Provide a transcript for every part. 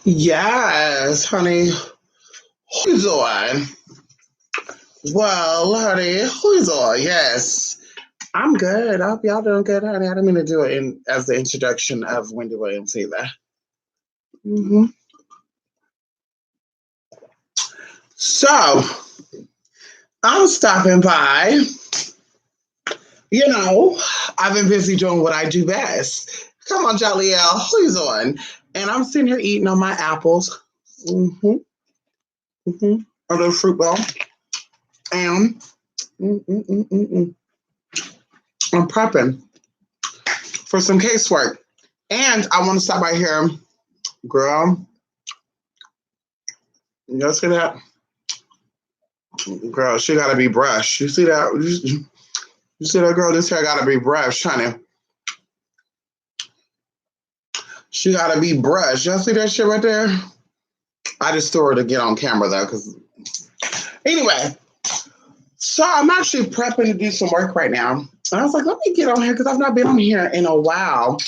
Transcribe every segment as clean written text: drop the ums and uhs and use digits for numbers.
Yes, honey. Who's on? Well, honey, who's on? Yes. I'm good. I hope y'all doing good, honey. I didn't mean to do it as the introduction of Wendy Williams either. hmm So, I'm stopping by. You know, I've been busy doing what I do best. Come on, Jolly L, who's on? And I'm sitting here eating on my apples. Mm-hmm. Mm-hmm. A little fruit bowl. And I'm prepping for some casework. And I want to stop by here, girl. You see that? Girl, she gotta be brushed. You see that? You see that girl? This hair gotta be brushed, honey. She gotta be brushed. Y'all see that shit right there? I just threw her to get on camera though, because anyway. So I'm actually prepping to do some work right now. And I was like, let me get on here because I've not been on here in a while.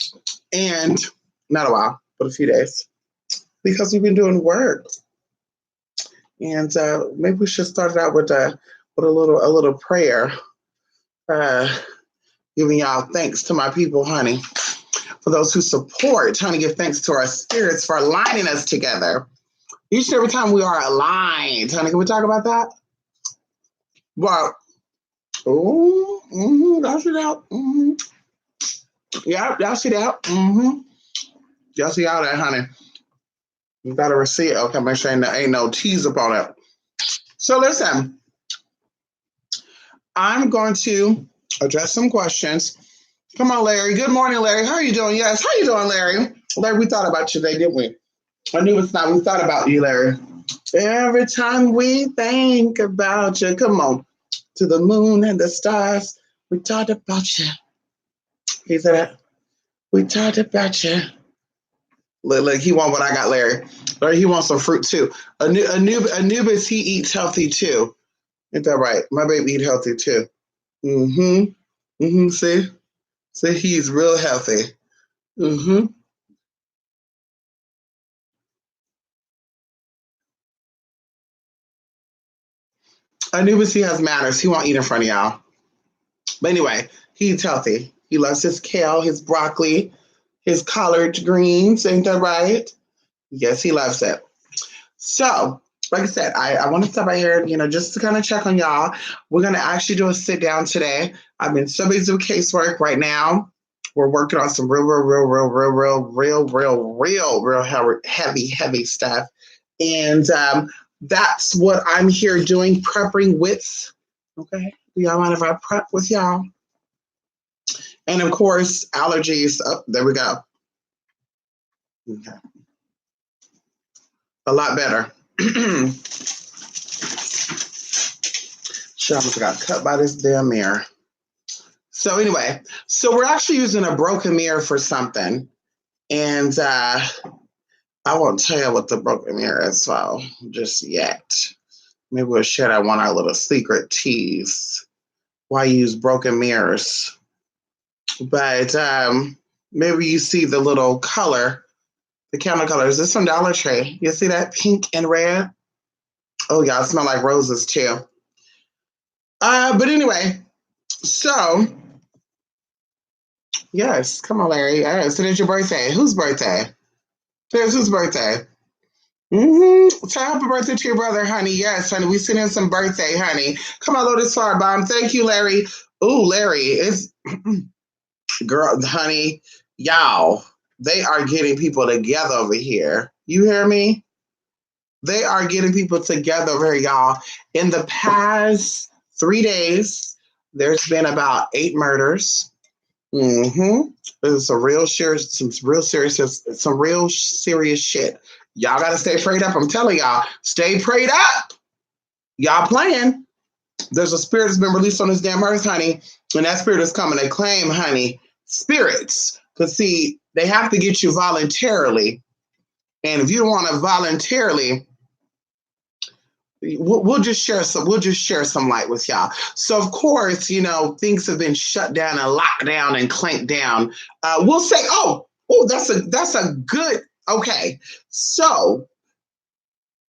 And not a while, but a few days. Because we've been doing work. And maybe we should start it out with a little prayer. Uh, Giving y'all thanks to my people, honey. For those who support, trying to give thanks to our spirits for aligning us together. Each and every time we are aligned. Honey, can we talk about that? Well, y'all see that? Yeah, y'all see that? Y'all see all that, honey? You got a receipt. Okay, make sure ain't no tease upon it. So listen, I'm going to address some questions. Come on, Larry. Good morning, Larry. How are you doing? Yes, how are you doing, Larry? Larry, we thought about you today, didn't we? I knew it's not. We thought about you, Larry. Every time we think about you, come on, to the moon and the stars, we thought about you. He said that. We thought about you. Look, he want what I got, Larry. Larry, he wants some fruit too. Anubis, he eats healthy too. Ain't that right? My baby eat healthy too. See, he's real healthy. Mm-hmm. Anubis, he has manners. He won't eat in front of y'all. But anyway, he eats healthy. He loves his kale, his broccoli, his collard greens. Ain't that right? Yes, he loves it. So, like I said, I want to stop by here, just to kind of check on y'all. We're going to actually do a sit down today. I've been so busy with casework right now. We're working on some real heavy stuff. And that's what I'm here doing, prepping with. Okay. Do y'all mind if I prep with y'all? And of course, allergies. Oh, there we go. Okay. A lot better. Shit, I almost got cut by this damn mirror. So anyway, we're actually using a broken mirror for something. And I won't tell you what the broken mirror is, so just yet. Maybe we'll share that one our little secret tease. Why use broken mirrors. But maybe you see the little color, the counter colors. This from Dollar Tree. You see that pink and red? Oh, y'all smell like roses too. But anyway, so yes, come on, Larry. Today's your birthday. Whose birthday? Today's whose birthday? So happy birthday to your brother, honey. Yes, honey. We sent him some birthday, honey. Come on, Lotus Fire Bomb. Thank you, Larry. Ooh, Larry. It's girl, honey. Y'all, they are getting people together over here. You hear me? They are getting people together over here, y'all. In the past 3 days, there's been about 8 murders. It's some real serious shit. Y'all gotta stay prayed up. I'm telling y'all, stay prayed up. Y'all playing. There's a spirit that's been released on this damn earth, honey, and that spirit is coming to claim, honey, spirits. Because see, they have to get you voluntarily, and if you don't want to voluntarily, we'll just share some light with y'all. So of course, things have been shut down and locked down and clamped down. We'll say, oh, that's a good Okay, so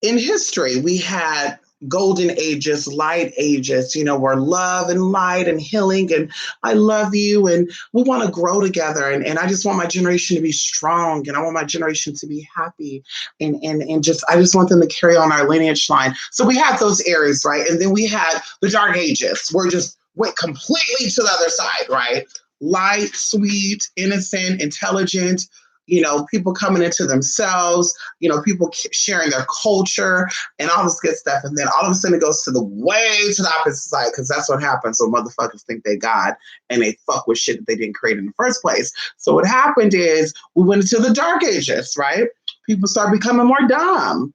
in history, we had golden ages, light ages, where love and light and healing and I love you and we want to grow together. And I just want my generation to be strong and I want my generation to be happy and just I just want them to carry on our lineage line. So we had those areas, right? And then we had the dark ages where just went completely to the other side, right? Light, sweet, innocent, intelligent, people coming into themselves, people sharing their culture and all this good stuff. And then all of a sudden it goes to the way to the opposite side because that's what happens when motherfuckers think they God and they fuck with shit that they didn't create in the first place. So what happened is we went into the dark ages, right? People started becoming more dumb.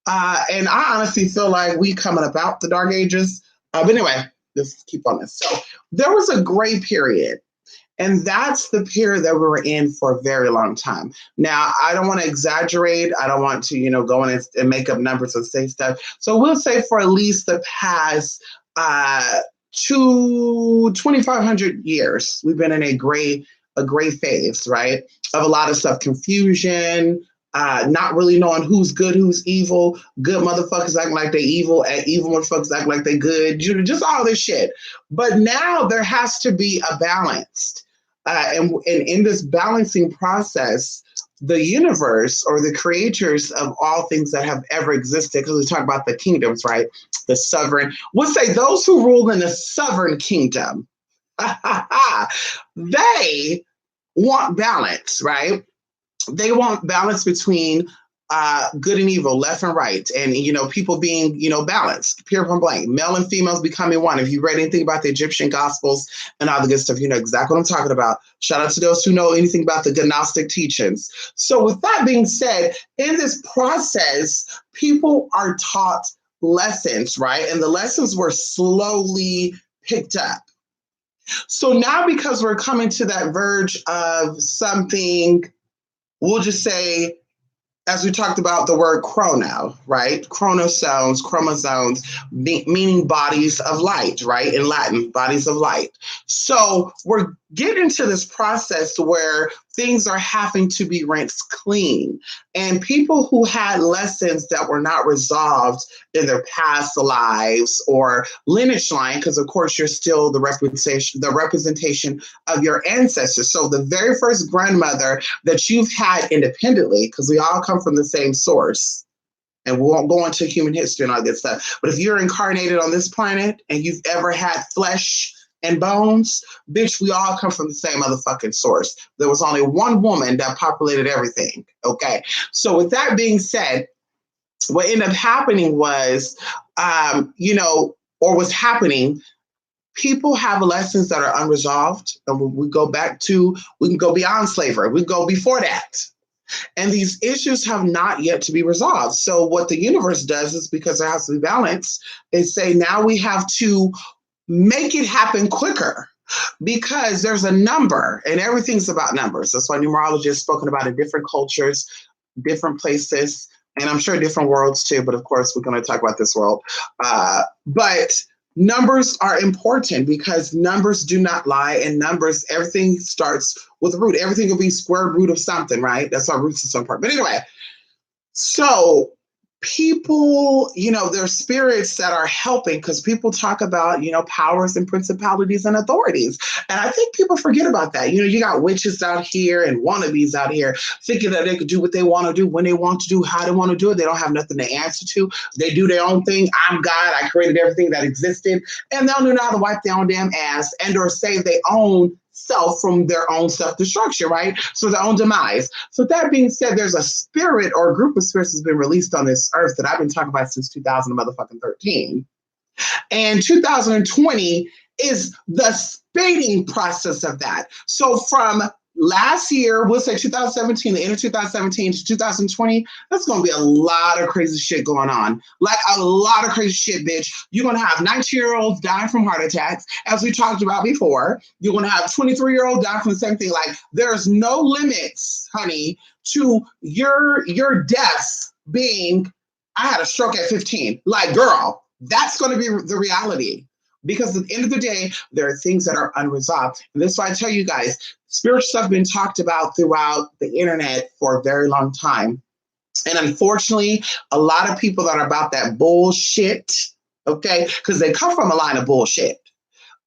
And I honestly feel like we coming about the dark ages. But anyway, let's keep on this. So there was a gray period. And that's the period that we were in for a very long time. Now, I don't want to exaggerate. I don't want to, go in and make up numbers and say stuff. So we'll say for at least the past 2,500 years, we've been in a gray phase, right? Of a lot of stuff, confusion, not really knowing who's good, who's evil, good motherfuckers acting like they evil, and evil motherfuckers acting like they good, just all this shit. But now there has to be a balance. And in this balancing process, the universe or the creators of all things that have ever existed, because we talk about the kingdoms, right? The sovereign, we'll say those who rule in the sovereign kingdom, they want balance, right? They want balance between good and evil, left and right, and people being balanced, pure from blank, male and females becoming one. If you read anything about the Egyptian Gospels and all the good stuff, you know exactly what I'm talking about. Shout out to those who know anything about the Gnostic teachings. So with that being said, in this process, people are taught lessons, right? And the lessons were slowly picked up. So now because we're coming to that verge of something, we'll just say, as we talked about the word chrono, right? Chromosomes, meaning bodies of light, right? In Latin, bodies of light. So we're getting to this process where things are having to be rinsed clean. And people who had lessons that were not resolved in their past lives or lineage line, because of course you're still the representation of your ancestors. So the very first grandmother that you've had independently, because we all come from the same source, and we won't go into human history and all that stuff. But if you're incarnated on this planet and you've ever had flesh and bones, bitch, we all come from the same motherfucking source. There was only one woman that populated everything. Okay. So with that being said, what ended up happening was, or was happening, people have lessons that are unresolved. And we can go beyond slavery. We go before that. And these issues have not yet to be resolved. So what the universe does is, because there has to be balance, is say now we have to make it happen quicker because there's a number and everything's about numbers. That's why numerology is spoken about in different cultures, different places, and I'm sure different worlds too. But of course, we're going to talk about this world. But numbers are important because numbers do not lie, and numbers, everything starts with a root. Everything will be square root of something, right? That's our roots in some part. But anyway, so people, there's spirits that are helping, because people talk about, powers and principalities and authorities. And I think people forget about that. You got witches out here and wannabes out here thinking that they could do what they want to do, when they want to do, how they want to do it. They don't have nothing to answer to. They do their own thing. I'm God. I created everything that existed. And they don't know how to wipe their own damn ass and or save their own self from their own self-destruction, right? So their own demise. So that being said, there's a spirit or a group of spirits that's been released on this earth that I've been talking about since 2013. And 2020 is the spading process of that. So from last year, we'll say 2017, the end of 2017 to 2020, that's going to be a lot of crazy shit going on. Like a lot of crazy shit, bitch. You're going to have 19-year-olds dying from heart attacks, as we talked about before. You're going to have 23-year-olds dying from the same thing. Like, there's no limits, honey, to your deaths being, I had a stroke at 15. Like, girl, that's going to be the reality. Because at the end of the day, there are things that are unresolved. And that's why I tell you guys, spiritual stuff been talked about throughout the internet for a very long time. And unfortunately, a lot of people that are about that bullshit, okay, because they come from a line of bullshit,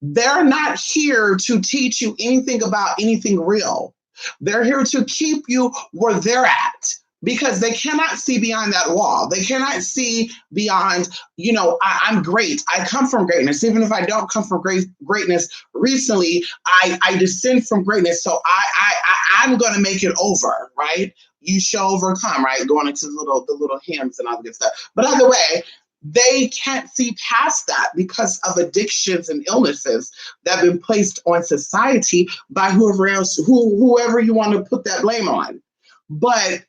they're not here to teach you anything about anything real. They're here to keep you where they're at because they cannot see beyond that wall. They cannot see beyond, I'm great. I come from greatness. Even if I don't come from greatness recently, I descend from greatness. So I'm going to make it over, right? You shall overcome, right? Going into the little hymns and all that good stuff. But either way, they can't see past that because of addictions and illnesses that have been placed on society by whoever else, whoever you want to put that blame on. But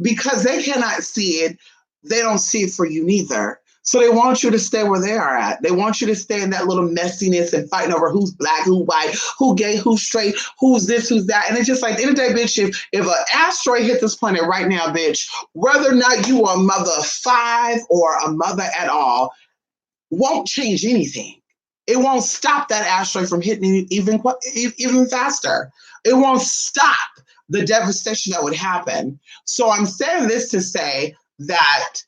because they cannot see it, they don't see it for you neither. So they want you to stay where they are at. They want you to stay in that little messiness and fighting over who's black, who white, who gay, who's straight, who's this, who's that. And it's just like, at the end of the day, bitch, if an asteroid hit this planet right now, bitch, whether or not you are a mother of 5 or a mother at all, won't change anything. It won't stop that asteroid from hitting even faster. It won't stop the devastation that would happen. So I'm saying this to say that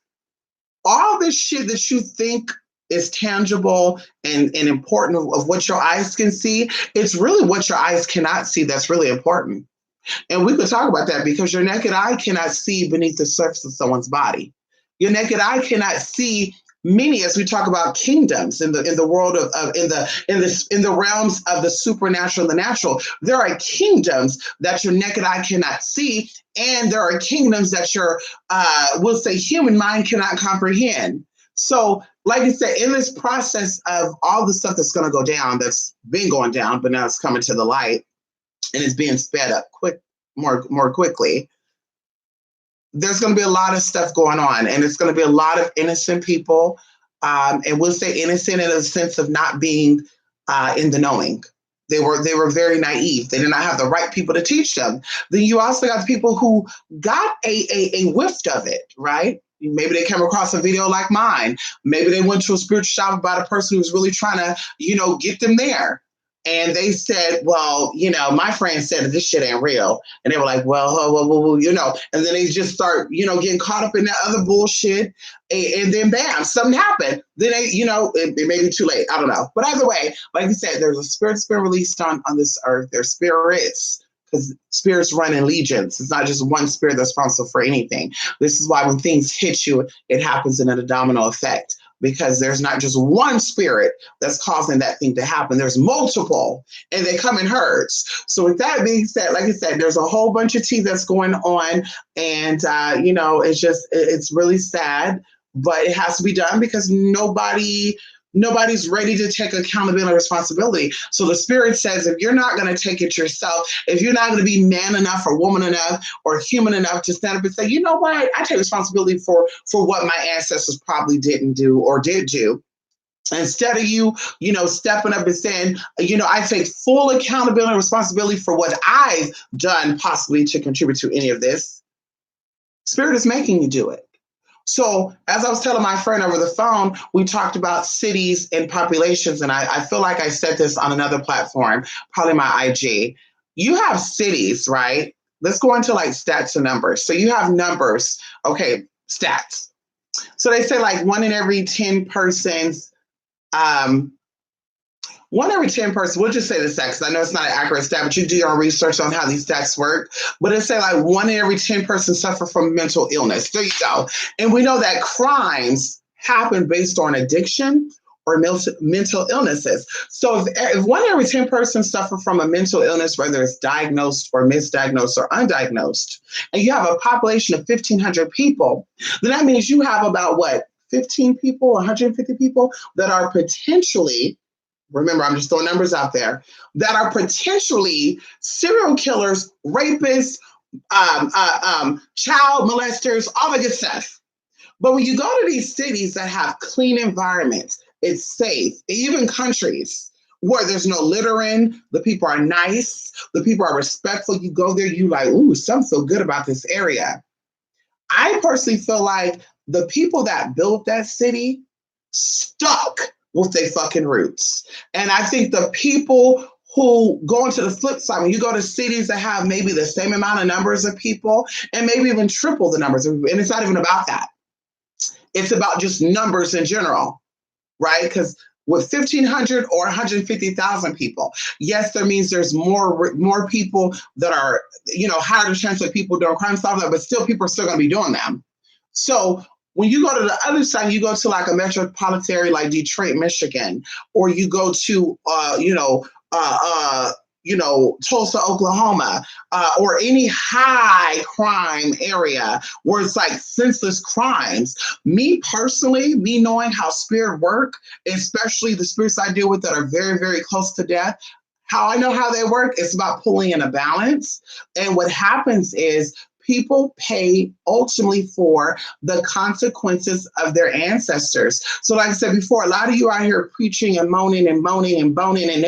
all this shit that you think is tangible and important of what your eyes can see, it's really what your eyes cannot see that's really important. And we could talk about that because your naked eye cannot see beneath the surface of someone's body. Your naked eye cannot see many, as we talk about kingdoms in the world of in the realms of the supernatural and the natural. There are kingdoms that your naked eye cannot see, and there are kingdoms that your we'll say human mind cannot comprehend. So, like I said, in this process of all the stuff that's going to go down, that's been going down, but now it's coming to the light and it's being sped up more quickly. There's going to be a lot of stuff going on, and it's going to be a lot of innocent people, and we'll say innocent in a sense of not being in the knowing. They were very naive. They did not have the right people to teach them. Then you also got people who got a whiff of it, right? Maybe they came across a video like mine. Maybe they went to a spiritual shop about a person who was really trying to, get them there. And they said, well, my friend said that this shit ain't real. And they were like, well, and then they just start, getting caught up in that other bullshit. And then bam, something happened. Then it may be too late. I don't know. But either way, like you said, there's a spirit that's been released on this earth. There's spirits, because spirits run in legions. It's not just one spirit that's responsible for anything. This is why when things hit you, it happens in a domino effect. Because there's not just one spirit that's causing that thing to happen. There's multiple, and they come in herds. So with that being said, like I said, there's a whole bunch of tea that's going on, and it's really sad, but it has to be done because nobody's ready to take accountability and responsibility. So the spirit says, if you're not going to take it yourself, if you're not going to be man enough or woman enough or human enough to stand up and say, you know what, I take responsibility for what my ancestors probably didn't do or did do. Instead of you stepping up and saying, I take full accountability and responsibility for what I've done possibly to contribute to any of this, spirit is making you do it. So as I was telling my friend over the phone, we talked about cities and populations. And I feel like I said this on another platform, probably my IG. You have cities, right? Let's go into like stats and numbers. So you have numbers. Okay, stats. So they say like 1 in every 10 persons, 1 every 10 persons, we'll just say the stats. I know it's not an accurate stat, but you do your own research on how these stats work. But it say like 1 in every 10 persons suffer from mental illness. There you go. And we know that crimes happen based on addiction or mental illnesses. So if 1 in every 10 persons suffer from a mental illness, whether it's diagnosed or misdiagnosed or undiagnosed, and you have a population of 1,500 people, then that means you have about 15 people, 150 people that are potentially, remember, I'm just throwing numbers out there, that are potentially serial killers, rapists, child molesters, all the good stuff. But when you go to these cities that have clean environments, it's safe, even countries where there's no littering, the people are nice, the people are respectful, you go there, you like, ooh, something so good about this area. I personally feel like the people that built that city stuck with their fucking roots. And I think the people who go into the flip side, when you go to cities that have maybe the same amount of numbers of people and maybe even triple the numbers of people, and it's not even about that. It's about just numbers in general, right? Because with 1,500 or 150,000 people, yes, that means there's more people that are, higher chance of people doing crime stuff, but still people are still going to be doing them. So when you go to the other side, you go to like a metropolitan area like Detroit, Michigan, or you go to, Tulsa, Oklahoma, or any high crime area where it's like senseless crimes. Me personally, me knowing how spirit work, especially the spirits I deal with that are very, very close to death, how I know how they work, it's about pulling in a balance. And what happens is people pay ultimately for the consequences of their ancestors. So like I said before, a lot of you out here preaching and moaning and moaning and boning and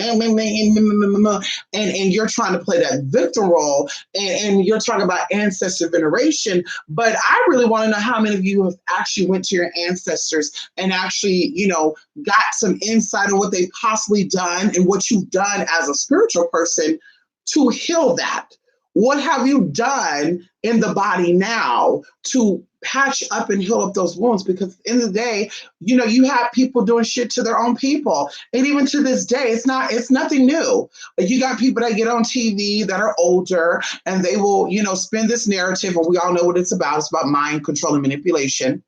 you're trying to play that victim role and you're talking about ancestor veneration. But I really want to know how many of you have actually went to your ancestors and actually, got some insight on what they've possibly done and what you've done as a spiritual person to heal that. What have you done in the body now to patch up and heal up those wounds? Because at the end of the day, you have people doing shit to their own people. And even to this day, it's nothing new. But you got people that get on TV that are older and they will, spin this narrative, and we all know what it's about. It's about mind control and manipulation.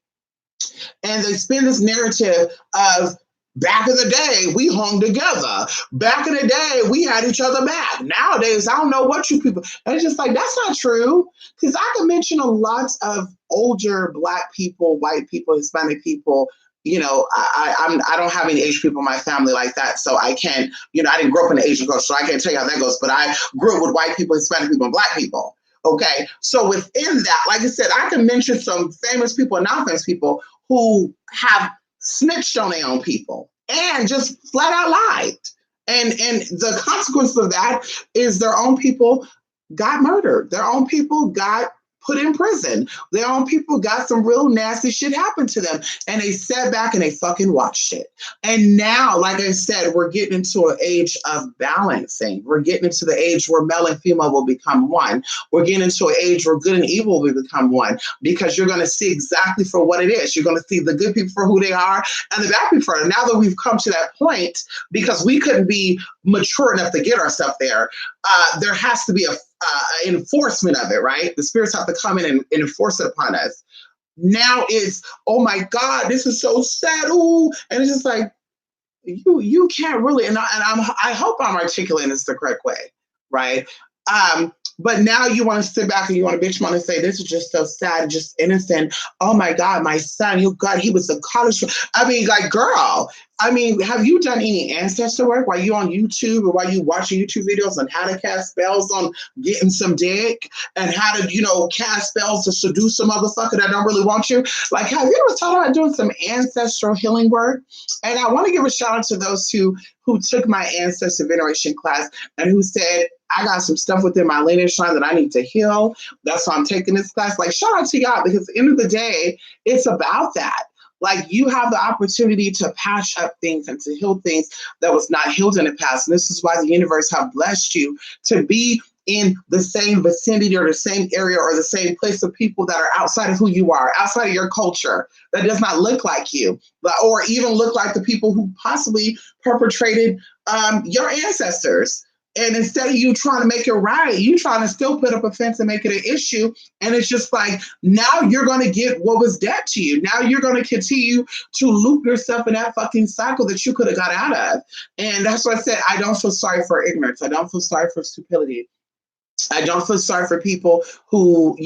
And they spin this narrative of, back in the day, we hung together. Back in the day, we had each other back. Nowadays, I don't know what you people. And it's just like, that's not true. Because I can mention a lot of older Black people, white people, Hispanic people. I don't have any Asian people in my family like that. So I can't, I didn't grow up in the Asian culture, so I can't tell you how that goes. But I grew up with white people, Hispanic people, and Black people. Okay. So within that, like I said, I can mention some famous people and non-famous people who have snitched on their own people and just flat out lied. And the consequence of that is their own people got murdered. Their own people got put in prison. Their own people got some real nasty shit happen to them. And they sat back and they fucking watched it. And now, like I said, we're getting into an age of balancing. We're getting into the age where male and female will become one. We're getting into an age where good and evil will become one, because you're going to see exactly for what it is. You're going to see the good people for who they are and the bad people for it. Now that we've come to that point, because we couldn't be mature enough to get ourselves there, there has to be a enforcement of it, right? The spirits have to come in and enforce it upon us. Now it's, oh my God, this is so sad. Ooh. And it's just like, you can't really, I hope I'm articulating this the correct way, right? But now you want to sit back and you want to bitch on and say, this is just so sad, just innocent. Oh my God, my son, he was a college. I mean, like, girl, have you done any ancestor work while you on YouTube or while you watching YouTube videos on how to cast spells on getting some dick and how to, cast spells to seduce some motherfucker that don't really want you? Like, have you ever thought about doing some ancestral healing work? And I want to give a shout out to those who took my ancestor veneration class and who said, I got some stuff within my lineage line that I need to heal. That's why I'm taking this class. Like, shout out to y'all, because at the end of the day, it's about that. Like, you have the opportunity to patch up things and to heal things that was not healed in the past. And this is why the universe have blessed you to be in the same vicinity or the same area or the same place of people that are outside of who you are, outside of your culture, that does not look like you, or even look like the people who possibly perpetrated your ancestors. And instead of you trying to make it right, you trying to still put up a fence and make it an issue. And it's just like, now you're going to get what was dead to you. Now you're going to continue to loop yourself in that fucking cycle that you could have got out of. And that's why I said, I don't feel sorry for ignorance. I don't feel sorry for stupidity. I don't feel sorry for people who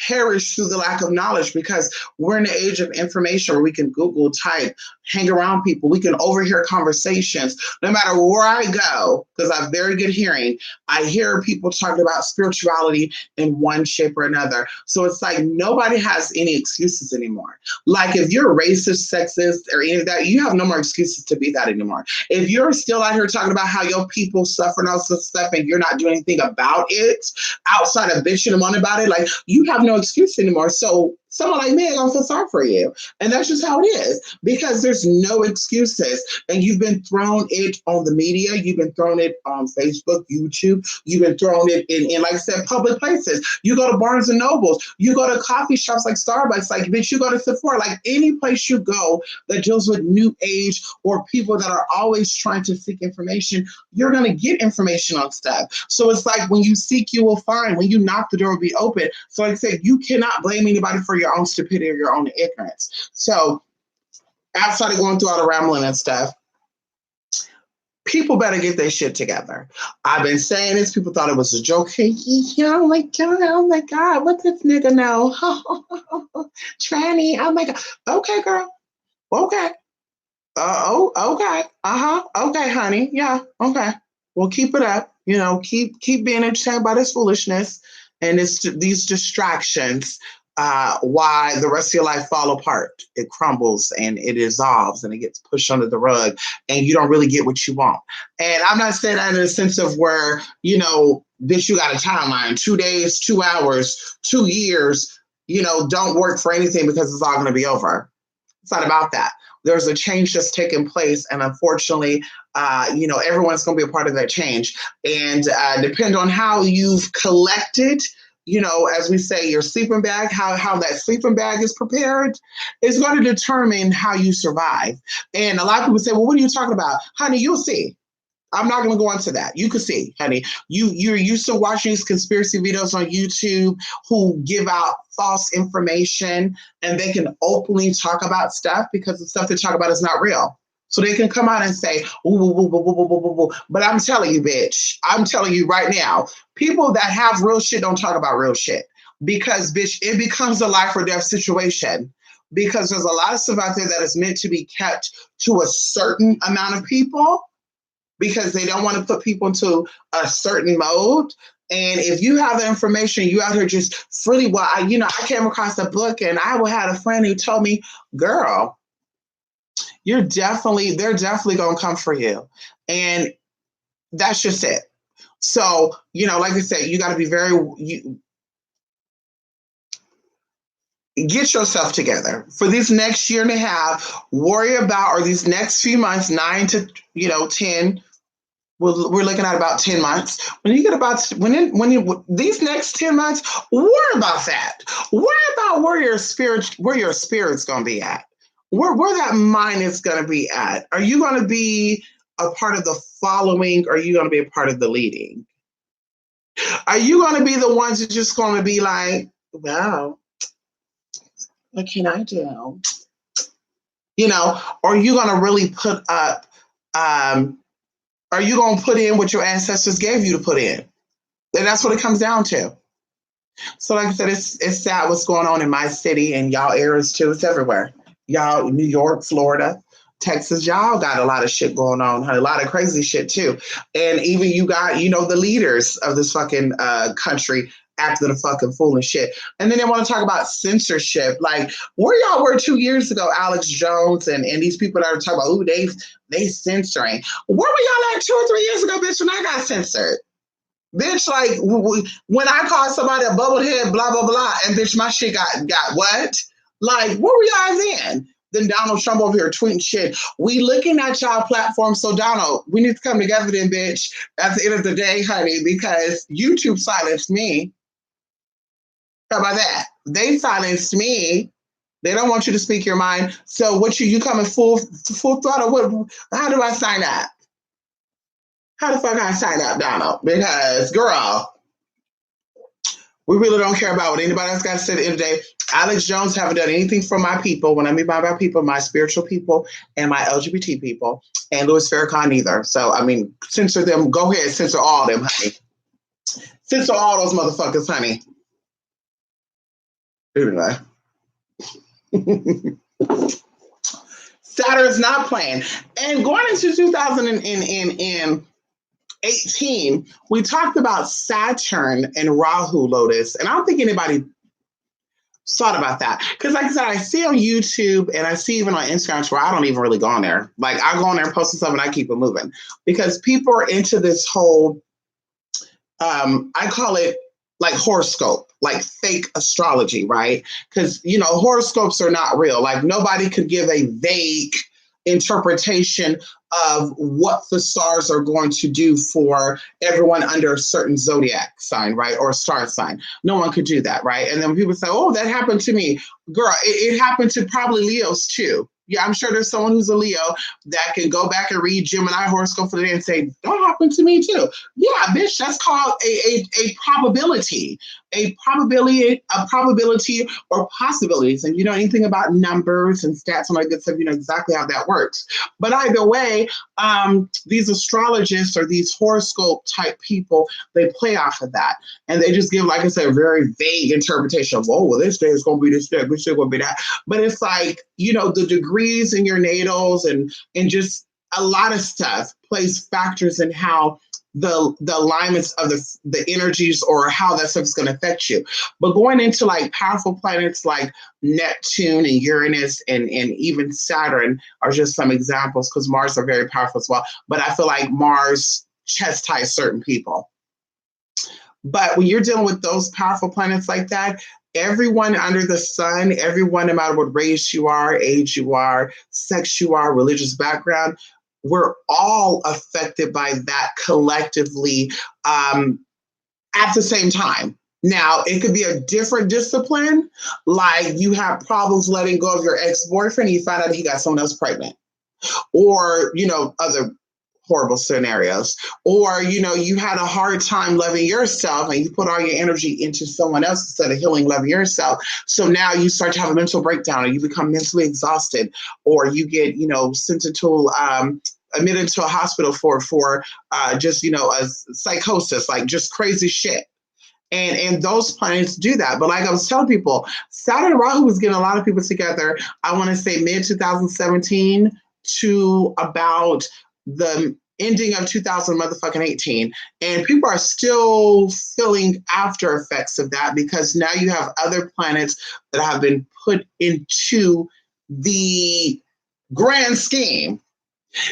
perish through the lack of knowledge, because we're in the age of information where we can Google, type, hang around people. We can overhear conversations. No matter where I go, because I have very good hearing, I hear people talking about spirituality in one shape or another. So it's like nobody has any excuses anymore. Like, if you're racist, sexist, or any of that, you have no more excuses to be that anymore. If you're still out here talking about how your people suffer and all this stuff and you're not doing anything about it outside of bitching them on about it, like, you have no excuse anymore. So someone like me ain't gonna feel sorry for you. And that's just how it is because there's no excuses. And you've been thrown it on the media, you've been thrown it on Facebook, YouTube, you've been thrown it in like I said, public places. You go to Barnes and Nobles, you go to coffee shops like Starbucks, like bitch, you go to Sephora, like any place you go that deals with new age or people that are always trying to seek information, you're gonna get information on stuff. So it's like when you seek, you will find. When you knock, the door will be open. So like I said, you cannot blame anybody for your own stupidity or your own ignorance. So outside of going through all the rambling and stuff, people better get their shit together. I've been saying this. People thought it was a joke. Hey, oh my God, what this nigga know? Tranny, oh my God. Okay, girl. Okay. Okay. Okay, honey. Yeah. Okay. Well, keep it up. You know, keep being entertained by this foolishness and these distractions. Why the rest of your life fall apart? It crumbles and it dissolves and it gets pushed under the rug, and you don't really get what you want. And I'm not saying that in a sense of where bitch, you got a timeline: 2 days, 2 hours, 2 years. Don't work for anything because it's all going to be over. It's not about that. There's a change that's taking place, and unfortunately, everyone's going to be a part of that change. And depend on how you've collected, as we say, your sleeping bag, how that sleeping bag is prepared, is going to determine how you survive. And a lot of people say, well, what are you talking about? Honey, you'll see. I'm not going to go into that. You can see, honey. You're used to watching these conspiracy videos on YouTube who give out false information, and they can openly talk about stuff because the stuff they talk about is not real. So they can come out and say, ooh. But I'm telling you, bitch, I'm telling you right now, people that have real shit don't talk about real shit because, bitch, it becomes a life or death situation. Because there's a lot of stuff out there that is meant to be kept to a certain amount of people, because they don't want to put people into a certain mode. And if you have the information, you out here just freely, I came across a book and I had a friend who told me, girl, they're definitely going to come for you. And that's just it. So, like I said, you got to be get yourself together for this next year and a half. Worry about, or these next few months, 9 to 10. We're looking at about 10 months. When you get about these next 10 months, worry about that. Worry about where your spirit's going to be at. Where that mind is going to be at. Are you going to be a part of the following, or are you going to be a part of the leading? Are you going to be the ones that just going to be like, wow, what can I do? Or are you going to really put up, are you going to put in what your ancestors gave you to put in? And that's what it comes down to. So like I said, it's sad what's going on in my city and y'all areas too. It's everywhere. Y'all, New York, Florida, Texas, y'all got a lot of shit going on. A lot of crazy shit too. And even you got, the leaders of this fucking country acting a fucking fool and shit. And then they want to talk about censorship. Like where y'all were 2 years ago, Alex Jones and these people that are talking about, ooh, they censoring. Where were y'all at 2 or 3 years ago, bitch, when I got censored? Bitch, like when I called somebody a bubblehead, blah, blah, blah, and bitch, my shit got what? Like, where were y'all then? Then Donald Trump over here tweeting shit. We looking at y'all platform. So Donald, we need to come together then, bitch, at the end of the day, honey, because YouTube silenced me. How about that? They silenced me. They don't want you to speak your mind. So what you coming full throttle? What? How do I sign up? How the fuck I sign up, Donald? Because girl, we really don't care about what anybody else got to say at the end of the day. Alex Jones haven't done anything for my people. When I mean by my people, my spiritual people and my LGBT people, and Louis Farrakhan either. So I mean, censor them. Go ahead, censor all them, honey. Censor all those motherfuckers, honey. Anyway. Saturn's not playing. And going into 2018, we talked about Saturn and Rahu Lotus. And I don't think anybody thought about that. Because like I said, I see on YouTube and I see even on Instagram where I don't even really go on there. Like I go on there and post stuff and I keep it moving. Because people are into this whole, I call it like horoscope. like fake astrology, right? Because, you know, horoscopes are not real. Like nobody could give a vague interpretation of what the stars are going to do for everyone under a certain zodiac sign, right? Or star sign. No one could do that, right? And then when people say, oh, that happened to me, girl, it happened to probably Leos too. Yeah, I'm sure there's someone who's a Leo that can go back and read Gemini horoscope for the day and say, that happened to me too. Yeah, bitch, that's called a probability, a probability or possibilities. And you know anything about numbers and stats and all that good stuff, you know exactly how that works. But either way, these astrologists or these horoscope type people, they play off of that. And they just give, like I said, a very vague interpretation of, oh, well, this day is going to be this day, this day going to be that. But it's like, you know, the degrees in your natals and just a lot of stuff plays factors in how the alignments of the energies or how that stuff is going to affect you. But going into like powerful planets like Neptune and Uranus and even Saturn are just some examples, because Mars are very powerful as well. But I feel like Mars chastises certain people. But when you're dealing with those powerful planets like that, everyone under the sun, everyone, no matter what race you are, age you are, sex you are, religious background, we're all affected by that collectively at the same time. Now, it could be a different discipline, like you have problems letting go of your ex-boyfriend and you find out he got someone else pregnant, or, you know, other horrible scenarios, or, you know, you had a hard time loving yourself and you put all your energy into someone else instead of healing, loving yourself. So now you start to have a mental breakdown, or you become mentally exhausted, or you get, you know, sent into admitted to a hospital for just, you know, a psychosis, like just crazy shit. And those planets do that. But like I was telling people, Saturn and Rahu was getting a lot of people together, I want to say mid 2017 to about the ending of 2018. And people are still feeling after effects of that, because now you have other planets that have been put into the grand scheme.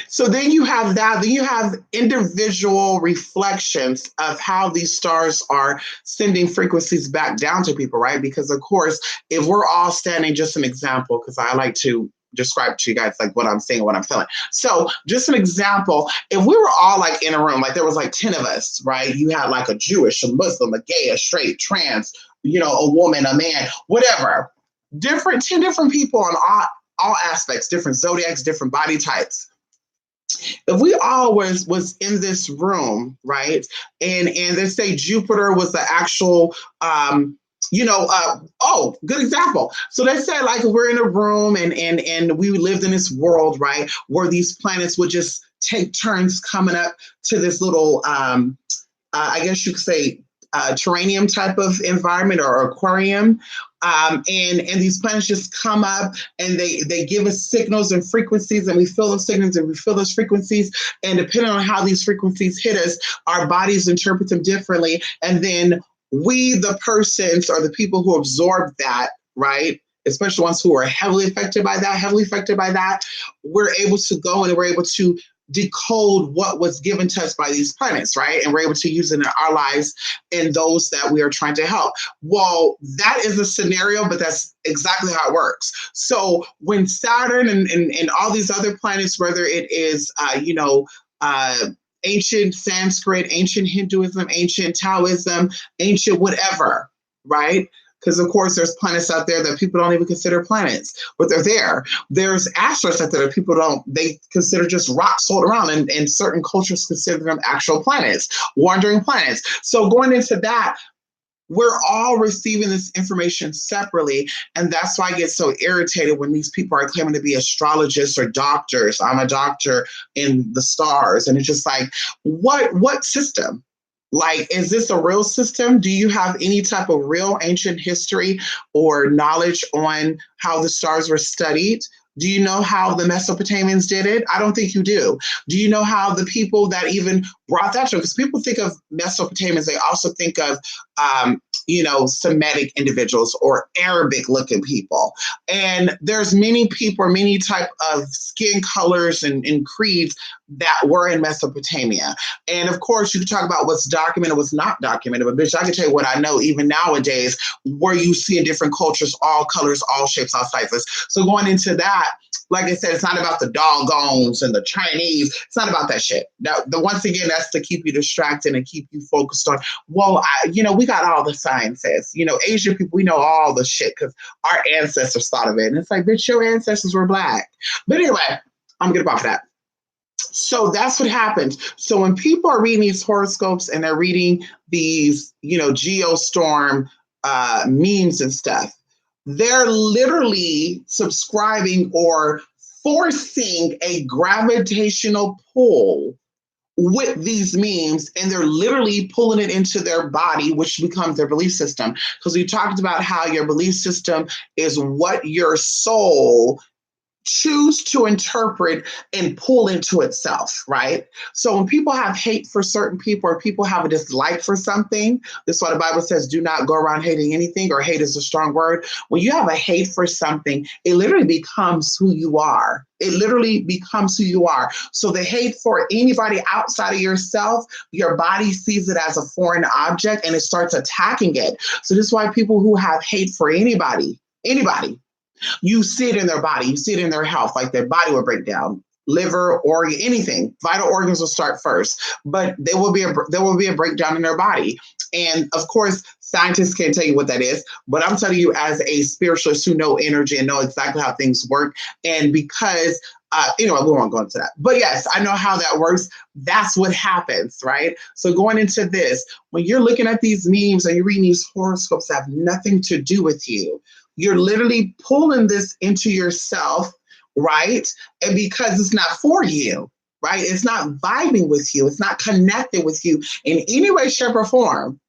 So then you have that, then you have individual reflections of how these stars are sending frequencies back down to people, right? Because of course, if we're all standing, just an example, because I like to describe to you guys like what I'm saying, what I'm feeling. So just an example, if we were all like in a room, like there was like 10 of us, right? You had like a Jewish, a Muslim, a gay, a straight, trans, you know, a woman, a man, whatever. 10 different people on all aspects, different zodiacs, different body types. If we all was in this room, right, and they say Jupiter was the actual good example. So they said like we're in a room and we lived in this world, right, where these planets would just take turns coming up to this little I guess you could say terranium type of environment or aquarium. And these planets just come up and they give us signals and frequencies, and we feel those signals and we feel those frequencies. And depending on how these frequencies hit us, our bodies interpret them differently. And then we, the persons or the people who absorb that, right, especially ones who are heavily affected by that, we're able to go and we're able to decode what was given to us by these planets, right? And we're able to use it in our lives and those that we are trying to help. Well, that is a scenario, but that's exactly how it works. So when Saturn and all these other planets, whether it is, ancient Sanskrit, ancient Hinduism, ancient Taoism, ancient whatever, right? Because of course there's planets out there that people don't even consider planets, but they're there. There's asteroids out there that they consider just rocks floating around, and certain cultures consider them actual planets, wandering planets. So going into that, we're all receiving this information separately. And that's why I get so irritated when these people are claiming to be astrologists or doctors. I'm a doctor in the stars. And it's just like, what system? Like, is this a real system? Do you have any type of real ancient history or knowledge on how the stars were studied? Do you know how the Mesopotamians did it? I don't think you do. Do you know how the people that even brought that to, because people think of Mesopotamians, they also think of, Semitic individuals or Arabic looking people. And there's many people, many type of skin colors and creeds that were in Mesopotamia. And of course, you can talk about what's documented, what's not documented. But bitch, I can tell you what I know, even nowadays, where you see in different cultures, all colors, all shapes, all sizes. So going into that, like I said, it's not about the doggones and the Chinese. It's not about that shit. Once again, that's to keep you distracted and keep you focused on, well, we got all the sciences. Asian people, we know all the shit because our ancestors thought of it. And it's like, bitch, your ancestors were black. But anyway, I'm going to get off of that. So that's what happens. So when people are reading these horoscopes and they're reading these, geostorm memes and stuff, they're literally subscribing or forcing a gravitational pull with these memes, and they're literally pulling it into their body, which becomes their belief system. Because we talked about how your belief system is what your soul choose to interpret and pull into itself, right? So when people have hate for certain people or people have a dislike for something, this is why the Bible says, do not go around hating anything, or hate is a strong word. When you have a hate for something, it literally becomes who you are. It literally becomes who you are. So the hate for anybody outside of yourself, your body sees it as a foreign object and it starts attacking it. So this is why people who have hate for anybody, you see it in their body, you see it in their health, like their body will break down, liver, organ, anything. Vital organs will start first, but there will be a breakdown in their body. And of course, scientists can't tell you what that is, but I'm telling you as a spiritualist who know energy and know exactly how things work. And because anyway, we won't go into that. But yes, I know how that works. That's what happens, right? So going into this, when you're looking at these memes and you're reading these horoscopes that have nothing to do with you, you're literally pulling this into yourself, right? And because it's not for you, right? It's not vibing with you. It's not connected with you in any way, shape, or form.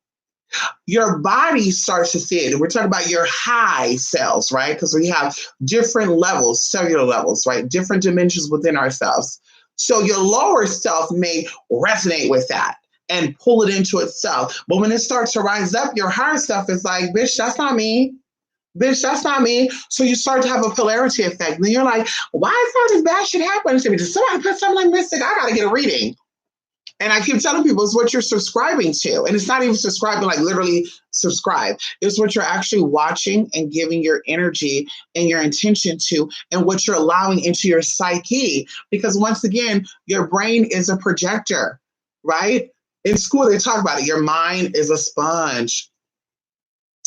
Your body starts to see it. And we're talking about your high cells, right? Because we have different levels, cellular levels, right? Different dimensions within ourselves. So your lower self may resonate with that and pull it into itself. But when it starts to rise up, your higher self is like, bitch, that's not me. Bitch, that's not me. So you start to have a polarity effect. And then you're like, why is all this bad shit happening to me? Did somebody put something like Mystic? I got to get a reading. And I keep telling people it's what you're subscribing to. And it's not even subscribing, like literally subscribe. It's what you're actually watching and giving your energy and your intention to, and what you're allowing into your psyche. Because once again, your brain is a projector, right? In school, they talk about it. Your mind is a sponge.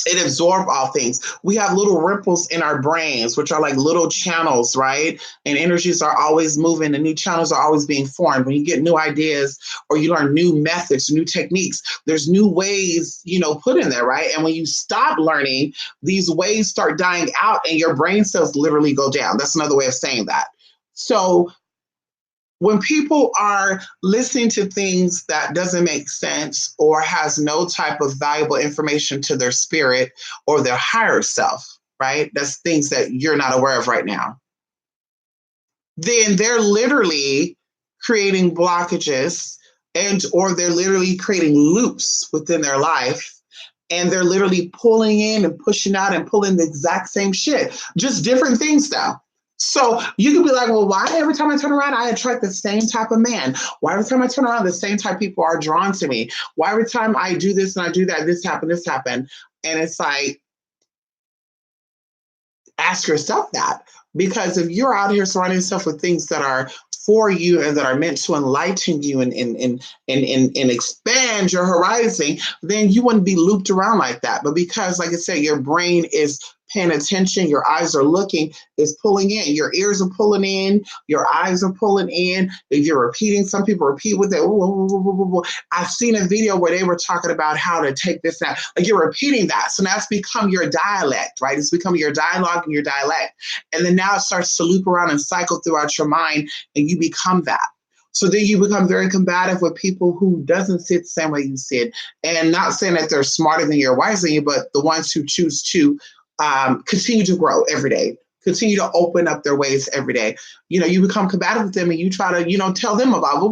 It absorbs all things. We have little ripples in our brains, which are like little channels, right? And energies are always moving and new channels are always being formed. When you get new ideas or you learn new methods, new techniques, there's new ways, put in there, right? And when you stop learning, these ways start dying out and your brain cells literally go down. That's another way of saying that. So when people are listening to things that doesn't make sense or has no type of valuable information to their spirit or their higher self, right? That's things that you're not aware of right now. Then they're literally creating blockages or they're literally creating loops within their life. And they're literally pulling in and pushing out and pulling the exact same shit, just different things though. So you could be like, well, why every time I turn around, I attract the same type of man? Why every time I turn around, the same type of people are drawn to me? Why every time I do this and I do that, this happened? And it's like, ask yourself that. Because if you're out here surrounding yourself with things that are for you and that are meant to enlighten you and expand your horizon, then you wouldn't be looped around like that. But because, like I said, your brain is paying attention, your eyes are looking, is pulling in, your ears are pulling in, your eyes are pulling in. If you're repeating, some people repeat with it. I've seen a video where they were talking about how to take this out. Like you're repeating that. So now it's become your dialect, right? It's become your dialogue and your dialect. And then now it starts to loop around and cycle throughout your mind and you become that. So then you become very combative with people who doesn't sit the same way you sit. And not saying that they're smarter than you or wiser than you, but the ones who choose to continue to grow every day, continue to open up their ways every day. You become combative with them and you try to, tell them about,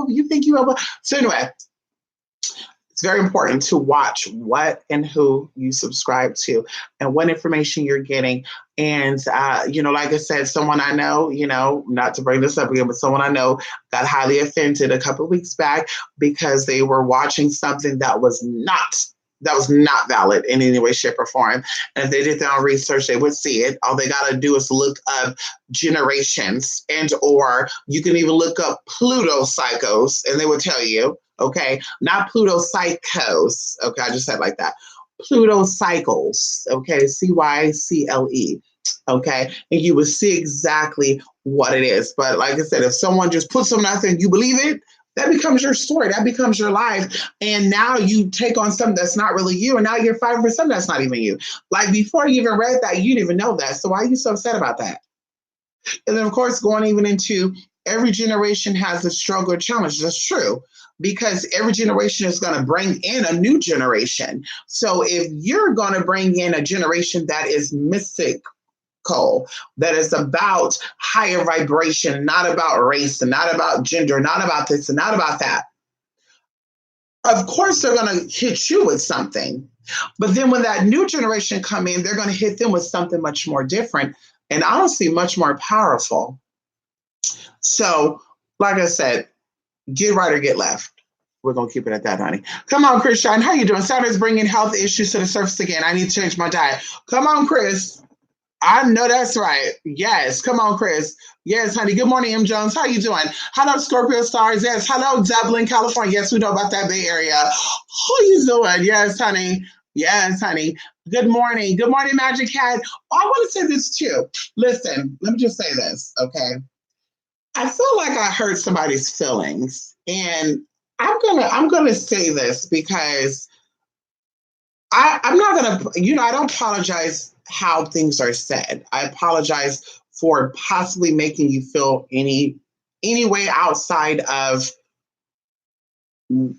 you think you have. So anyway, it's very important to watch what and who you subscribe to and what information you're getting. And, like I said, someone I know, not to bring this up again, but someone I know got highly offended a couple of weeks back because they were watching something that was not valid in any way, shape, or form. And if they did their own research, they would see it. All they got to do is look up generations or you can even look up Pluto cycles and they will tell you, okay, not Pluto psychos. Okay, I just said like that. Pluto cycles, okay, CYCLE. Okay, and you will see exactly what it is. But like I said, if someone just puts something out there and you believe it, that becomes your story. That becomes your life. And now you take on something that's not really you. And now you're fighting for something that's not even you. Like before you even read that, you didn't even know that. So why are you so upset about that? And then, of course, going even into every generation has a struggle or challenge. That's true. Because every generation is going to bring in a new generation. So if you're going to bring in a generation that is mystical, that is about higher vibration, not about race and not about gender, not about this and not about that, of course they're going to hit you with something. But then when that new generation come in, they're going to hit them with something much more different and honestly much more powerful. So, like I said, get right or get left. We're going to keep it at that, honey. Come on, Chris Shine. How you doing? Saturday's bringing health issues to the surface again. I need to change my diet. Come on, Chris. I know that's right. Yes. Come on, Chris. Yes, honey. Good morning, M. Jones. How you doing? Hello, Scorpio Stars. Yes. Hello, Dublin, California. Yes, we know about that Bay Area. How you doing? Yes, honey. Yes, honey. Good morning. Good morning, Magic Cat. Oh, I want to say this too. Listen, let me just say this, okay? I feel like I hurt somebody's feelings, and I'm gonna say this because I'm not gonna, I don't apologize how things are said. I apologize for possibly making you feel any way outside of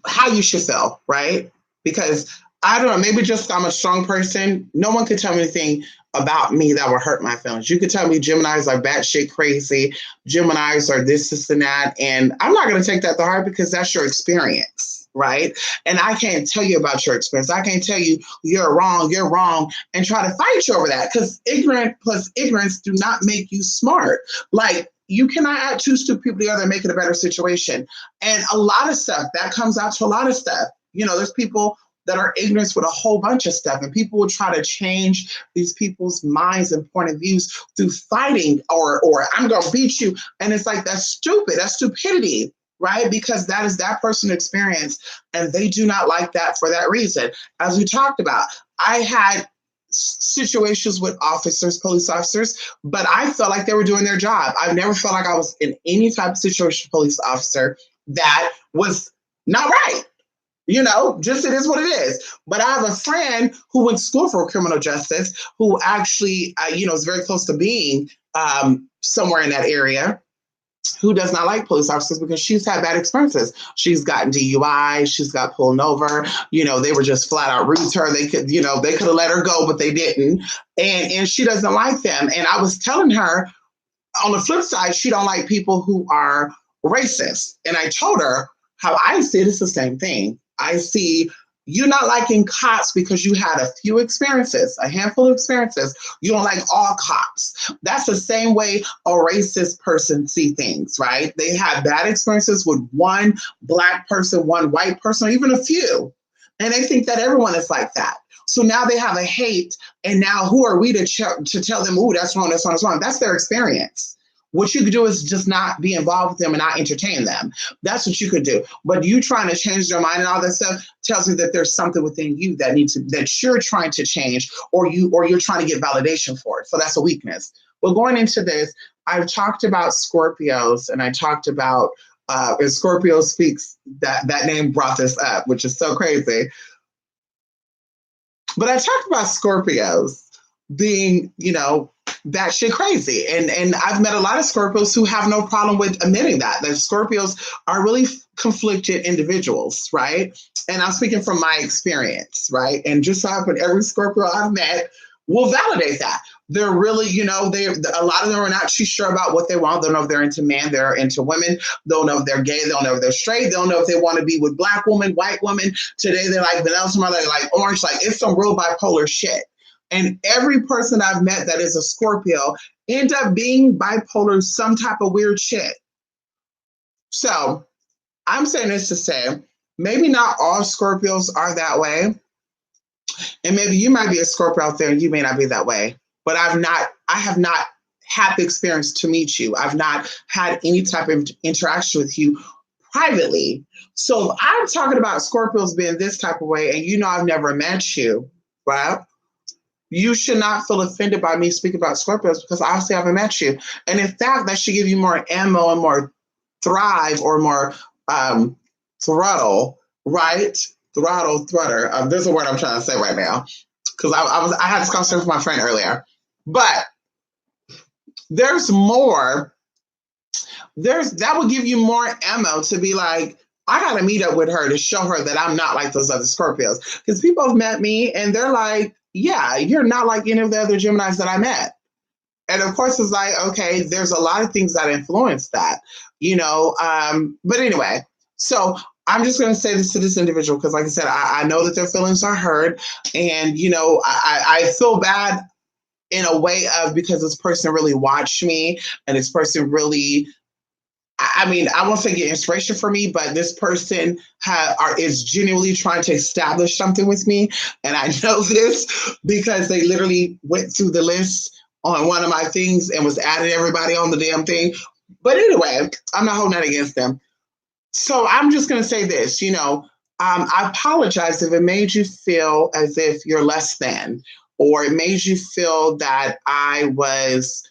how you should feel, right? Because I don't know, maybe just I'm a strong person. No one could tell me anything about me that will hurt my feelings. You could tell me Geminis are batshit crazy, Geminis are this, and that, and I'm not going to take that to heart because that's your experience, right? And I can't tell you about your experience. I can't tell you you're wrong, and try to fight you over that because ignorant plus ignorance do not make you smart. Like, you cannot add two stupid people together and make it a better situation. And a lot of stuff, that comes out to a lot of stuff. There's people that are ignorant with a whole bunch of stuff, and people will try to change these people's minds and point of views through fighting or I'm going to beat you. And it's like, that's stupid. That's stupidity, right? Because that is that person's experience, and they do not like that for that reason. As we talked about, I had situations with police officers, but I felt like they were doing their job. I've never felt like I was in any type of situation with a police officer that was not right. Just it is what it is. But I have a friend who went to school for criminal justice who actually, is very close to being somewhere in that area, who does not like police officers because she's had bad experiences. She's gotten DUI, she's got pulled over, they were just flat out rude to her. They could have let her go, but they didn't. And she doesn't like them. And I was telling her, on the flip side, she don't like people who are racist. And I told her how I see it is the same thing. I see you not liking cops because you had a few experiences, a handful of experiences. You don't like all cops. That's the same way a racist person see things, right? They have bad experiences with one Black person, one white person, or even a few. And they think that everyone is like that. So now they have a hate, and now who are we to tell them, oh, that's wrong, that's wrong, that's wrong. That's their experience. What you could do is just not be involved with them and not entertain them. That's what you could do. But you trying to change their mind and all that stuff tells me that there's something within you that you're trying to change, or you're trying to get validation for it. So that's a weakness. Well, going into this, I've talked about Scorpios, and I talked about if Scorpio speaks, that name brought this up, which is so crazy. But I talked about Scorpios being, batshit crazy. And I've met a lot of Scorpios who have no problem with admitting that Scorpios are really conflicted individuals, right? And I'm speaking from my experience, right? And just so happened, every Scorpio I've met will validate that. They're really, a lot of them are not too sure about what they want. They don't know if they're into men, they're into women. They don't know if they're gay. They don't know if they're straight. They don't know if they want to be with black women, white women. Today they're like vanilla, tomorrow they're like orange. Like it's some real bipolar shit. And every person I've met that is a Scorpio end up being bipolar, some type of weird shit. So I'm saying this to say, maybe not all Scorpios are that way. And maybe you might be a Scorpio out there and you may not be that way. But I have not had the experience to meet you. I've not had any type of interaction with you privately. So if I'm talking about Scorpios being this type of way and I've never met you, right? You should not feel offended by me speaking about Scorpios because obviously I haven't met you. And in fact, that should give you more ammo and more thrive or more throttle, right? Thrutter. There's a word I'm trying to say right now because I had this conversation with my friend earlier. But there's more. That will give you more ammo to be like, I got to meet up with her to show her that I'm not like those other Scorpios. Because people have met me and they're like, yeah, you're not like any of the other Geminis that I met. And of course, it's like, okay, there's a lot of things that influence that, But anyway, so I'm just going to say this to this individual because, like I said, I know that their feelings are hurt. And, I feel bad in a way of because this person really watched me and this person really, I won't say get inspiration for me, but this person is genuinely trying to establish something with me. And I know this because they literally went through the list on one of my things and was adding everybody on the damn thing. But anyway, I'm not holding that against them. So I'm just going to say this, I apologize if it made you feel as if you're less than, or it made you feel that I was,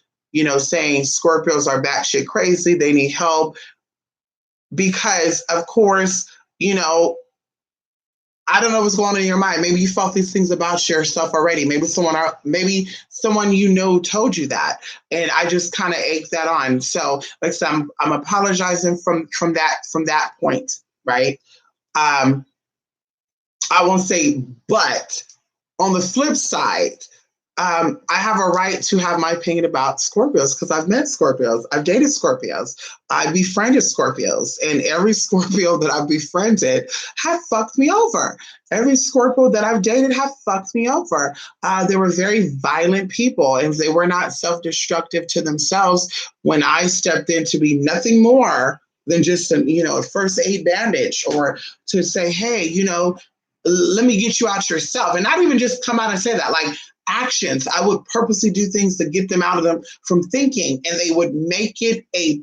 saying Scorpios are batshit crazy. They need help because, of course, I don't know what's going on in your mind. Maybe you felt these things about yourself already. Maybe someone told you that, and I just kind of egged that on. So, like I said, I'm apologizing from that point, right? I won't say, but on the flip side, I have a right to have my opinion about Scorpios because I've met Scorpios, I've dated Scorpios, I befriended Scorpios, and every Scorpio that I've befriended have fucked me over. Every Scorpio that I've dated have fucked me over. They were very violent people, and they were not self-destructive to themselves when I stepped in to be nothing more than just a first aid bandage, or to say, hey, let me get you out yourself, and not even just come out and say that, like actions. I would purposely do things to get them out of them from thinking, and they would make it a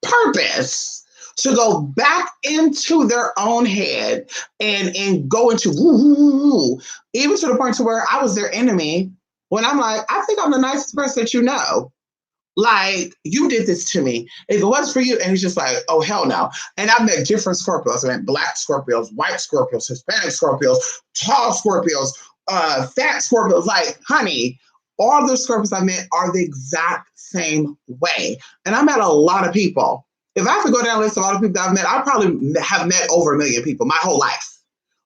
purpose to go back into their own head and go into woo, even to the point to where I was their enemy when I'm like, I think I'm the nicest person that you know. Like, you did this to me. If it was for you, and he's just like, oh, hell no. And I've met different Scorpios. I met black Scorpios, white Scorpios, Hispanic Scorpios, tall Scorpios, fat Scorpios. Like, honey, all the Scorpios I met are the exact same way. And I met a lot of people. If I have to go down a list of all the people that I've met, I probably have met over 1 million people my whole life.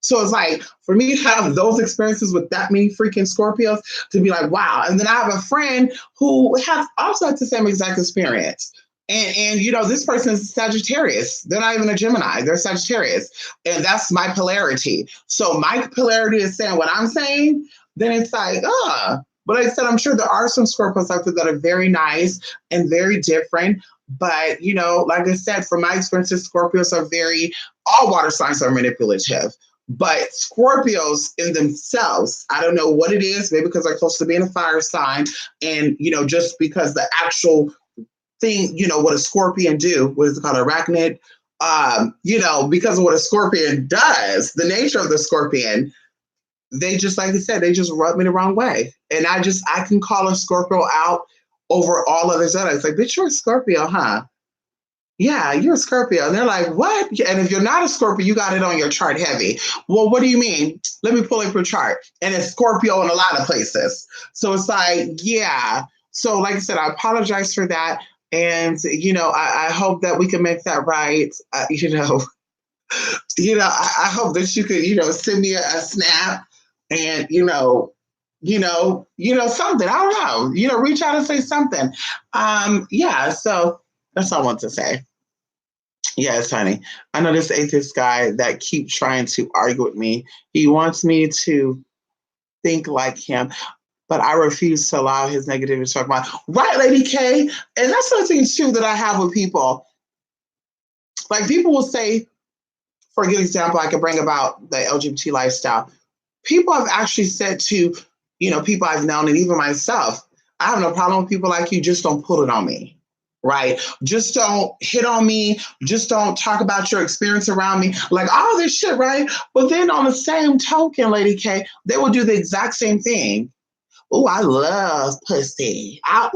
So it's like, for me to have those experiences with that many freaking Scorpios, to be like, wow. And then I have a friend who has also had the same exact experience. And this person is Sagittarius. They're not even a Gemini. They're Sagittarius. And that's my polarity. So my polarity is saying what I'm saying. Then it's like, But like I said, I'm sure there are some Scorpios out there that are very nice and very different. But, like I said, from my experiences, Scorpios are all water signs are manipulative. But Scorpios in themselves, I don't know what it is, maybe because they're close to being a fire sign. And, just because the actual thing, what a scorpion do, what is it called, arachnid, because of what a scorpion does, the nature of the scorpion, they just, like I said, they just rub me the wrong way. And I can call a Scorpio out over all others. It's like, bitch, you're a Scorpio, huh? Yeah, you're a Scorpio. And they're like, what? And if you're not a Scorpio, you got it on your chart heavy. Well, what do you mean? Let me pull up your chart. And it's Scorpio in a lot of places. So it's like, yeah. So like I said, I apologize for that. And, I hope that we can make that right. I hope that you could, send me a snap and, something. I don't know. Reach out and say something. Yeah. So that's all I want to say. Yes, honey. I know this atheist guy that keeps trying to argue with me. He wants me to think like him, but I refuse to allow his negativity to talk about. Right, Lady K. And that's something too that I have with people. Like people will say, for a good example, I could bring about the LGBT lifestyle. People have actually said to, people I've known and even myself, I have no problem with people like you, just don't put it on me. Right? Just don't hit on me. Just don't talk about your experience around me. Like all this shit, right? But then on the same token, Lady K, they will do the exact same thing. Oh, I love pussy. I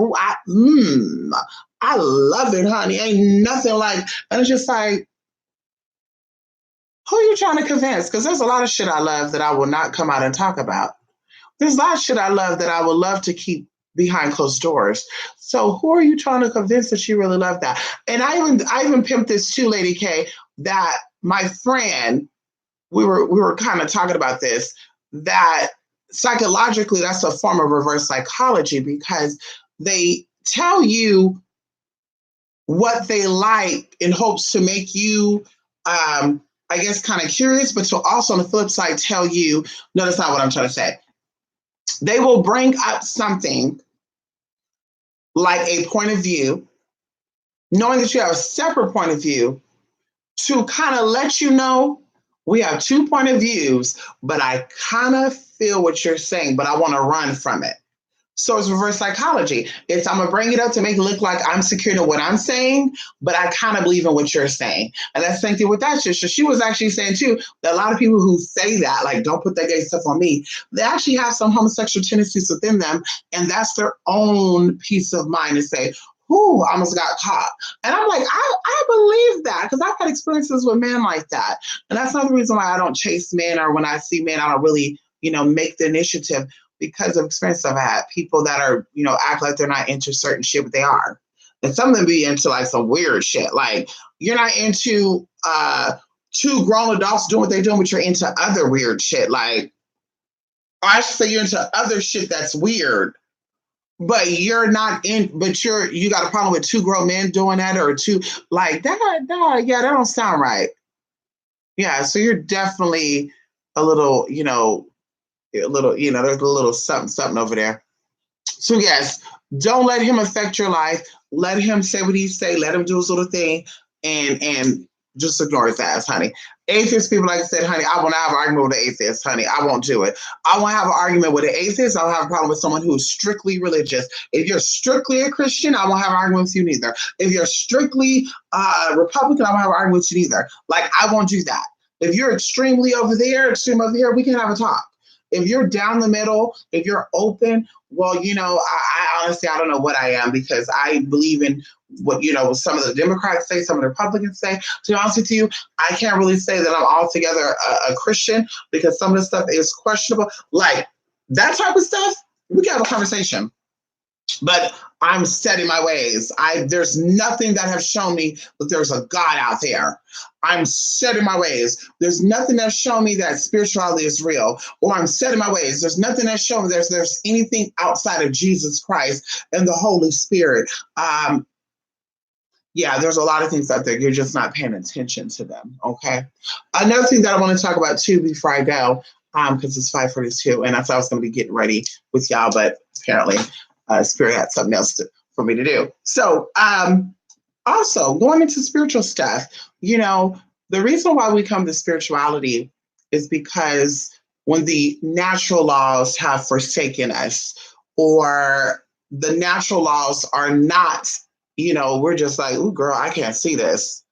love it, honey. Ain't nothing like, and it's just like, who are you trying to convince? Because there's a lot of shit I love that I will not come out and talk about. There's a lot of shit I love that I would love to keep behind closed doors. So who are you trying to convince that you really love that? And I even pimped this too, Lady K, that my friend, we were kind of talking about this, that psychologically that's a form of reverse psychology because they tell you what they like in hopes to make you I guess kind of curious, but to also on the flip side tell you, no, that's not what I'm trying to say. They will bring up something like a point of view, knowing that you have a separate point of view, to kind of let you know we have two point of views, but I kind of feel what you're saying, but I want to run from it. So it's reverse psychology. It's I'm gonna bring it up to make it look like I'm secure in what I'm saying, but I kind of believe in what you're saying. And that's the same thing with that sister. She was actually saying too that a lot of people who say that, like, don't put that gay stuff on me, they actually have some homosexual tendencies within them, and that's their own peace of mind to say, "Whoo, I almost got caught." And I'm like, I believe that because I've had experiences with men like that, and that's another reason why I don't chase men, or when I see men, I don't really, make the initiative because of experience I've had. People that are, act like they're not into certain shit, but they are. And some of them be into like some weird shit. Like you're not into two grown adults doing what they're doing, but you're into other weird shit. Like, or I should say you're into other shit that's weird. But you're not in, but you got a problem with two grown men doing that or two like that, yeah, that don't sound right. Yeah, so you're definitely a little, there's a little something, something over there. So yes, don't let him affect your life. Let him say what he say. Let him do his little thing, and just ignore his ass, honey. Atheist people, like I said, honey, I won't have an argument with an atheist, honey. I won't do it. I won't have an argument with an atheist. I don't have a problem with someone who is strictly religious. If you're strictly a Christian, I won't have an argument with you neither. If you're strictly Republican, I won't have an argument with you neither. Like, I won't do that. If you're extremely over there, extreme over here, we can have a talk. If you're down the middle, if you're open, well, I honestly, I don't know what I am because I believe in what, some of the Democrats say, some of the Republicans say. To be honest with you, I can't really say that I'm altogether a Christian because some of the stuff is questionable. Like that type of stuff, we can have a conversation. But I'm set in my ways. There's nothing that has shown me that there's a God out there. I'm set in my ways. There's nothing that's shown me that spirituality is real, or I'm set in my ways. There's nothing that's shown me there's anything outside of Jesus Christ and the Holy Spirit. Yeah, there's a lot of things out there. You're just not paying attention to them. Okay. Another thing that I want to talk about too before I go, because it's 5:42, and I thought I was going to be getting ready with y'all, but apparently Spirit had something else for me to do. So also going into spiritual stuff, the reason why we come to spirituality is because when the natural laws have forsaken us, or the natural laws are not, we're just like, ooh, girl, I can't see this.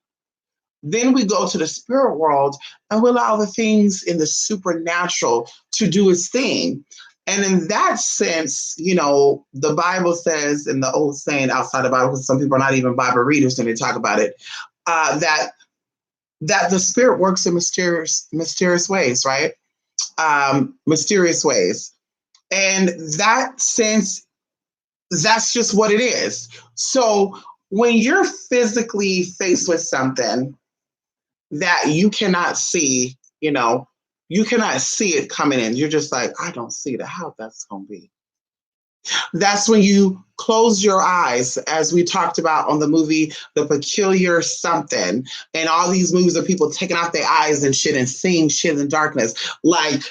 Then we go to the spirit world and we allow the things in the supernatural to do its thing. And in that sense, the Bible says, in the old saying outside the Bible, because some people are not even Bible readers and they talk about it, that the spirit works in mysterious ways, right? Mysterious ways. And that sense, that's just what it is. So when you're physically faced with something that you cannot see, You cannot see it coming in. You're just like, I don't see how that's going to be. That's when you close your eyes, as we talked about on the movie The Peculiar Something, and all these movies of people taking out their eyes and shit and seeing shit in darkness. Like,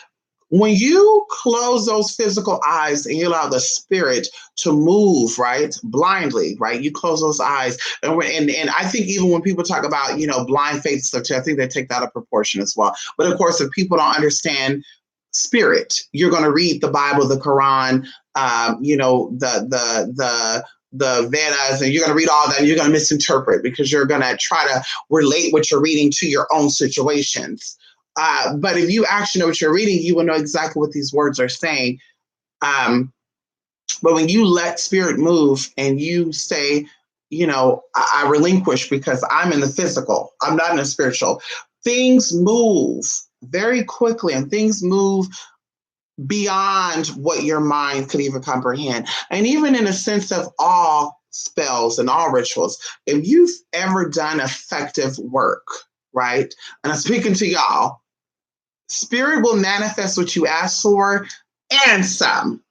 when you close those physical eyes and you allow the spirit to move, right, blindly, right, you close those eyes. And I think even when people talk about, blind faith stuff too, I think they take that out of proportion as well. But of course, if people don't understand spirit, you're going to read the Bible, the Quran, the Vedas, and you're going to read all that, and you're going to misinterpret because you're going to try to relate what you're reading to your own situations. But if you actually know what you're reading, you will know exactly what these words are saying. But when you let spirit move and you say, I relinquish because I'm in the physical, I'm not in the spiritual, things move very quickly and things move beyond what your mind could even comprehend. And even in a sense of all spells and all rituals, if you've ever done effective work, right? And I'm speaking to y'all, spirit will manifest what you ask for and some.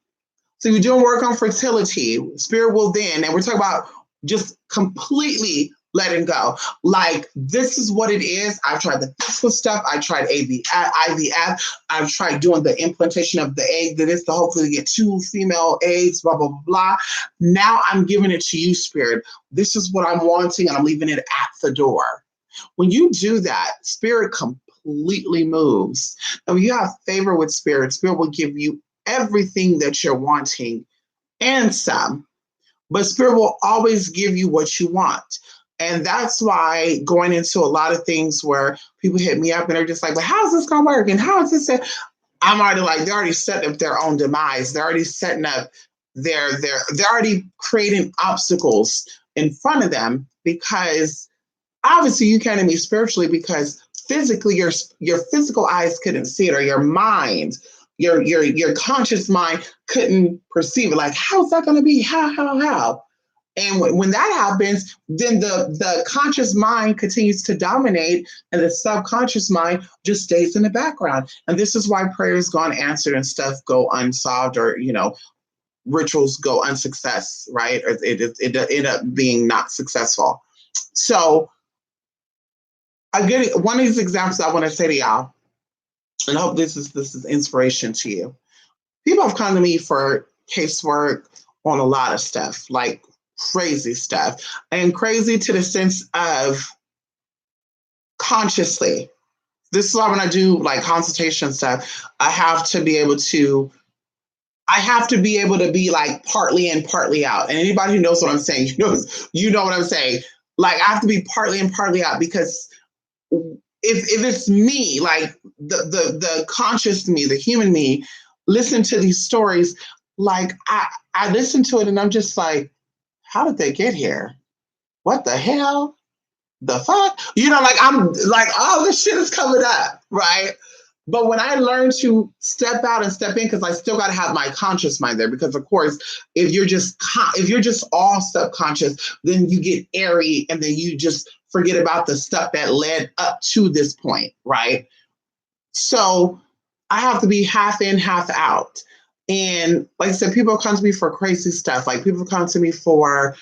So you're doing work on fertility, spirit will then, and we're talking about just completely letting go. Like, this is what it is. I've tried the physical stuff. I tried IVF. I've tried doing the implantation of the egg that is to hopefully get 2 female eggs, blah, blah, blah, blah. Now I'm giving it to you, spirit. This is what I'm wanting, and I'm leaving it at the door. When you do that, spirit completely moves. And when you have favor with spirit, spirit will give you everything that you're wanting and some. But spirit will always give you what you want. And that's why going into a lot of things where people hit me up and they're just like, well, how's this going to work? And how is this? I'm already like, they're already setting up their own demise. They're already setting up they're already creating obstacles in front of them, because obviously you can't be spiritually, because physically your physical eyes couldn't see it, or your mind, your conscious mind couldn't perceive it. Like, how's that going to be? How? And when that happens, then the conscious mind continues to dominate, and the subconscious mind just stays in the background. And this is why prayers go unanswered and stuff go unsolved, or rituals go unsuccess, right? Or it end up being not successful. So one of these examples I want to say to y'all, and I hope this is inspiration to you. People have come to me for casework on a lot of stuff, like crazy stuff, and crazy to the sense of consciously. This is why when I do like consultation stuff, I have to be able to be like partly in, partly out. And anybody who knows what I'm saying, you know what I'm saying. Like, I have to be partly in, partly out, because if it's me, like the conscious me, the human me, listen to these stories, like I listen to it and I'm just like, how did they get here? What the hell? The fuck? Like, I'm like, all this shit is coming up, right? But when I learn to step out and step in, because I still got to have my conscious mind there, because of course, if you're just all subconscious, then you get airy, and then you just forget about the stuff that led up to this point, right? So I have to be half in, half out. And like I said, people come to me for crazy stuff. Like, people come to me for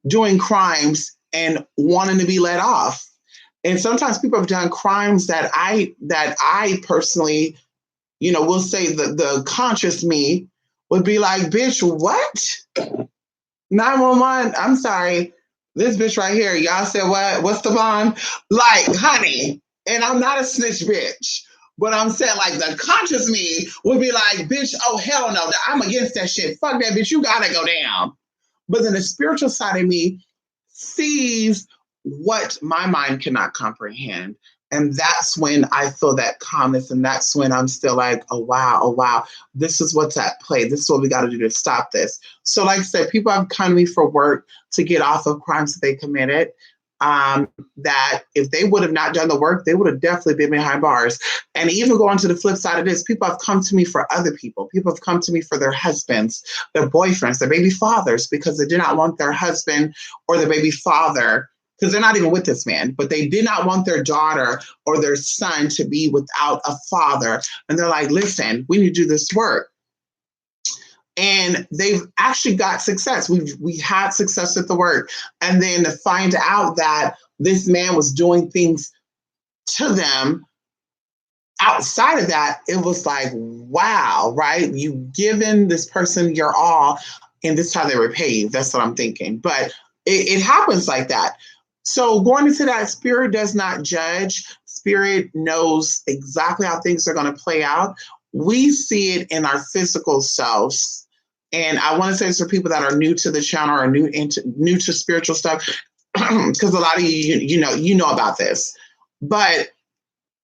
doing crimes and wanting to be let off. And sometimes people have done crimes that I personally, will say the conscious me would be like, bitch, what? 911, I'm sorry. This bitch right here, y'all said what? What's the bond? Like, honey, and I'm not a snitch bitch. But I'm saying, like, the conscious me would be like, bitch, oh, hell no, I'm against that shit. Fuck that, bitch, you gotta go down. But then the spiritual side of me sees what my mind cannot comprehend. And that's when I feel that calmness. And that's when I'm still like, oh, wow. This is what's at play. This is what we got to do to stop this. So like I said, people have come to me for work to get off of crimes that they committed. That if they would have not done the work, they would have definitely been behind bars. And even going to the flip side of this, people have come to me for other people. People have come to me for their husbands, their boyfriends, their baby fathers, because they did not want their husband or their baby father because they're not even with this man, but they did not want their daughter or their son to be without a father. And they're like, listen, we need to do this work. And they've actually got success. We had success at the work. And then to find out that this man was doing things to them outside of that, it was like, wow, right? You've given this person your all, and this is how they repay you. That's what I'm thinking. But it happens like that. So going into that, spirit does not judge. Spirit knows exactly how things are going to play out. We see it in our physical selves. And I want to say this for people that are new to the channel or new to spiritual stuff, because a lot of you know about this. But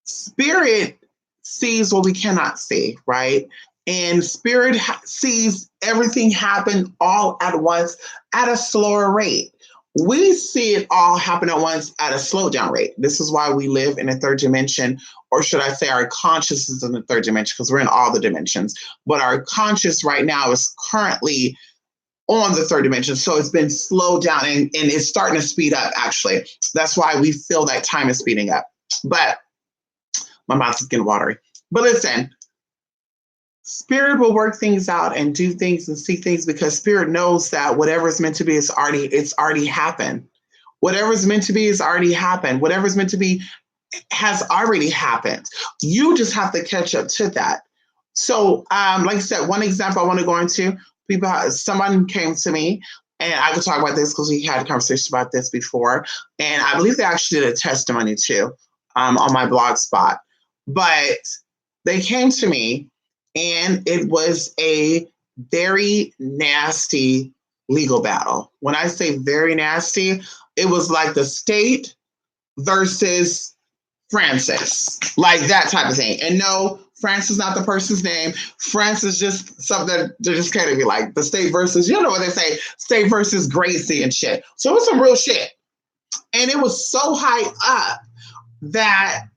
spirit sees what we cannot see, right? And spirit sees everything happen all at once at a slower rate. We see it all happen at once at a slow down rate. This is why we live in a third dimension, or should I say our conscious is in the third dimension, because we're in all the dimensions. But our conscious right now is currently on the third dimension. So it's been slowed down and it's starting to speed up, actually. That's why we feel that time is speeding up. But my mouth is getting watery. But listen, spirit will work things out and do things and see things, because spirit knows that whatever is meant to be it's already happened. Whatever is meant to be is already happened. Whatever is meant to be has already happened. You just have to catch up to that. So, like I said, one example I want to go into, someone came to me, and I could talk about this because we had a conversation about this before, and I believe they actually did a testimony too, on my blog spot. But they came to me, and it was a very nasty legal battle. When I say very nasty, it was like the state versus Francis, like that type of thing. And no, Francis is not the person's name. Francis is just something that they're just kind of be like the state versus, you know what they say, state versus Gracie and shit. So it was some real shit. And it was so high up that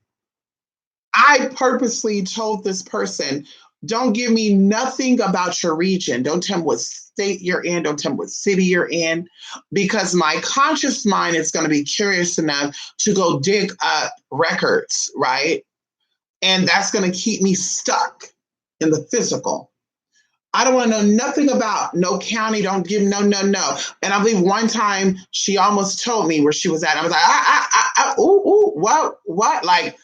I purposely told this person, don't give me nothing about your region. Don't tell me what state you're in. Don't tell me what city you're in, because my conscious mind is going to be curious enough to go dig up records, right? And that's going to keep me stuck in the physical. I don't want to know nothing about no county. Don't give no. And I believe one time she almost told me where she was at. I was like, what? Like,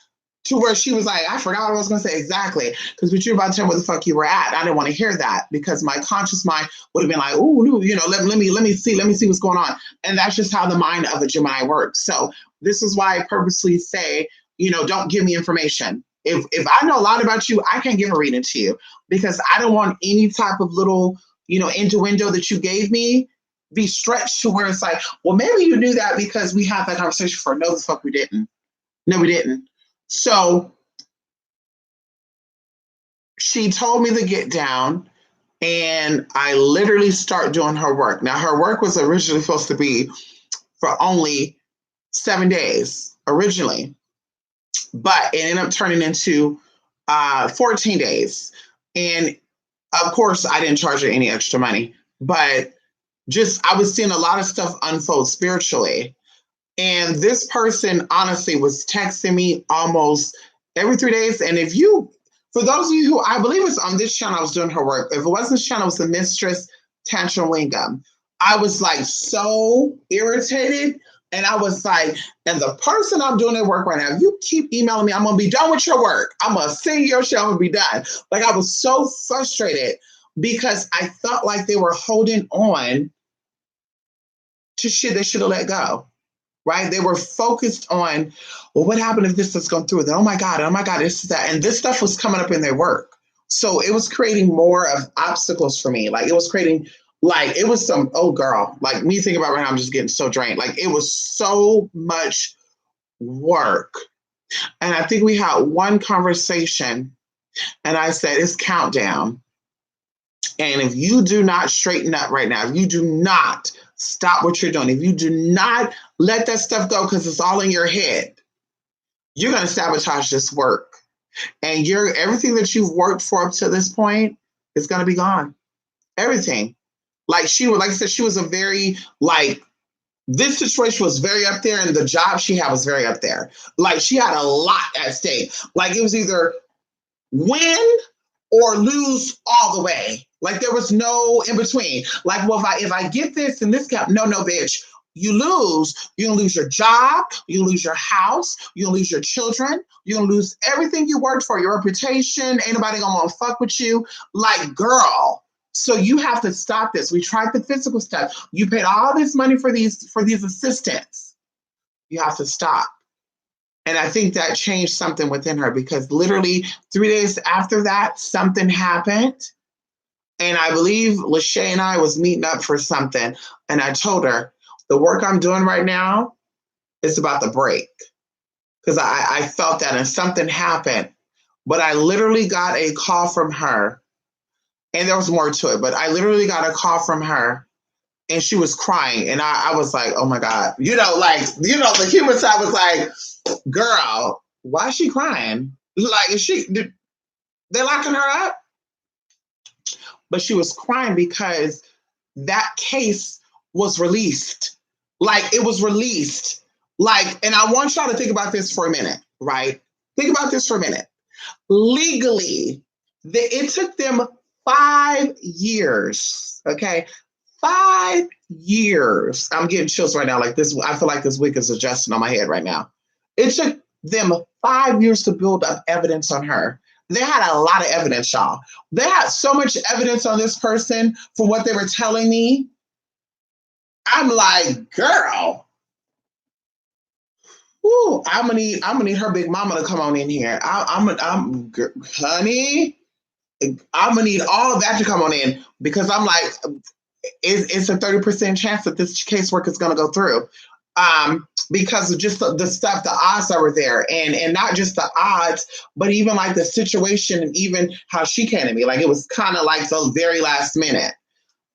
to where she was like, I forgot what I was going to say exactly, because what you're about to tell me where the fuck you were at. I didn't want to hear that, because my conscious mind would have been like, let me see what's going on. And that's just how the mind of a Gemini works. So this is why I purposely say, don't give me information. If I know a lot about you, I can't give a reading to you, because I don't want any type of little, innuendo that you gave me be stretched to where it's like, well, maybe you knew that because we had that conversation before. No, the fuck we didn't. No, we didn't. So she told me to get down, and I literally start doing her work. Now, her work was originally supposed to be for only 7 days originally, but it ended up turning into 14 days. And of course, I didn't charge her any extra money, but I was seeing a lot of stuff unfold spiritually. And this person honestly was texting me almost every 3 days. And for those of you who, I believe it's on this channel I was doing her work. If it wasn't this channel, it was the Mistress Tantra Lingam. I was like so irritated. And I was like, and the person I'm doing their work right now, if you keep emailing me, I'm going to be done with your work. I'm going to sing your show and be done. Like, I was so frustrated because I felt like they were holding on to shit they should have let go. Right? They were focused on, well, what happened if this is going through? Then, oh my God, this is that. And this stuff was coming up in their work. So it was creating more of obstacles for me. Like, it was creating, like, it was some, oh girl, like me thinking about right now, I'm just getting so drained. Like, it was so much work. And I think we had one conversation, and I said, it's countdown. And if you do not straighten up right now, if you do not stop what you're doing, if you do not let that stuff go because it's all in your head, you're going to sabotage this work. And everything that you've worked for up to this point is going to be gone. Everything. Like I said, she was a very, like, This situation was very up there, and the job she had was very up there. Like, she had a lot at stake. Like, it was either win or lose all the way. Like, there was no in between. Like, well, if I get this and this cap, no, bitch. You lose. You're gonna lose your job. You're gonna lose your house. You're gonna lose your children. You're gonna lose everything you worked for. Your reputation. Ain't nobody gonna want to fuck with you. Like, girl. So you have to stop this. We tried the physical stuff. You paid all this money for these assistants. You have to stop. And I think that changed something within her, because literally 3 days after that, something happened. And I believe Lachey and I was meeting up for something. And I told her, the work I'm doing right now is about to break. Because I felt that, and something happened. But I literally got a call from her. And there was more to it, but I literally got a call from her. And she was crying. And I was like, oh my God. The human side was like, girl, why is she crying? Like, they're locking her up? But she was crying because that case was released. Like, it was released. Like, and I want y'all to think about this for a minute, right? Think about this for a minute. Legally, it took them 5 years, okay? 5 years. I'm getting chills right now. Like, this, I feel like this wig is adjusting on my head right now. It took them 5 years to build up evidence on her. They had a lot of evidence, y'all. They had so much evidence on this person from what they were telling me. I'm like, girl, ooh, I'm gonna need her big mama to come on in here. Honey, I'm gonna need all of that to come on in, because I'm like, it's a 30% chance that this casework is gonna go through. Because of just the stuff, the odds that were there, and not just the odds, but even like the situation, and even how she came to me. Like, it was kind of like the very last minute.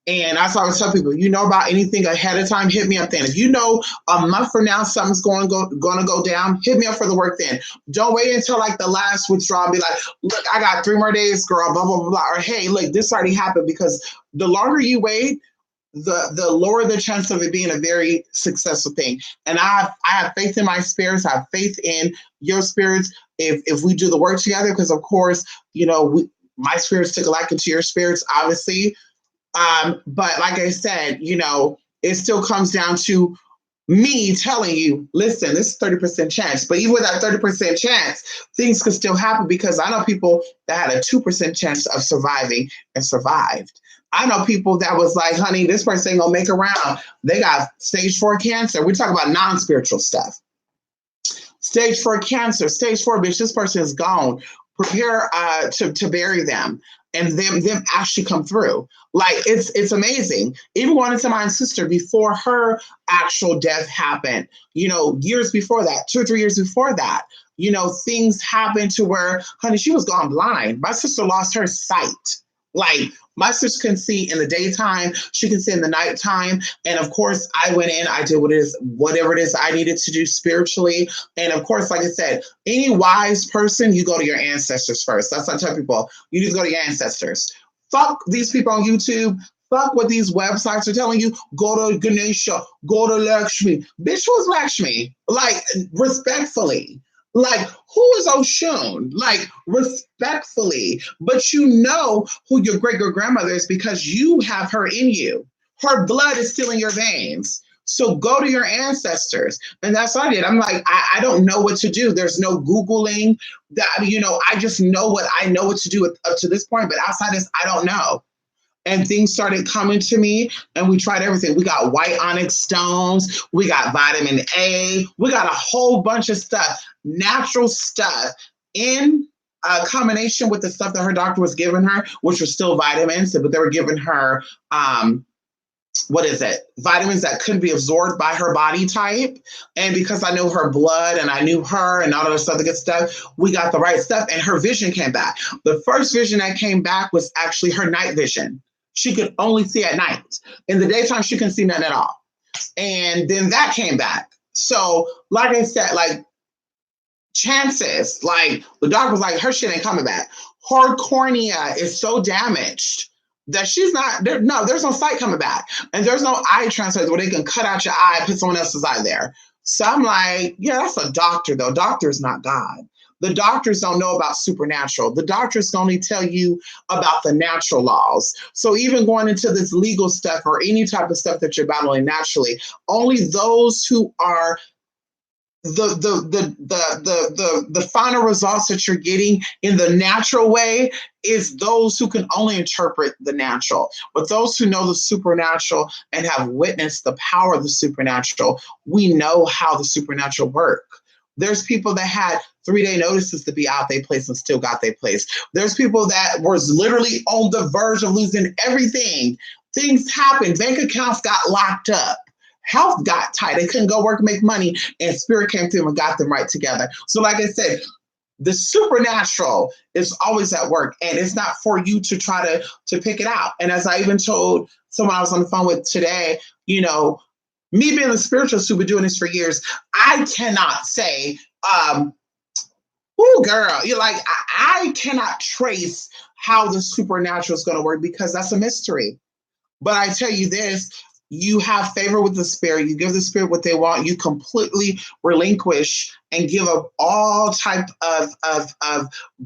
And that's why I always tell people, you know about anything ahead of time, hit me up then. If you know a month from now something's going to go down, hit me up for the work then. Don't wait until like the last withdrawal and be like, look, I got 3 more days, girl, blah, blah, blah, blah. Or, hey, look, this already happened. Because the longer you wait, the lower the chance of it being a very successful thing. And I have faith in my spirits. I have faith in your spirits. If we do the work together, because of course, my spirits took a liking to your spirits, obviously. But like I said, it still comes down to me telling you, listen, this is 30% chance. But even with that 30% chance, things could still happen, because I know people that had a 2% chance of surviving and survived. I know people that was like, honey, this person ain't gonna make it around. They got stage 4 cancer. We talk about non-spiritual stuff. Stage 4 cancer, stage 4, bitch, this person is gone. Prepare to bury them, and them actually come through. Like, it's amazing. Even going into my sister before her actual death happened, years before that, 2 or 3 years before that, things happened to where, honey, she was gone blind. My sister lost her sight. Like, my sister can see in the daytime, she can see in the nighttime. And of course, I went in, I did whatever it is I needed to do spiritually. And of course, like I said, any wise person, you go to your ancestors first. That's what I tell people. You need to go to your ancestors. Fuck these people on YouTube. Fuck what these websites are telling you. Go to Ganesha, go to Lakshmi. Bitch, who's Lakshmi? Like, respectfully. Like, who is Oshun? Like, respectfully. But you know who your great-great-grandmother is, because you have her in you. Her blood is still in your veins. So go to your ancestors. And that's what I did. I'm like, I don't know what to do. There's no Googling. I just know what to do up to this point. But outside this, I don't know. And things started coming to me, and we tried everything. We got white onyx stones. We got vitamin A. We got a whole bunch of stuff, natural stuff, in combination with the stuff that her doctor was giving her, which was still vitamins, but they were giving her, vitamins that couldn't be absorbed by her body type. And because I knew her blood and I knew her and all of this other good stuff, we got the right stuff, and her vision came back. The first vision that came back was actually her night vision. She could only see at night. In the daytime, she couldn't see nothing at all. And then that came back. So, like I said, like, chances, like, the doctor was like, her shit ain't coming back. Her cornea is so damaged. that she's not there. No, there's no sight coming back. And there's no eye transplant where they can cut out your eye and put someone else's eye there. So I'm like, yeah, that's a doctor though. Doctor's not God. The doctors don't know about supernatural. The doctors can only tell you about the natural laws. So even going into this legal stuff or any type of stuff that you're battling naturally, only those who are the final results that you're getting in the natural way is those who can only interpret the natural. But those who know the supernatural and have witnessed the power of the supernatural, we know how the supernatural work. There's people that had 3-day notices to be out their place and still got their place. There's people that was literally on the verge of losing everything. Things happened. Bank accounts got locked up. Health got tight. They couldn't go work and make money, and spirit came through and got them right together. So like I said, the supernatural is always at work, and it's not for you to try to pick it out. And as I even told someone I was on the phone with today, you know, me being a spiritualist who's been doing this for years, I cannot say, oh girl, you're like, I cannot trace how the supernatural is going to work because that's a mystery. But I tell you this, you have favor with the spirit, you give the spirit what they want, you completely relinquish and give up all type of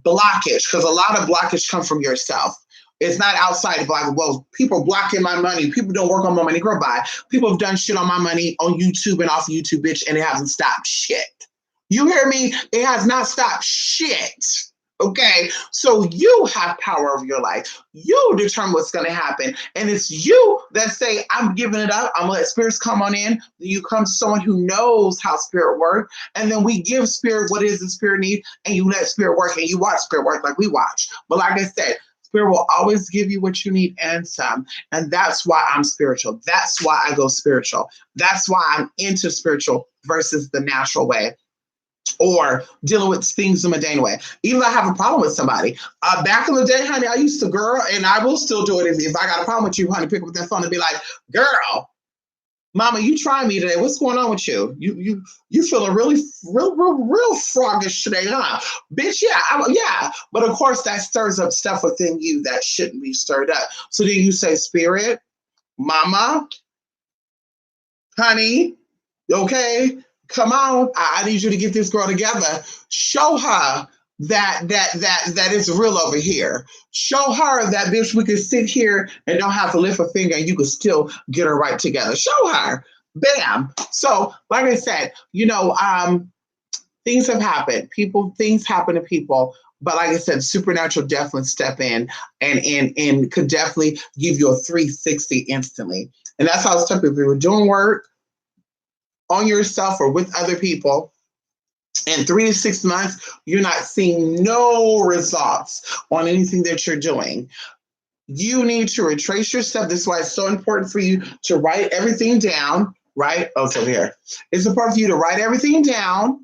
blockage, because a lot of blockage comes from yourself. It's not outside of block. Well, people blocking my money. People don't work on my money. Girl, bye. People have done shit on my money on YouTube and off YouTube, bitch, and it hasn't stopped shit. You hear me? It has not stopped shit. Okay, so you have power over your life. You determine what's going to happen. And it's you that say, I'm giving it up. I'm going to let spirits come on in. You come to someone who knows how spirit works. And then we give spirit what it is the spirit needs. And you let spirit work and you watch spirit work like we watch. But like I said, spirit will always give you what you need and some. And that's why I'm spiritual. That's why I go spiritual. That's why I'm into spiritual versus the natural way, or dealing with things the mundane way. Even if I have a problem with somebody. Back in the day, honey, I used to, girl, and I will still do it if I got a problem with you, honey, pick up that phone and be like, girl, mama, you try me today. What's going on with you? You feeling really, real froggish today, huh? Bitch, yeah. But of course, that stirs up stuff within you that shouldn't be stirred up. So then you say, spirit, mama, honey, okay? Come on, I need you to get this girl together. Show her that it's real over here. Show her that, bitch, we can sit here and don't have to lift a finger and you can still get her right together. Show her. Bam. So, like I said, things have happened. Things happen to people. But like I said, supernatural definitely step in and could definitely give you a 360 instantly. And that's how I was telling people, if you're doing work on yourself or with other people, in 3 to 6 months, you're not seeing no results on anything that you're doing. You need to retrace your step. This is why it's so important for you to write everything down, right? Oh, so here. It's important for you to write everything down,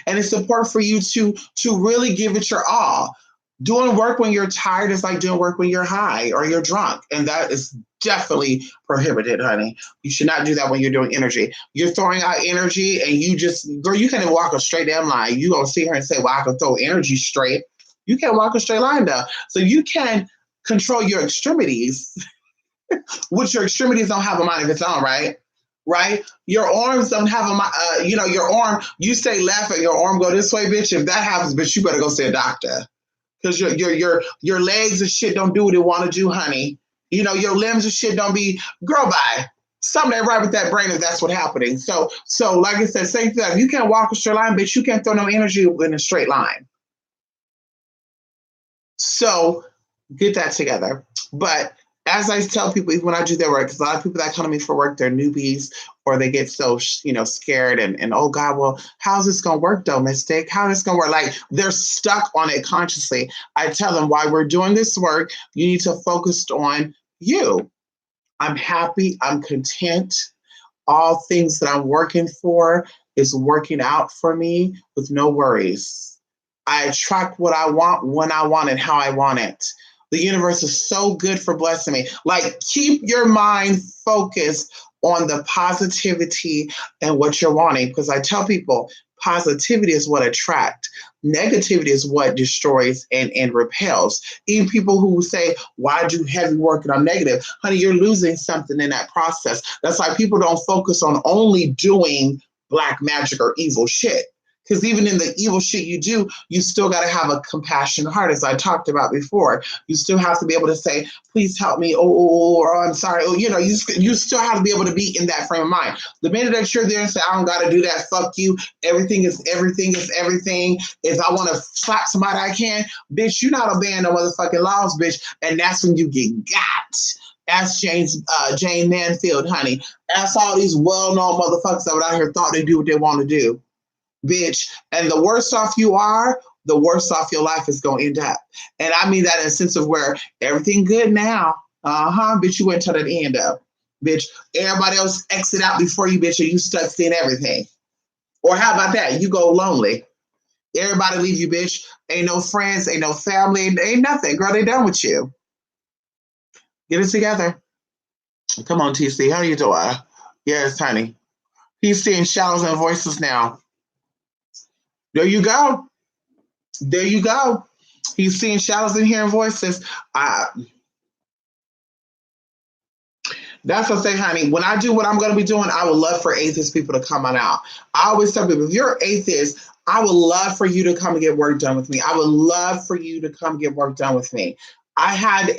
and it's important for you to really give it your all. Doing work when you're tired is like doing work when you're high or you're drunk, and that is definitely prohibited, honey. You should not do that when you're doing energy. You're throwing out energy and you just, girl, you can't even walk a straight damn line. You gonna see her and say, well, I can throw energy straight. You can't walk a straight line though. So you can control your extremities, which your extremities don't have a mind of its own, right? Right? Your arms don't have a, your arm, you say left and your arm go this way, bitch. If that happens, bitch, you better go see a doctor. Because your legs and shit don't do what they want to do, honey. Your limbs and shit don't be, girl, bye. Something ain't right with that brain if that's what's happening. So like I said, same thing. If you can't walk a straight line, bitch, you can't throw no energy in a straight line. So get that together. But as I tell people, even when I do their work, because a lot of people that come to me for work, they're newbies or they get so, scared and oh God, well, how's this going to work though, Mystic? How is this going to work? Like they're stuck on it consciously. I tell them, while we're doing this work, you need to focus on you. I'm happy. I'm content. All things that I'm working for is working out for me with no worries. I attract what I want, when I want it, how I want it. The universe is so good for blessing me. Like, keep your mind focused on the positivity and what you're wanting. Because I tell people, Positivity is what attracts. Negativity is what destroys and repels. Even people who say, why do heavy working on negative? Honey, you're losing something in that process. That's why people don't focus on only doing black magic or evil shit. Because even in the evil shit you do, you still got to have a compassionate heart, as I talked about before. You still have to be able to say, please help me, or I'm sorry. Oh, you still have to be able to be in that frame of mind. The minute that you're there and say, I don't got to do that, fuck you, everything is everything is everything. If I want to slap somebody, I can. Bitch, you're not obeying no motherfucking laws, bitch. And that's when you get got. Ask Jane Mansfield, honey. Ask all these well-known motherfuckers that out here thought they do what they want to do, bitch. And the worse off you are, the worse off your life is going to end up. And I mean that in a sense of where everything good now. Bitch, you went to the end up. Bitch, everybody else exit out before you, bitch, and you stuck seeing everything. Or how about that? You go lonely. Everybody leave you, bitch. Ain't no friends, ain't no family, ain't nothing. Girl, they done with you. Get it together. Come on, TC. How you doing? Yes, honey. He's seeing shadows and voices now. There you go. There you go. He's seeing shadows and hearing voices. That's what I say, honey. When I do what I'm going to be doing, I would love for atheist people to come on out. I always tell people, if you're an atheist, I would love for you to come and get work done with me. I would love for you to come get work done with me. I had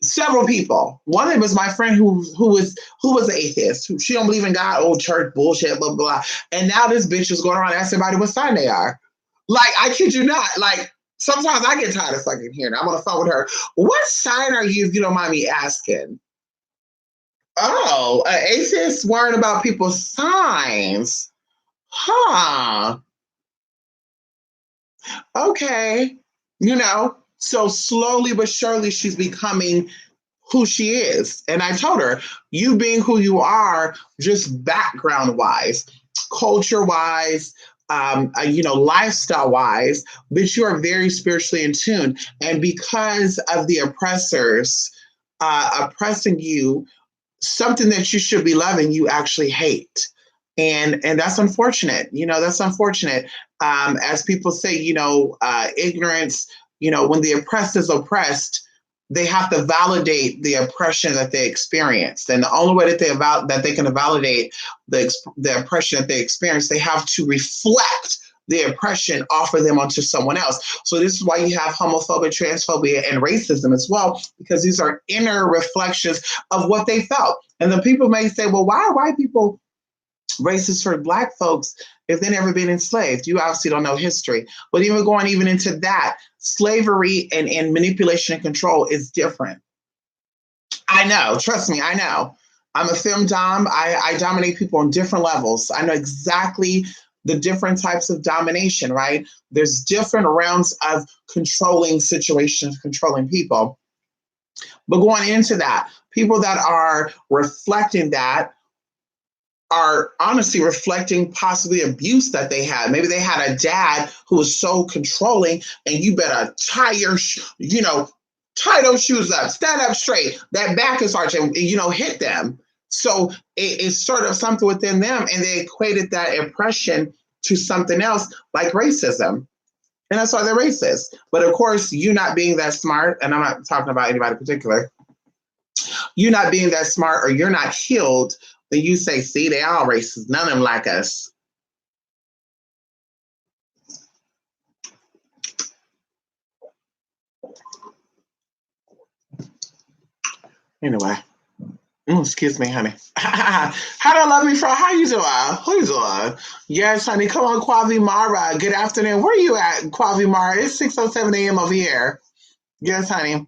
several people. One of them was my friend who was an atheist. She don't believe in God, old church bullshit, blah, blah, blah. And now this bitch is going around asking everybody what sign they are. Like, I kid you not. Like, sometimes I get tired of fucking hearing it. I'm on the phone with her. What sign are you, if you don't mind me asking? Oh, an atheist worrying about people's signs. Huh. Okay. So slowly but surely she's becoming who she is. And I told her, you being who you are, just background wise, culture wise, lifestyle wise, but you are very spiritually in tune. And because of the oppressors oppressing you, something that you should be loving, you actually hate. And that's unfortunate. That's unfortunate. As people say, ignorance, when the oppressed is oppressed, they have to validate the oppression that they experienced. And the only way that they can validate the oppression that they experienced, they have to reflect the oppression, offer them onto someone else. So this is why you have homophobia, transphobia, and racism as well, because these are inner reflections of what they felt. And the people may say, well, why are white people racist for black folks if they've never been enslaved? You obviously don't know history. But even into that, slavery and manipulation and control is different. I know, trust me, I know. I'm a femdom. I dominate people on different levels. I know exactly the different types of domination, right? There's different rounds of controlling situations, controlling people. But going into that, people that are reflecting that are honestly reflecting possibly abuse that they had. Maybe they had a dad who was so controlling, and you better tie those shoes up, stand up straight, that back is arching, hit them. So it's sort of something within them, and they equated that oppression to something else like racism. And that's why they're racist. But of course, you not being that smart, and I'm not talking about anybody in particular, you not being that smart or you're not healed, then you say, see, they all racist. None of them like us. Anyway. Excuse me, honey. How do I love me from? How you doing? Who you doing? Yes, honey. Come on, Kwavi Mara. Good afternoon. Where you at, Kwavi Mara? It's 6:07 a.m. over here. Yes, honey.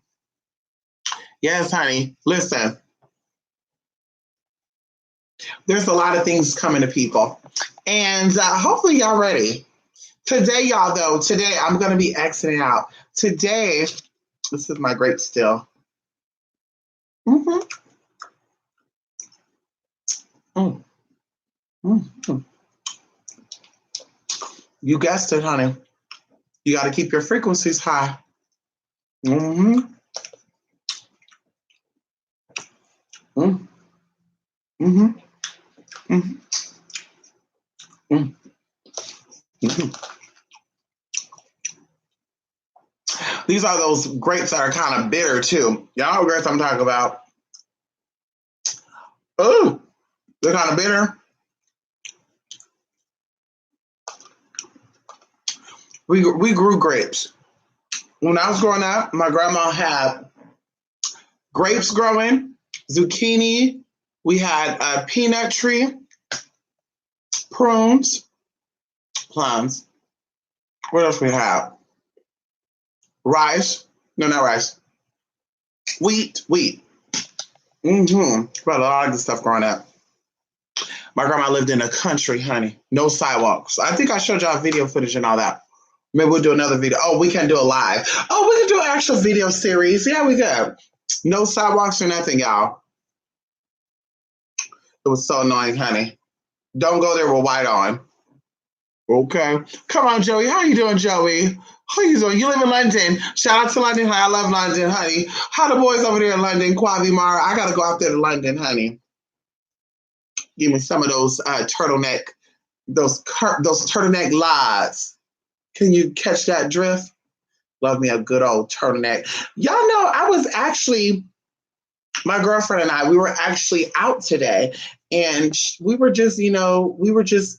Yes, honey. Listen, there's a lot of things coming to people. And hopefully y'all ready. Today, I'm going to be exiting out. Today, this is my grape still. Mm-hmm. Mm. Mm-hmm. You guessed it, honey. You got to keep your frequencies high. Mm-hmm. Mm-hmm. Mm-hmm. Mm-hmm. These are those grapes that are kind of bitter too. Y'all know what grapes I'm talking about. Oh, they're kind of bitter. We grew grapes. When I was growing up, my grandma had grapes growing, zucchini. We had a peanut tree, prunes, plums. What else we have? Rice. No, not rice. Wheat. Mm-hmm. But a lot of good stuff growing up. My grandma lived in the country, honey. No sidewalks. I think I showed y'all video footage and all that. Maybe we'll do another video. Oh, we can do a live. Oh, we can do an actual video series. Yeah, we could. No sidewalks or nothing, y'all. It was so annoying, honey. Don't go there with white on. Okay. Come on, Joey. How you doing, Joey? How you doing? You live in London. Shout out to London. I love London, honey. How the boys over there in London? Kwavi Mara. I got to go out there to London, honey. Give me some of those turtleneck, those turtleneck lies. Can you catch that drift? Love me a good old turtleneck. Y'all know I was actually, my girlfriend and I, we were actually out today, and we were just,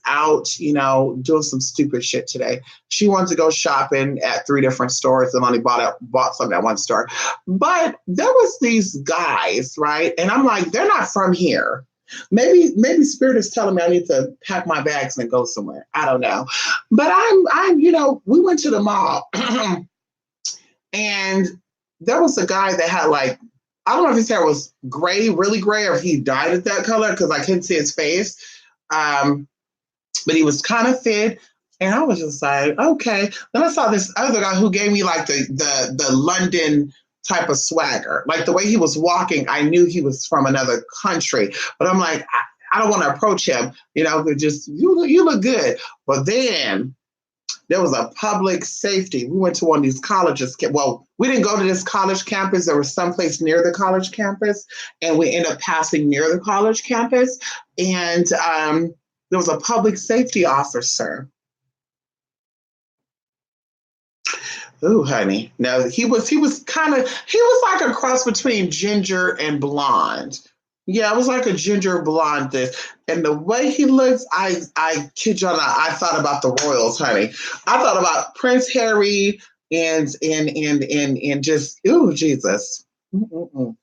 out, doing some stupid shit today. She wanted to go shopping at 3 different stores and only bought something at one store. But there was these guys, right? And I'm like, they're not from here. Maybe Spirit is telling me I need to pack my bags and go somewhere. I don't know. But I'm we went to the mall and there was a guy that had like, I don't know if his hair was gray, really gray, or if he dyed it that color because I couldn't see his face. But he was kind of fit. And I was just like, okay. Then I saw this other guy who gave me like the London type of swagger. Like the way he was walking, I knew he was from another country. But I'm like, I don't want to approach him. Just, you look good. But then there was a public safety. We went to one of these colleges. Well, we didn't go to this college campus. There was someplace near the college campus, and we ended up passing near the college campus. And there was a public safety officer. Ooh, honey. Now he was like a cross between ginger and blonde. Yeah, it was like a ginger blonde. And the way he looks, I kid you not, I thought about the royals, honey. I thought about Prince Harry and just, ooh, Jesus. Mm-mm-mm.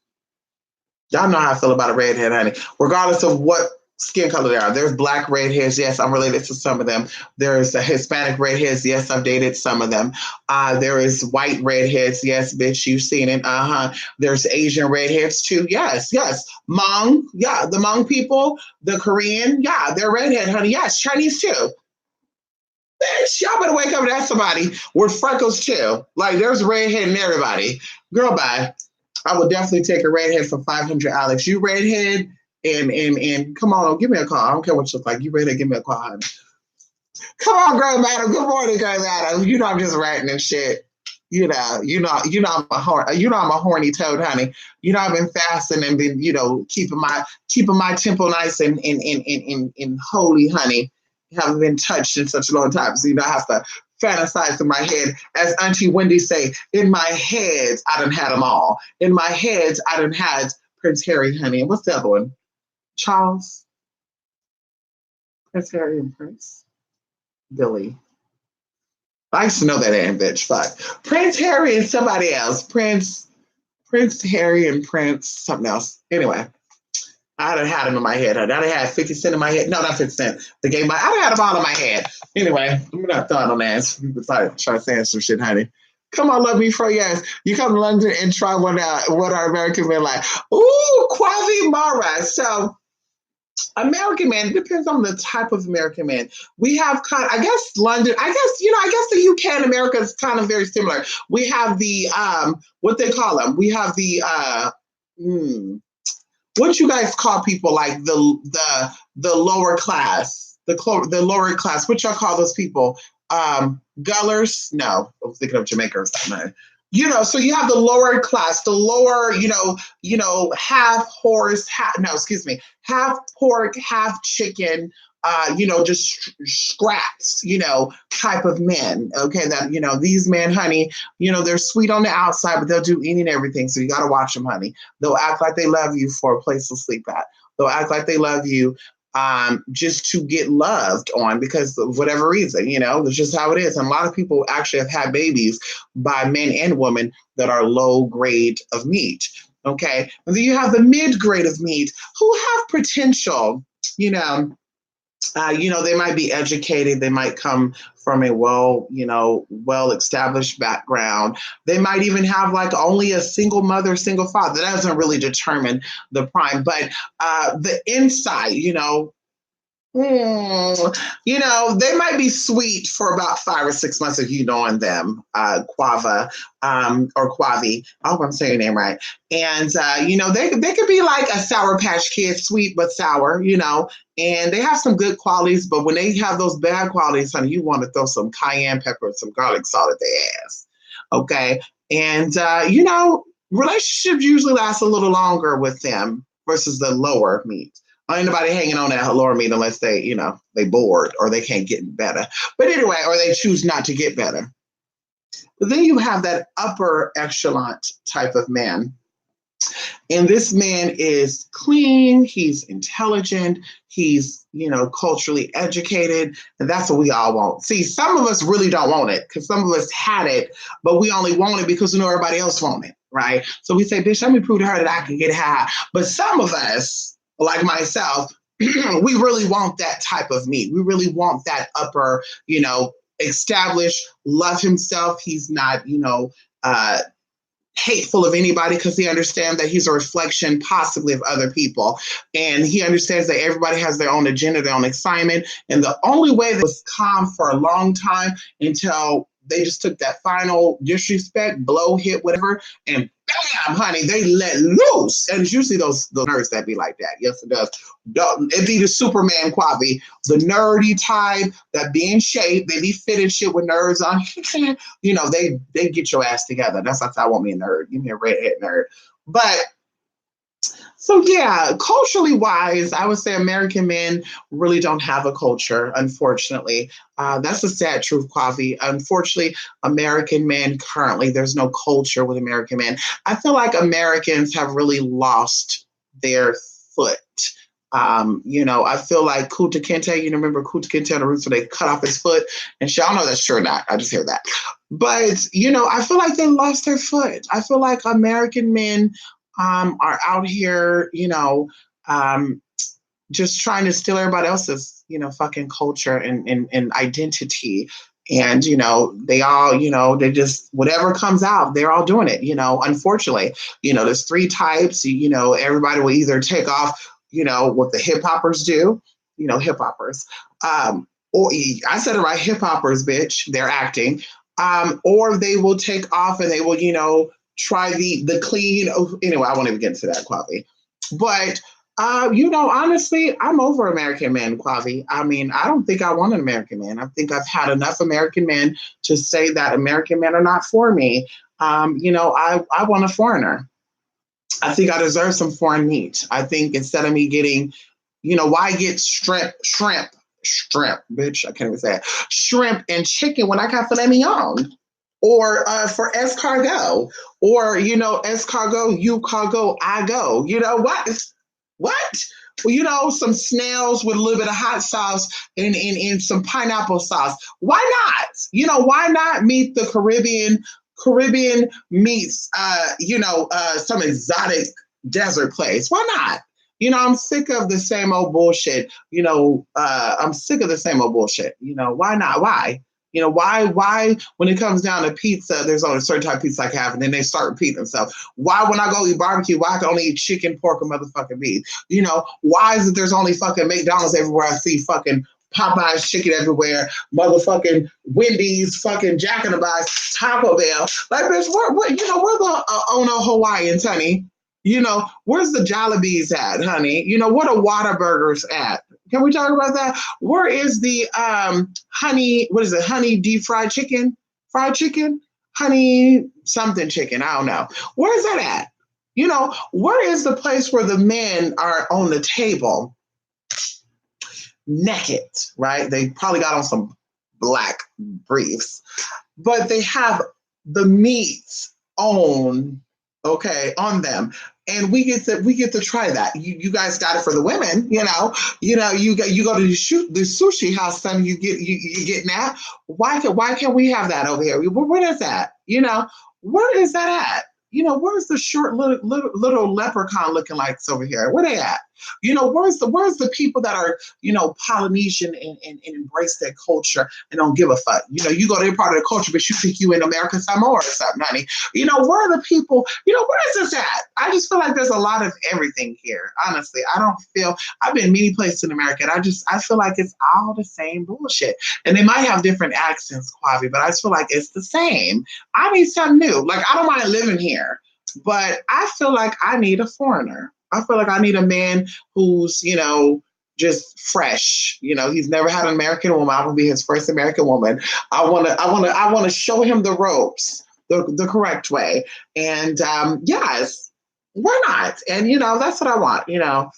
Y'all know how I feel about a redhead, honey. Regardless of what skin color they are. There's black redheads. Yes, I'm related to some of them. There's Hispanic redheads. Yes, I've dated some of them. There is white redheads. Yes, bitch, you've seen it. There's Asian redheads too. Yes. Hmong. Yeah, the Hmong people. The Korean. Yeah, they're redhead, honey. Yes, Chinese too. Bitch, y'all better wake up and ask somebody with freckles too. Like, there's redhead in everybody. Girl, bye. I would definitely take a redhead for 500, Alex. You redhead, and come on, give me a call. I don't care what you look like. You redhead, give me a call, honey. Come on, girl, madam. Good morning, girl, madam. I'm just ranting and shit. I'm a horny toad, honey. I've been fasting and been, keeping my temple nice and holy, honey. Haven't been touched in such a long time. So I have to fantasize in my head. As Auntie Wendy say, in my head, I done had them all. In my head, I done had Prince Harry, honey. And what's the other one? Charles? Prince Harry and Prince? Billy. I used to know that damn bitch. Fuck. Prince Harry and somebody else. Prince Harry and Prince something else. Anyway. I done had them in my head. I done had 50 Cent in my head. No, not 50 Cent. I done had them all in my head. Anyway, I'm not throwing on ass. People try to say some shit, honey. Come on, love me for yes. You come to London and try what our American men like. Ooh, Kwavi Mara. So American man, it depends on the type of American man. We have I guess London, I guess the UK and America is kind of very similar. We have the what they call them. We have the what you guys call people like the lower class, the lower class. What y'all call those people? Gullers? No, I was thinking of Jamaica or something. So you have the lower class, the lower, half horse, half pork, half chicken, just scraps, type of men. Okay, that these men, honey, they're sweet on the outside, but they'll do any and everything. So you got to watch them, honey. They'll act like they love you for a place to sleep at. They'll act like they love you just to get loved on because of whatever reason, that's just how it is. And a lot of people actually have had babies by men and women that are low grade of meat. Okay. And then you have the mid grade of meat who have potential, they might be educated. They might come from a well-established background. They might even have like only a single mother, single father. That doesn't really determine the prime, but the insight, they might be sweet for about 5 or 6 months if you knowing them, Quava, or Quavi. I hope I'm saying your name right. And, they could be like a Sour Patch Kid, sweet but sour, and they have some good qualities, but when they have those bad qualities, honey, you want to throw some cayenne pepper and some garlic salt at their ass. Okay. And, relationships usually last a little longer with them versus the lower meat. Ain't nobody hanging on that lower meat unless they, they bored or they can't get better. But anyway, or they choose not to get better. But then you have that upper echelon type of man. And this man is clean, he's intelligent, he's, culturally educated, and that's what we all want. See, some of us really don't want it because some of us had it, but we only want it because we know everybody else want it, right? So we say, bitch, let me prove to her that I can get high. But some of us, like myself, we really want that type of meat. We really want that upper, established, love himself. He's not, hateful of anybody because he understands that he's a reflection possibly of other people. And he understands that everybody has their own agenda, their own assignment. And the only way that was calm for a long time until they just took that final disrespect, blow, hit, whatever, and bam, honey, they let loose. And it's usually those nerds that be like that. Yes, it does. It be the Superman Quavi, the nerdy type that be in shape. They be fitted shit with nerds on. They get your ass together. That's why I want me a nerd. Give me a redhead nerd. But so yeah, culturally wise, I would say American men really don't have a culture, unfortunately. That's a sad truth, Quavi. Unfortunately, American men currently, there's no culture with American men. I feel like Americans have really lost their foot. I feel like Kunta Kinte, remember Kunta Kinte on the Roots where they cut off his foot? And y'all know that's true or not. I just hear that. But, I feel like they lost their foot. I feel like American men are out here, just trying to steal everybody else's, fucking culture and identity. And, they all, they just, whatever comes out, they're all doing it, unfortunately. There's 3 types, everybody will either take off, what the hip hoppers do, hip hoppers. Or I said it right, hip hoppers, bitch, they're acting. Or they will take off and they will, try the clean. Anyway, I won't even get into that, Quavi. But, honestly, I'm over American men, Quavi. I mean, I don't think I want an American man. I think I've had enough American men to say that American men are not for me. I want a foreigner. I think I deserve some foreign meat. I think instead of me getting, why get shrimp, bitch, I can't even say it, shrimp and chicken when I got filet mignon? Or for escargot, or, escargot, you cargo, I go. What? Well, some snails with a little bit of hot sauce and some pineapple sauce. Why not? Why not meet the Caribbean meets, some exotic desert place? Why not? I'm sick of the same old bullshit. I'm sick of the same old bullshit. Why not? Why? Why when it comes down to pizza, there's only a certain type of pizza I can have, and then they start repeating themselves. Why when I go eat barbecue, why I can only eat chicken, pork, and motherfucking beef? Why is it there's only fucking McDonald's everywhere I see fucking Popeye's chicken everywhere, motherfucking Wendy's, fucking Jack in the Box, Taco Bell. Like, bitch, where the Ono Hawaiians, honey? Where's the Jollibees at, honey? Where the Whataburgers at? Can we talk about that? Where is the honey, what is it, honey deep fried chicken? Fried chicken? Honey something chicken, I don't know. Where is that at? Where is the place where the men are on the table? naked, right? They probably got on some black briefs, but they have the meat on, okay, on them. And we get to try that. You guys got it for the women, you go to the sushi house and you get that. Why can't we have that over here? Where is that? Where is that at? Where's the short little leprechaun looking like over here? Where they at? Where's the people that are, Polynesian and embrace their culture and don't give a fuck? You go to their part of the culture, but you think you in American Samoa or something, honey. Where are the people? Where is this at? I just feel like there's a lot of everything here. Honestly, I've been many places in America, and I feel like it's all the same bullshit. And they might have different accents, Quavi, but I just feel like it's the same. I need something new. Like, I don't mind living here, but I feel like I need a foreigner. I feel like I need a man who's, just fresh. He's never had an American woman. I will be his first American woman. I want to show him the ropes the correct way. And yes, why not? And that's what I want.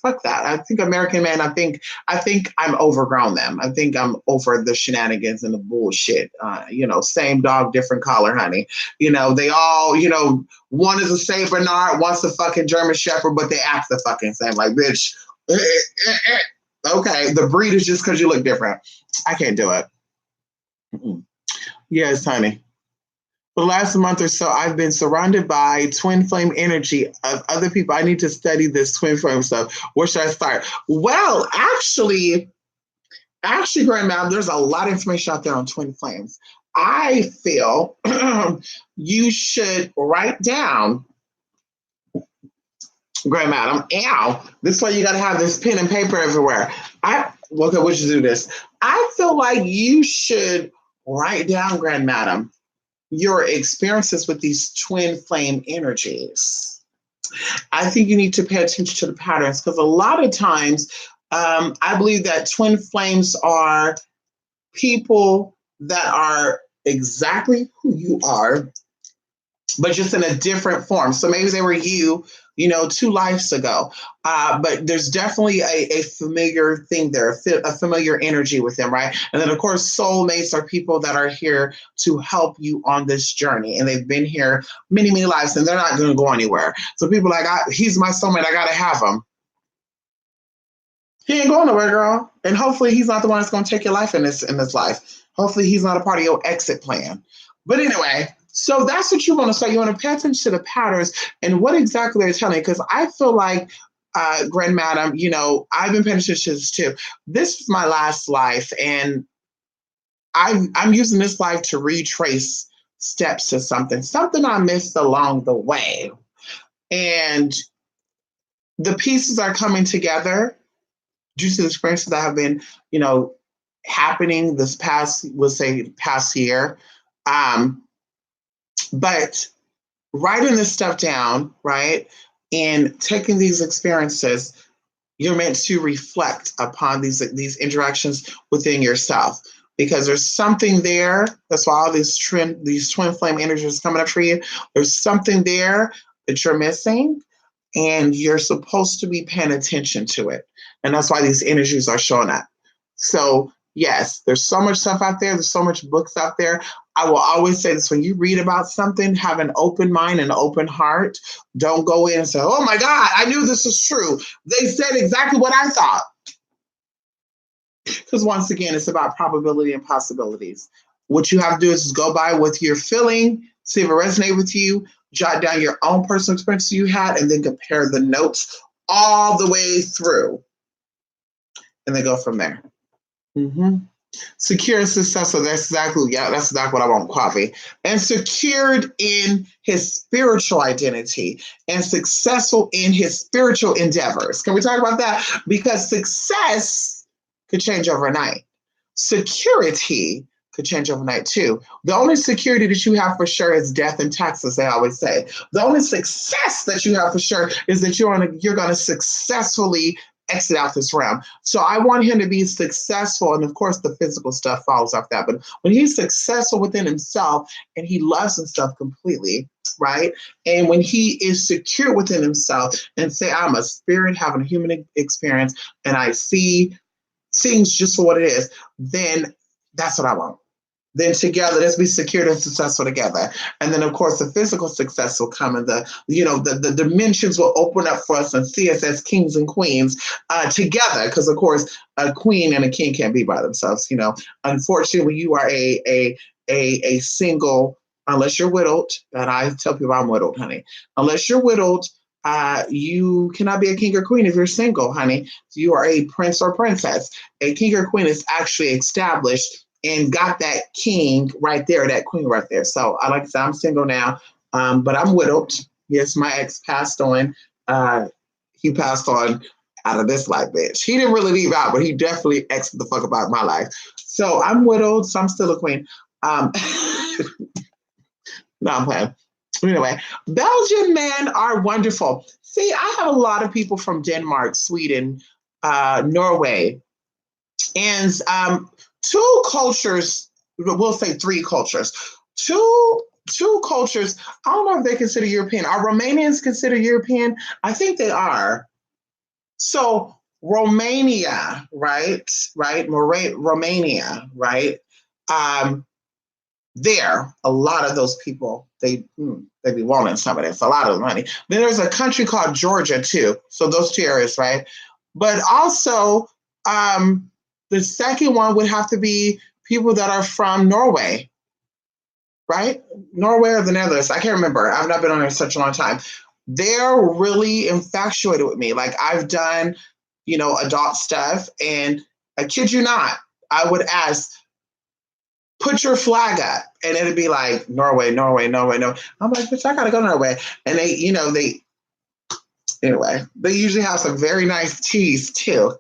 Fuck that. I think American men. I think I'm overgrown them. I think I'm over the shenanigans and the bullshit. Same dog, different collar, honey. They all. One is a Saint Bernard, one's a fucking German Shepherd, but they act the fucking same. Like, bitch. Okay, the breed is just because you look different. I can't do it. Mm-mm. Yes, honey. For the last month or so, I've been surrounded by twin flame energy of other people. I need to study this twin flame stuff. Where should I start? Well, actually, Grandma, there's a lot of information out there on twin flames. I feel you should write down, Grandma. Ow. This way you got to have this pen and paper everywhere. Okay, we should do this. I feel like you should write down, Grandmadam, your experiences with these twin flame energies. I think you need to pay attention to the patterns, because a lot of times I believe that twin flames are people that are exactly who you are, but just in a different form. So maybe they were you, 2 lives ago. But there's definitely a familiar thing there, a familiar energy with them, right? And then, of course, soulmates are people that are here to help you on this journey. And they've been here many, many lives, and they're not going to go anywhere. So people are like, he's my soulmate. I got to have him. He ain't going nowhere, girl. And hopefully he's not the one that's going to take your life in this life. Hopefully he's not a part of your exit plan. But anyway, so that's what you want to say. You want to pay attention to the patterns and what exactly they're telling you. Because I feel like, Grandmadam, I've been paying attention to this too. This is my last life, and I'm using this life to retrace steps to something I missed along the way. And the pieces are coming together due to the experiences that have been, happening this past year. But writing this stuff down, right, and taking these experiences, you're meant to reflect upon these interactions within yourself, because there's something there. That's why all these twin flame energies coming up for you. There's something there that you're missing, and you're supposed to be paying attention to it. And that's why these energies are showing up. So yes, there's so much stuff out there. There's so much books out there. I will always say this: when you read about something, have an open mind and an open heart. Don't go in and say, oh my God, I knew this was true. They said exactly what I thought. Because once again, it's about probability and possibilities. What you have to do is just go by what you're feeling, see if it resonates with you, jot down your own personal experiences you had, and then compare the notes all the way through. And then go from there. Mm-hmm. Secure and successful. That's exactly what I want, Quavi. And secured in his spiritual identity and successful in his spiritual endeavors. Can we talk about that? Because success could change overnight. Security could change overnight too. The only security that you have for sure is death and taxes, they always say. The only success that you have for sure is that you're going to successfully exit out this realm. So I want him to be successful. And of course, the physical stuff follows off that. But when he's successful within himself and he loves himself completely, right? And when he is secure within himself and say, I'm a spirit having a human experience, and I see things just for what it is, then that's what I want. Then together, let's be secure and successful together. And then, of course, the physical success will come, and the dimensions will open up for us and see us as kings and queens together. Because, of course, a queen and a king can't be by themselves. Unfortunately, you are a single, unless you're widowed, and I tell people I'm widowed, honey. Unless you're widowed, you cannot be a king or queen if you're single, honey. You are a prince or princess. A king or queen is actually established and got that king right there, that queen right there. So I like to say I'm single now, but I'm widowed. Yes, my ex passed on. He passed on out of this life, bitch. He didn't really leave out, but he definitely exited the fuck about my life. So I'm widowed, so I'm still a queen. No, I'm playing. Anyway, Belgian men are wonderful. See, I have a lot of people from Denmark, Sweden, Norway, and two cultures, we'll say three cultures. Two cultures, I don't know if they consider European. Are Romanians considered European? I think they are. So Romania, right? Romania, right? There, a lot of those people, they be wanting some of this, a lot of money. Then there's a country called Georgia too. So those two areas, right? But also, the second one would have to be people that are from Norway, right? Norway or the Netherlands. I can't remember. I've not been on there such a long time. They're really infatuated with me. Like I've done, adult stuff, and I kid you not, I would ask, put your flag up, and it'd be like Norway, Norway, Norway, no. I'm like, bitch, I gotta go Norway. And anyway, they usually have some very nice cheese too.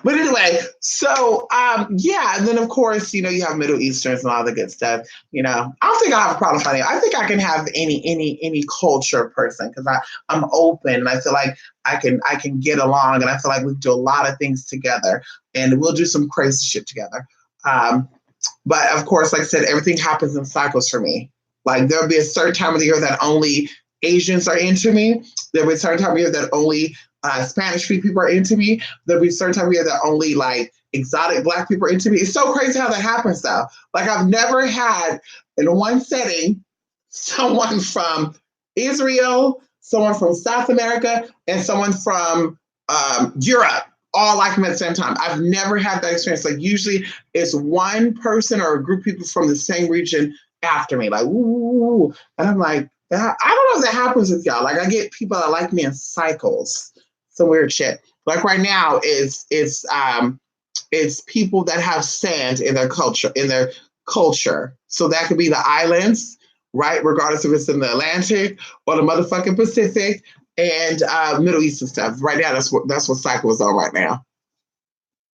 But anyway, so yeah, and then of course, you have Middle Easterns and all the good stuff. I don't think I have a problem finding. I think I can have any culture person because I'm open and I feel like I can get along, and I feel like we do a lot of things together, and we'll do some crazy shit together. But of course, like I said, everything happens in cycles for me. Like there'll be a certain time of the year that only Asians are into me. There'll be a certain time of year that only Spanish people are into me. There'll be a certain time of year that only like exotic Black people are into me. It's so crazy how that happens though. Like I've never had in one setting someone from Israel, someone from South America, and someone from Europe all like me at the same time. I've never had that experience. Like usually it's one person or a group of people from the same region after me. Like, ooh. And I'm like, that, I don't know if that happens with y'all. Like I get people that like me in cycles. Some weird shit. Like right now it's people that have sand in their culture. So that could be the islands, right? Regardless if it's in the Atlantic or the motherfucking Pacific. And Middle Eastern stuff. Right now, that's what cycle is on right now.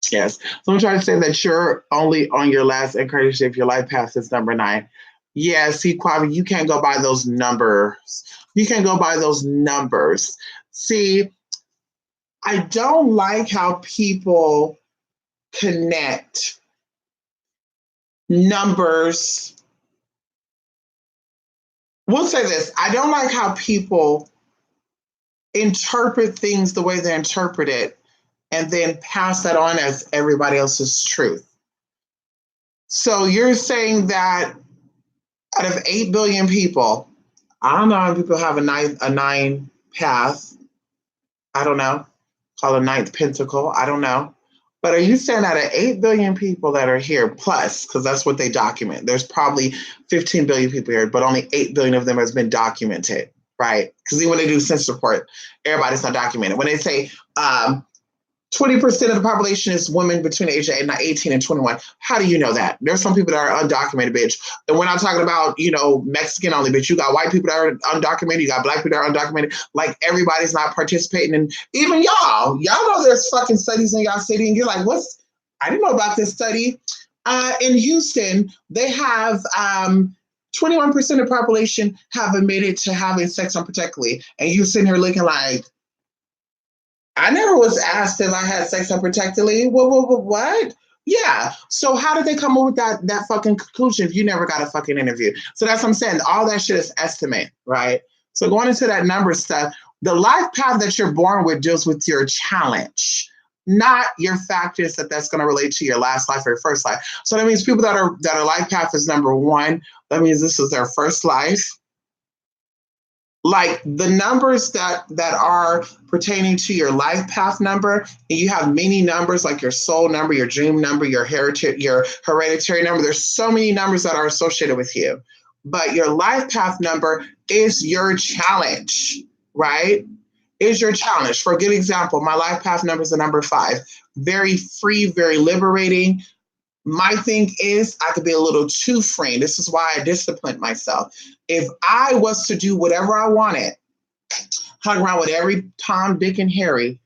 Yes. So I'm trying to say that you're only on your last incarnation if your life path is number 9. Yeah, see, Kwame, you can't go by those numbers. You can't go by those numbers. See, I don't like how people connect numbers. We'll say this. I don't like how people interpret things the way they interpret it and then pass that on as everybody else's truth. So you're saying that out of 8 billion people, I don't know how people have a nine path. I don't know. Call a ninth pentacle. I don't know. But are you saying out of 8 billion people that are here plus, because that's what they document, there's probably 15 billion people here, but only 8 billion of them has been documented. Right, because when they do census report, everybody's not documented. When they say 20% of the population is women between the age of 18 and 21, how do you know that? There's some people that are undocumented, bitch. And we're not talking about, Mexican only, bitch. You got white people that are undocumented. You got Black people that are undocumented. Like everybody's not participating. And even y'all know there's fucking studies in y'all city. And you're like, I didn't know about this study. In Houston, they have 21% of the population have admitted to having sex unprotectedly. And you sitting here looking like, I never was asked if I had sex unprotectedly. What? Yeah. So how did they come up with that fucking conclusion if you never got a fucking interview? So that's what I'm saying. All that shit is estimate, right? So going into that number stuff, the life path that you're born with deals with your challenge. not your factors that's going to relate to your last life or your first life. So that means people that are life path is number one. That means this is their first life. Like the numbers that are pertaining to your life path number, and you have many numbers like your soul number, your dream number, your hereditary number. There's so many numbers that are associated with you. But your life path number is your challenge, right? Is your challenge. For a good example, my life path number is the number 5. Very free, very liberating. My thing is I could be a little too free. This is why I disciplined myself. If I was to do whatever I wanted, hung around with every Tom, Dick, and Harry,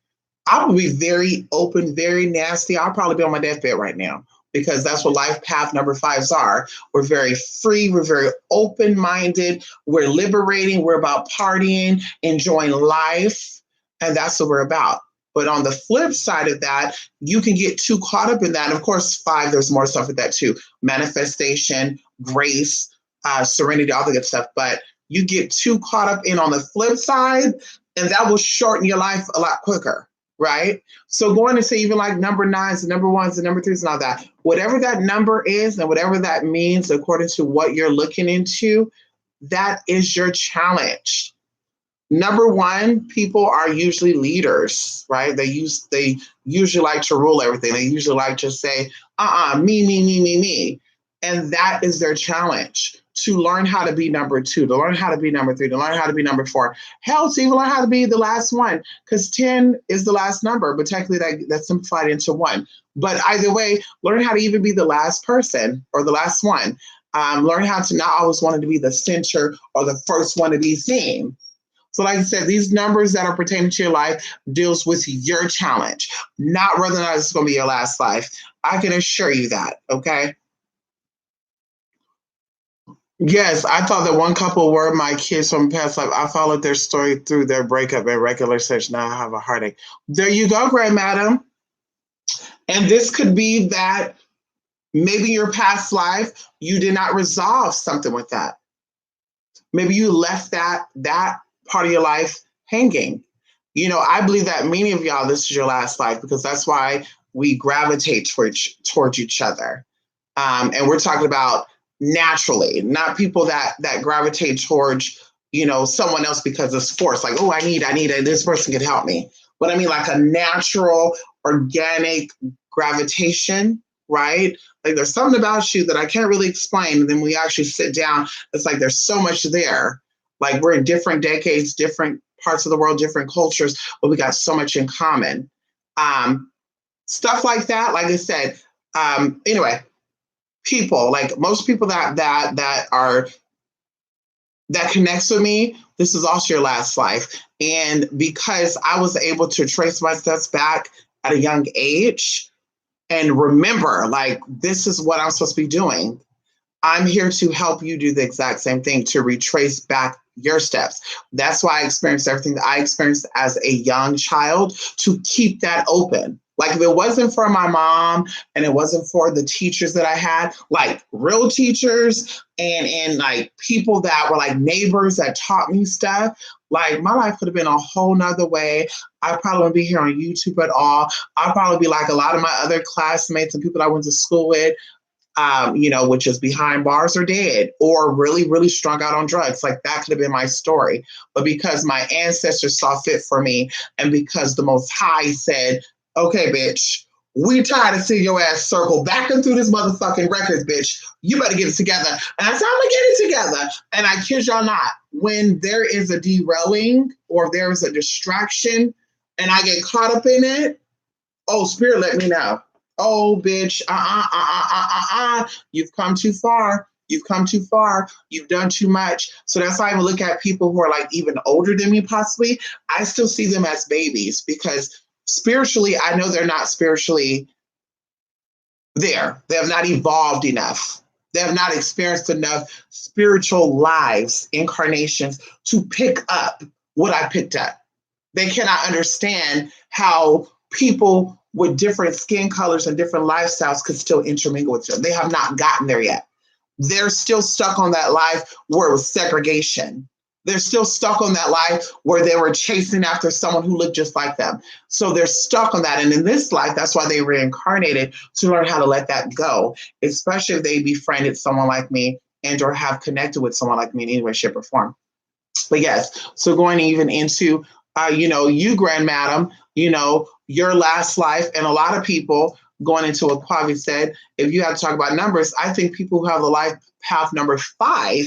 I would be very open, very nasty. I'll probably be on my deathbed right now because that's what life path number 5s are. We're very free. We're very open-minded. We're liberating. We're about partying, enjoying life. And that's what we're about. But on the flip side of that, you can get too caught up in that. And of course, 5, there's more stuff with that too. Manifestation, grace, serenity, all the good stuff. But you get too caught up in on the flip side, and that will shorten your life a lot quicker, right? So going to say even like number 9s, the number 1s, the number 3s, and all that, whatever that number is and whatever that means according to what you're looking into, that is your challenge. Number 1, people are usually leaders, right? They usually like to rule everything. They usually like to say, me, me, me, me, me. And that is their challenge, to learn how to be number 2, to learn how to be number 3, to learn how to be number 4. Hell, to even learn how to be the last one, because 10 is the last number, but technically that's simplified into 1. But either way, learn how to even be the last person or the last one. Learn how to not always want to be the center or the first one to be seen. So like I said, these numbers that are pertaining to your life deals with your challenge, not whether or not it's going to be your last life. I can assure you that, okay? Yes, I thought that one couple were my kids from past life. I followed their story through their breakup and regular search. Now I have a heartache. There you go, Grand Madam. And this could be that maybe your past life, you did not resolve something with that. Maybe you left that part of your life hanging. You know, I believe that many of y'all, this is your last life because that's why we gravitate towards each other. And we're talking about naturally, not people that gravitate towards, you know, someone else because it's forced. Like, oh, I need this person could help me. But I mean, like a natural, organic gravitation, right? Like there's something about you that I can't really explain. And then we actually sit down. It's like there's so much there. Like we're in different decades, different parts of the world, different cultures, but we got so much in common. Stuff like that. Like I said, anyway, people, like most people that connects with me, this is also your last life. And because I was able to trace my steps back at a young age and remember, like, this is what I'm supposed to be doing. I'm here to help you do the exact same thing, to retrace back your steps. That's why I experienced everything that I experienced as a young child, to keep that open. Like if it wasn't for my mom and it wasn't for the teachers that I had, like real teachers and like people that were like neighbors that taught me stuff, like my life could have been a whole nother way. I probably wouldn't be here on YouTube at all. I'd probably be like a lot of my other classmates and people that I went to school with, you know, which is behind bars or dead or really, really strung out on drugs. Like that could have been my story. But because my ancestors saw fit for me and because the Most High said, okay, bitch, we tired of seeing your ass circle back and through this motherfucking records, bitch. You better get it together. And I said, I'm gonna get it together. And I kid y'all not, when there is a derailing or there is a distraction and I get caught up in it, oh, Spirit, let me know. Oh, bitch, you've come too far. You've come too far. You've done too much. So that's why I look at people who are like even older than me, possibly. I still see them as babies because spiritually, I know they're not spiritually there. They have not evolved enough. They have not experienced enough spiritual lives, incarnations to pick up what I picked up. They cannot understand how people with different skin colors and different lifestyles could still intermingle with them. They have not gotten there yet. They're still stuck on that life where it was segregation. They're still stuck on that life where they were chasing after someone who looked just like them. So they're stuck on that. And in this life, that's why they reincarnated, to learn how to let that go, especially if they befriended someone like me and or have connected with someone like me in any way, shape, or form. But yes, so going even into, you, Grand Madam, your last life, and a lot of people going into what Kwavi said, if you have to talk about numbers, I think people who have the life path number 5,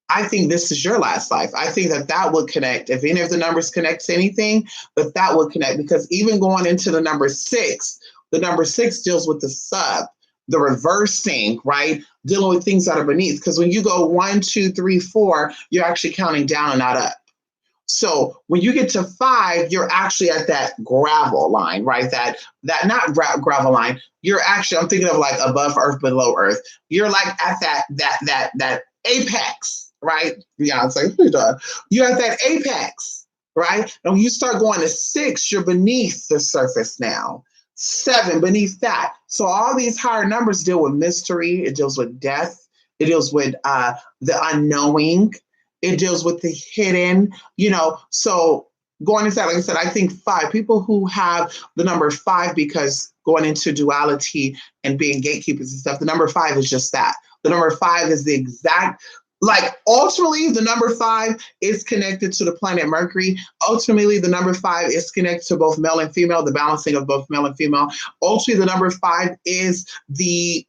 I think this is your last life. I think that would connect. If any of the numbers connect to anything, that would connect, because even going into the number 6, the number 6 deals with the sub, the reversing, right? Dealing with things that are beneath. Because when you go 1, 2, 3, 4, you're actually counting down and not up. So when you get to 5, you're actually at that gravel line, right? That not gravel line. You're actually, I'm thinking of like above earth, below earth. You're like at that apex, right? Beyonce, you're at that apex, right? And when you start going to 6, you're beneath the surface now. 7 beneath that. So all these higher numbers deal with mystery. It deals with death. It deals with the unknowing. It deals with the hidden, So going into that, like I said, I think 5, people who have the number 5, because going into duality and being gatekeepers and stuff, the number 5 is just that. The number 5 is the exact, like, ultimately, the number 5 is connected to the planet Mercury. Ultimately, the number 5 is connected to both male and female, the balancing of both male and female. Ultimately, the number 5 is the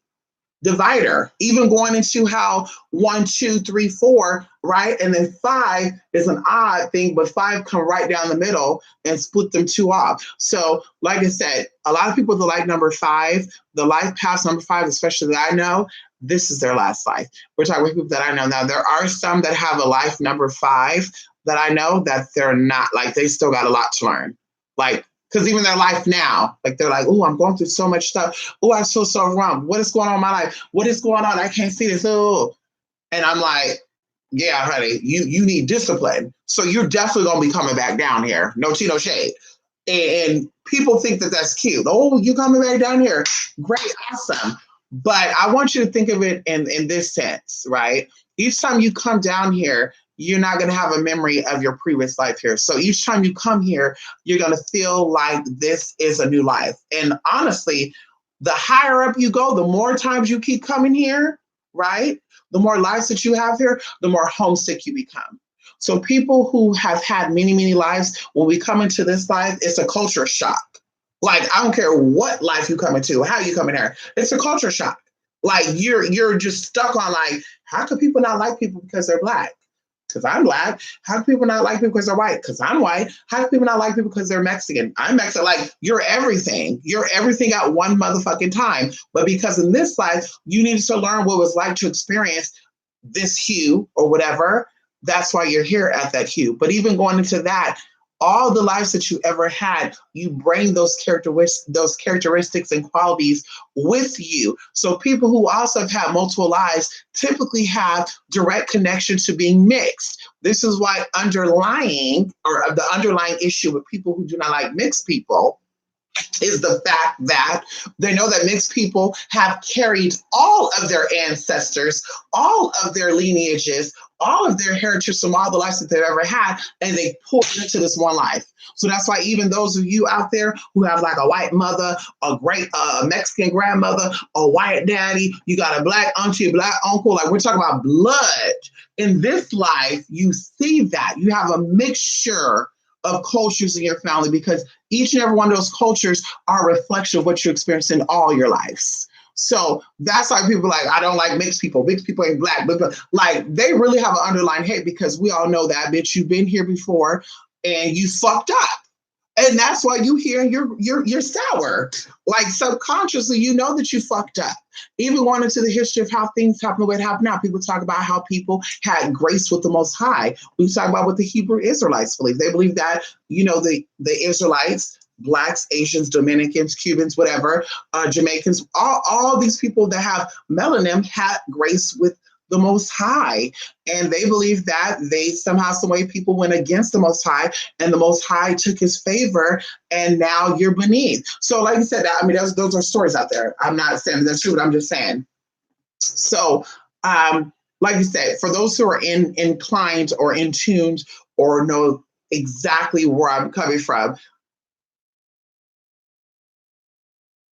divider, even going into how 1, 2, 3, 4, right? And then 5 is an odd thing, but 5 come right down the middle and split them 2 off. So, like I said, a lot of people that like number 5, the life past number 5, especially that I know, this is their last life. We're talking with people that I know. Now, there are some that have a life number 5 that I know that they're not, like, they still got a lot to learn. Like, because even their life now, like, they're like, oh, I'm going through so much stuff. Oh, I feel so overwhelmed. What is going on in my life? What is going on? I can't see this. Oh, and I'm like, yeah, honey, you need discipline. So you're definitely going to be coming back down here. No tea, no shade. And people think that that's cute. Oh, you coming back down here. Great, awesome. But I want you to think of it in this sense, right? Each time you come down here, you're not going to have a memory of your previous life here. So each time you come here, you're going to feel like this is a new life. And honestly, the higher up you go, the more times you keep coming here, right? The more lives that you have here, the more homesick you become. So people who have had many, many lives, when we come into this life, it's a culture shock. Like, I don't care what life you come into, how you come in here. It's a culture shock. Like, you're just stuck on, like, how can people not like people because they're Black? Because I'm Black. How can people not like people because they're white? Because I'm white. How can people not like people because they're Mexican? I'm Mexican. Like, you're everything. You're everything at one motherfucking time. But because in this life, you needed to learn what it was like to experience this hue or whatever. That's why you're here at that hue. But even going into that, all the lives that you ever had, you bring those characteristics and qualities with you. So people who also have had multiple lives typically have direct connection to being mixed. This is why the underlying issue with people who do not like mixed people is the fact that they know that mixed people have carried all of their ancestors, all of their lineages, all of their heritage from all the lives that they've ever had, and they pull it into this one life. So that's why even those of you out there who have like a white mother, a great Mexican grandmother, a white daddy, you got a Black auntie, a Black uncle, like, we're talking about blood. In this life, you see that. You have a mixture of cultures in your family, because each and every one of those cultures are a reflection of what you experienced in all your lives. So that's why people are like, I don't like mixed people. Mixed people ain't Black. But like, they really have an underlying hate, because we all know that, bitch, you've been here before and you fucked up. And that's why you hear you're sour. Like, subconsciously, you know that you fucked up. Even going into the history of how things happen the way it happened now, people talk about how people had grace with the Most High. We talk about what the Hebrew Israelites believe. They believe that, the Israelites, Blacks, Asians, Dominicans, Cubans, whatever, Jamaicans, all these people that have melanin had grace with the Most High. And they believe that they somehow, some way, people went against the Most High, and the Most High took his favor, and now you're beneath. So like I said, I mean, those are stories out there. I'm not saying that's true, but I'm just saying. So like you said, for those who are inclined or in tuned or know exactly where I'm coming from,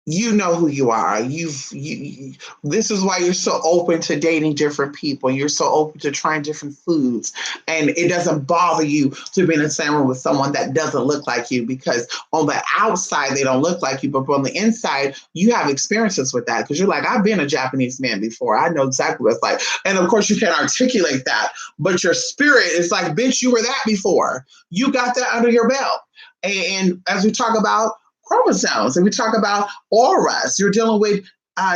you know who you are. This is why you're so open to dating different people. You're so open to trying different foods. And it doesn't bother you to be in the same room with someone that doesn't look like you, because on the outside they don't look like you, but on the inside you have experiences with that, because you're like, I've been a Japanese man before. I know exactly what it's like. And of course you can't articulate that, but your spirit is like, bitch, you were that before. You got that under your belt. And as we talk about chromosomes and we talk about auras, you're dealing with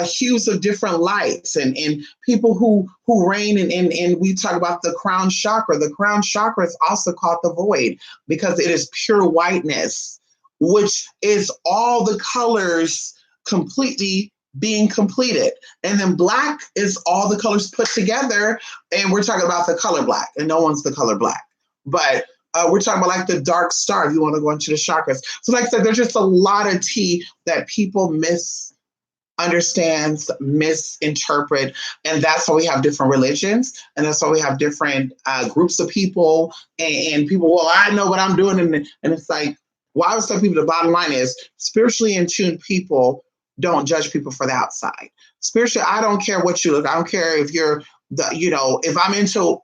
hues of different lights, and people who reign and we talk about the crown chakra. The crown chakra is also called the void because it is pure whiteness, which is all the colors completely being completed. And then black is all the colors put together, and we're talking about the color black, and no one's the color black. But we're talking about like the dark star if you want to go into the chakras. So like I said, there's just a lot of tea that people misunderstand, misinterpret, and that's why we have different religions, and that's why we have different groups of people, and people, well, I know what I'm doing, and it's like, well, I would tell people the bottom line is spiritually in tune people don't judge people for the outside. Spiritually, I don't care what you look. I don't care if you're if I'm into,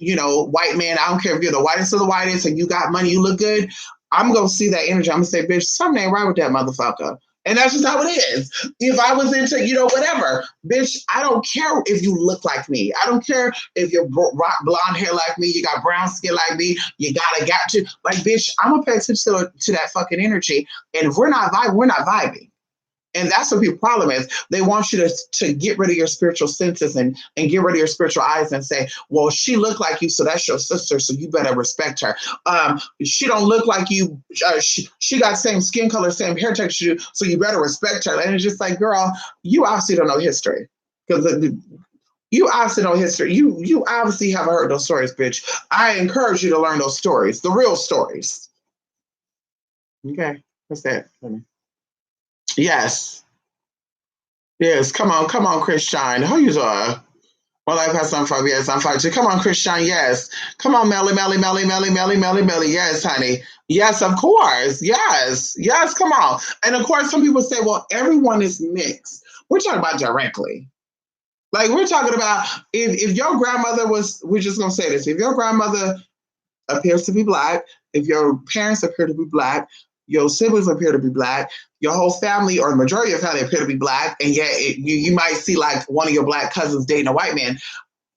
white man, I don't care if you're the whitest of the whitest and you got money, you look good. I'm going to see that energy. I'm going to say, bitch, something ain't right with that motherfucker. And that's just how it is. If I was into, whatever, bitch, I don't care if you look like me. I don't care if you're blonde hair like me, you got brown skin like me, you got to, like, bitch, I'm going to pay attention to that fucking energy. And if we're not vibing, we're not vibing. And that's what people's problem is. They want you to get rid of your spiritual senses and get rid of your spiritual eyes and say, well, she looked like you, so that's your sister, so you better respect her. She don't look like you. She got same skin color, same hair texture, so you better respect her. And it's just like, girl, you obviously don't know history. Because you obviously know history. You obviously haven't heard those stories, bitch. I encourage you to learn those stories, the real stories. Okay, what's that? Yes. Yes. Come on, Christian. How you doing? My life has some fun. Yes, I'm fine too. Come on, Christian. Yes. Come on, Melly, Melly, Melly, Melly, Melly, Melly, Melly. Yes, honey. Yes, of course. Yes. Yes, come on. And of course, some people say, well, everyone is mixed. We're talking about directly. Like, we're talking about if your grandmother we're just going to say this, if your grandmother appears to be black, if your parents appear to be black, your siblings appear to be black, your whole family or the majority of your family appear to be black, and yet you might see like one of your black cousins dating a white man.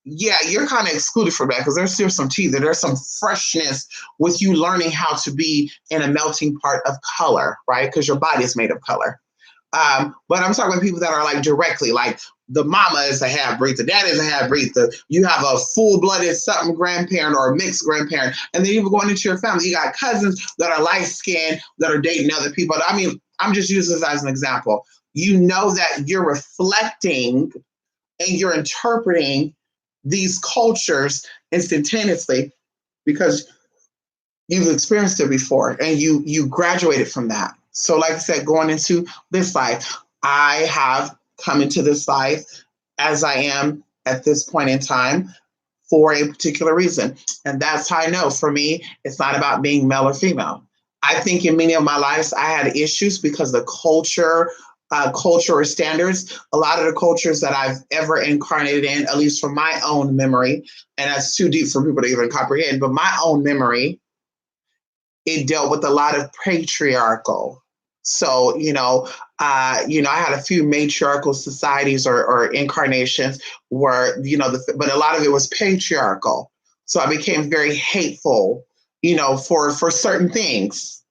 Yeah, you're kind of excluded from that because there's still some tea there. There's some freshness with you learning how to be in a melting part of color, right? Because your body is made of color. But I'm talking about people that are like directly, like the mama is a half breed, the dad is a half breed, you have a full blooded something grandparent or a mixed grandparent, and then even going into your family, you got cousins that are light skinned that are dating other people. I mean, I'm just using this as an example. You know that you're reflecting and you're interpreting these cultures instantaneously because you've experienced it before and you graduated from that. So like I said, going into this life, I have come into this life as I am at this point in time for a particular reason. And that's how I know for me, it's not about being male or female. I think in many of my lives, I had issues because the culture or standards, a lot of the cultures that I've ever incarnated in, at least from my own memory, and that's too deep for people to even comprehend, but my own memory, it dealt with a lot of patriarchal. So, I had a few matriarchal societies or incarnations where, but a lot of it was patriarchal. So I became very hateful, for certain things.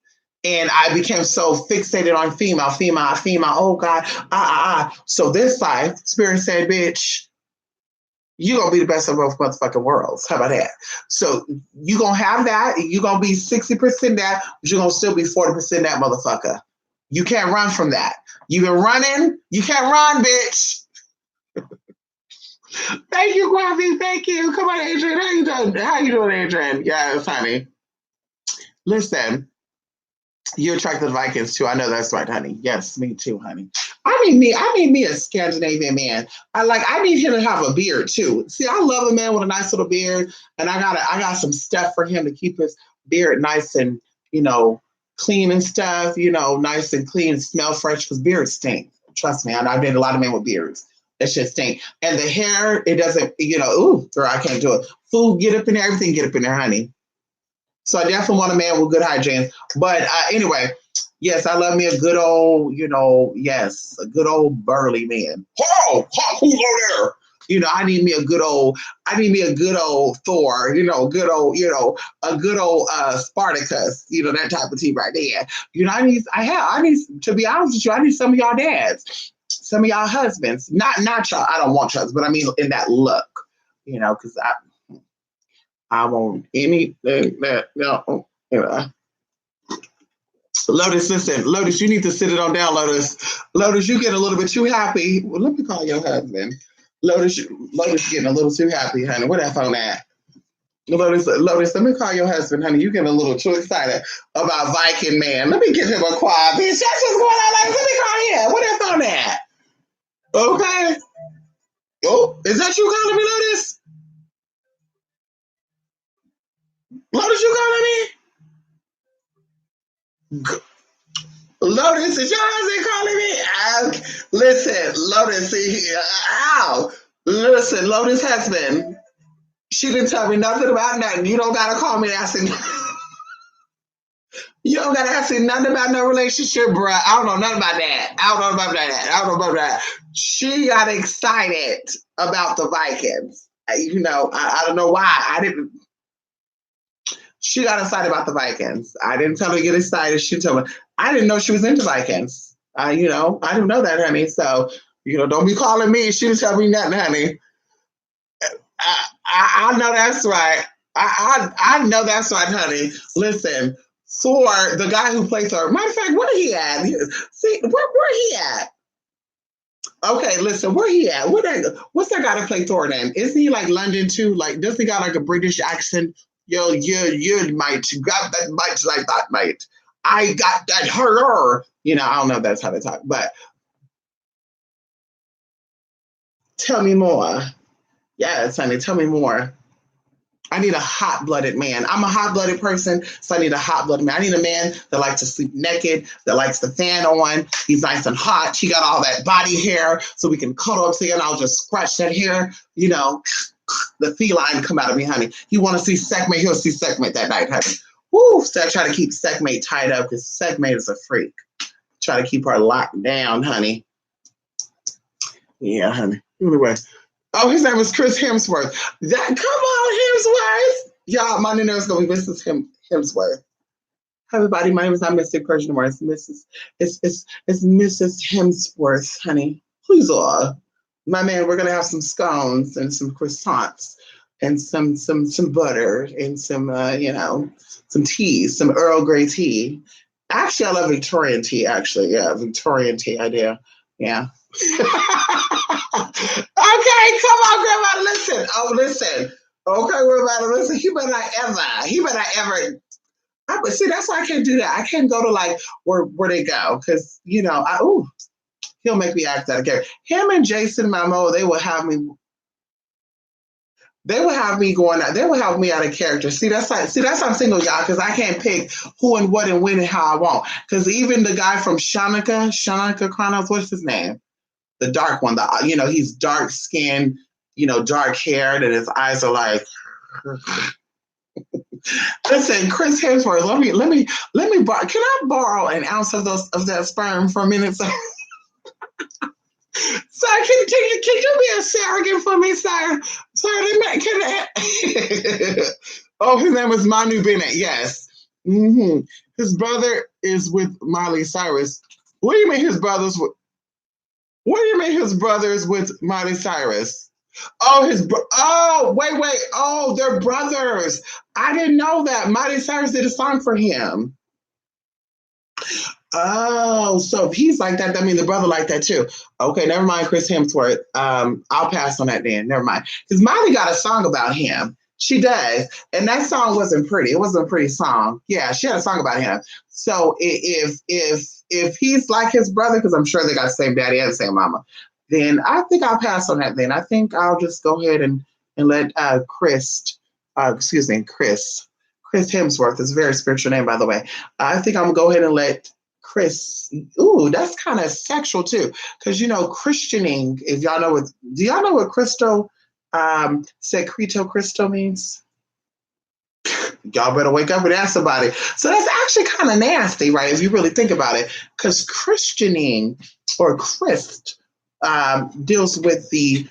And I became so fixated on female, female, female. Oh God, So this life, Spirit said, bitch, you're gonna be the best of both motherfucking worlds. How about that? So you're gonna have that, you're gonna be 60% that, but you're gonna still be 40% that motherfucker. You can't run from that. You've been running, you can't run, bitch. Thank you, Quavi. Thank you. Come on, Adrian. How you doing, Adrian? Yes, honey. Listen, You attract the Vikings too. I know that's right, honey. Yes, me too, honey. I need me a Scandinavian man. I need him to have a beard too. See, I love a man with a nice little beard, and I got some stuff for him to keep his beard nice and you know clean and stuff. You know, nice and clean, smell fresh because beards stink. Trust me, I've dated a lot of men with beards. That shit stink. And the hair, it doesn't. You know, ooh, girl, I can't do it. Food get up in there, everything get up in there, honey. So I definitely want a man with good hygiene. But anyway, yes, I love me a good old, yes, a good old burly man. Oh, who's over there? I need me a good old Thor, a good old Spartacus, that type of team right there. I need, to be honest with you, I need some of y'all dads, some of y'all husbands, not y'all, I don't want y'all, but I mean in that look, because I want anything that no. Lotus, listen, Lotus, you need to sit it on down, Lotus. Lotus, you get a little bit too happy. Well, let me call your husband. Lotus, Lotus, getting a little too happy, honey. Where that phone at? Lotus, let me call your husband, honey. You getting a little too excited about Viking man. Let me give him a quiet bitch. That's what's going on. Let me call him. Where that phone at? Okay. Oh, is that you calling me, Lotus? Lotus, you calling me? Lotus, is your husband calling me? Listen, Lotus, ow. Listen, Lotus husband. She didn't tell me nothing about nothing. You don't gotta call me asking. You don't gotta ask me nothing about no relationship, bruh. I don't know nothing about that. I don't know about that. She got excited about the Vikings. I don't know why. I didn't. She got excited about the Vikings. I didn't tell her to get excited. She told me. I didn't know she was into Vikings. I didn't know that, honey. So, don't be calling me. She didn't tell me nothing, honey. I know that's right. I know that's right, honey. Listen, Thor, the guy who plays Thor. Matter of fact, where he at? See, where he at? Okay, listen, where he at? What's that guy to play Thor name? Isn't he like London too? Like, does he got like a British accent? Yo, you might grab that might like that, mate. I got that her. I don't know if that's how they talk, but tell me more. Yes, honey, tell me more. I need a hot-blooded man. I'm a hot-blooded person, so I need a hot-blooded man. I need a man that likes to sleep naked, that likes the fan on. He's nice and hot. He got all that body hair, so we can cuddle up together. I'll just scratch that hair, the feline come out of me, honey. You want to see Sekhmet? He'll see Sekhmet that night, honey. Woo! So I try to keep Sekhmet tied up because Sekhmet is a freak. Try to keep her locked down, honey. Yeah, honey. Anyway. Oh, his name is Chris Hemsworth. Come on, Hemsworth. Y'all, my new name is going to be Mrs. Hemsworth. Hi, everybody. My name is not Mr. Persian Moore. It's Mrs. Hemsworth, honey. Please, my man, we're going to have some scones and some croissants and some butter and some, some tea, some Earl Grey tea. Actually, I love Victorian tea, actually. Yeah, Victorian tea idea. Yeah. Okay, come on, Grandma, listen. Oh, listen. Okay, we're about to listen. He better not ever. But see, that's why I can't do that. I can't go to like where they go because he'll make me act out of character. Him and Jason Momoa, they will have me. They will have me going out. They will have me out of character. That's why I'm single, y'all, because I can't pick who and what and when and how I want. Because even the guy from Shanika Chronos, what's his name? The dark one, he's dark skinned, dark haired, and his eyes are like. Listen, Chris Hemsworth, let me borrow. Can I borrow an ounce of that sperm for a minute, sir? Sir, can you be a surrogate for me, sir? Oh, his name is Manu Bennett. Yes. Mm-hmm. His brother is with Miley Cyrus. What do you mean his brother's with? What do you mean his brothers with Miley Cyrus? Oh, wait. Oh, they're brothers. I didn't know that. Miley Cyrus did a song for him. Oh, so if he's like that, that means the brother like that too. Okay, never mind, Chris Hemsworth. I'll pass on that then. Never mind. Because Miley got a song about him. She does. And that song wasn't pretty. It wasn't a pretty song. Yeah, she had a song about him. So if he's like his brother, because I'm sure they got the same daddy and the same mama, then I think I'll pass on that then. I think I'll just go ahead and let Chris Hemsworth is a very spiritual name, by the way. I think I'm gonna go ahead and let Chris. Ooh, that's kind of sexual too, because Christianing. If y'all know what, do y'all know what Christo, Secreto Christo means? Y'all better wake up and ask somebody. So that's actually kind of nasty, right? If you really think about it, because Christianing or Christ deals with the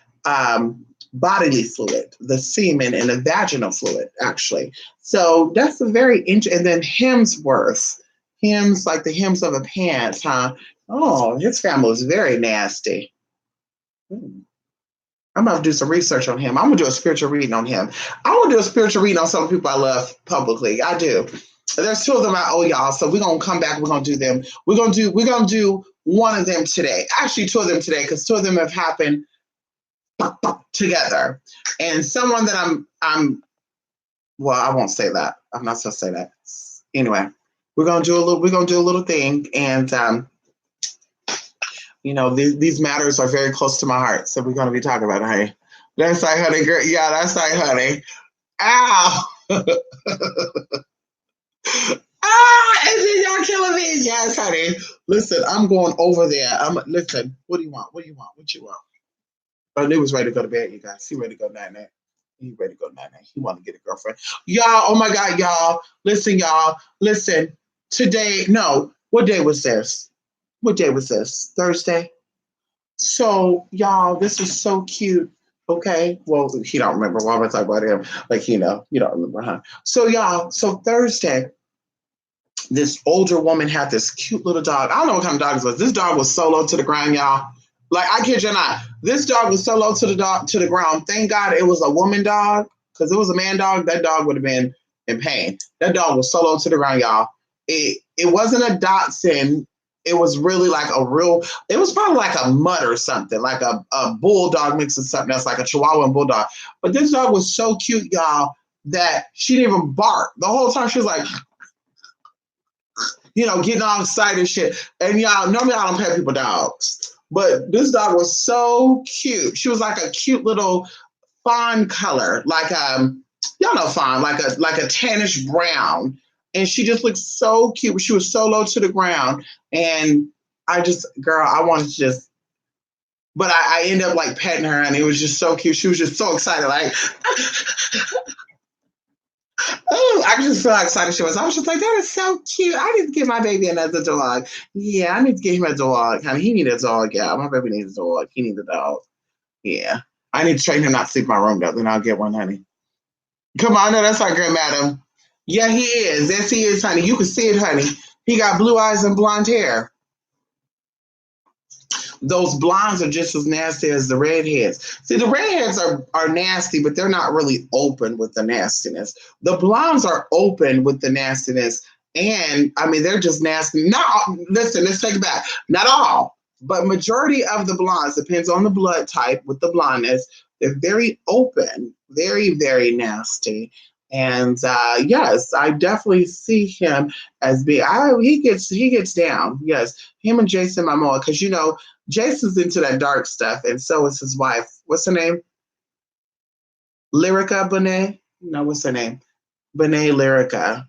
bodily fluid, the semen and the vaginal fluid, actually. So that's a very interesting. And then Hemsworth, hymns like the hems of a pants, huh? Oh, his family is very nasty. I'm gonna do some research on him. I'm gonna do a spiritual reading on him. I want to do a spiritual reading on some of the people I love publicly. I do. There's two of them I owe y'all, so we're gonna come back. We're gonna do them. We're gonna do one of them today. Actually, two of them today, because two of them have happened together. And someone that I'm well, I won't say that. I'm not supposed to say that. Anyway, we're gonna do a little thing, and these matters are very close to my heart, so we're gonna be talking about it, honey. That's like honey, girl. Yeah, that's like honey. Ow! And then y'all killing me. Yes, honey. Listen, I'm going over there. Listen. What do you want? What do you want? What you want? Oh, he was ready to go to bed, you guys. He ready to go night-night. He ready to go night-night. He want to get a girlfriend. Y'all, oh my God, y'all. Listen, y'all. Listen. Today, no. What day was this? What day was this? Thursday? So, y'all, this is so cute. Okay. Well, he don't remember. Why am I talking about him? Like, you don't remember, huh? So, y'all, so Thursday, this older woman had this cute little dog. I don't know what kind of dog it was. This dog was so low to the ground, y'all. Like, I kid you not. This dog was so low to the ground. Thank God it was a woman dog, because it was a man dog, that dog would have been in pain. That dog was so low to the ground, y'all. It wasn't a Dachshund. It was really like it was probably like a mutt or something, like a bulldog mixed with something else, like a Chihuahua and bulldog. But this dog was so cute, y'all, that she didn't even bark. The whole time she was like, getting all excited and shit. And y'all, normally I don't pet people dogs, but this dog was so cute. She was like a cute little fawn color, like y'all know fawn, like a tannish brown. And she just looked so cute. She was so low to the ground. And I wanted to just, but I ended up like petting her, and it was just so cute. She was just so excited, like, oh, I just feel how excited she was. I was just like, that is so cute. I need to give my baby another dog. Yeah, I need to get him a dog. Honey, he needs a dog. Yeah, my baby needs a dog. He needs a dog. Yeah. I need to train him not to sleep in my room, though. Then I'll get one, honey. Come on, no, that's our good madam. Yeah, he is. Yes, he is, honey. You can see it, honey. He got blue eyes and blonde hair. Those blondes are just as nasty as the redheads. See, the redheads are nasty, but they're not really open with the nastiness. The blondes are open with the nastiness, and I mean they're just nasty. Listen, let's take it back. Not all, but majority of the blondes, depends on the blood type with the blondness. They're very open, very, very nasty. And yes, I definitely see him as being. He gets down. Yes, him and Jason Momoa, because Jason's into that dark stuff, and so is his wife. What's her name? Lyrica Bonet? No, what's her name? Bonet Lyrica.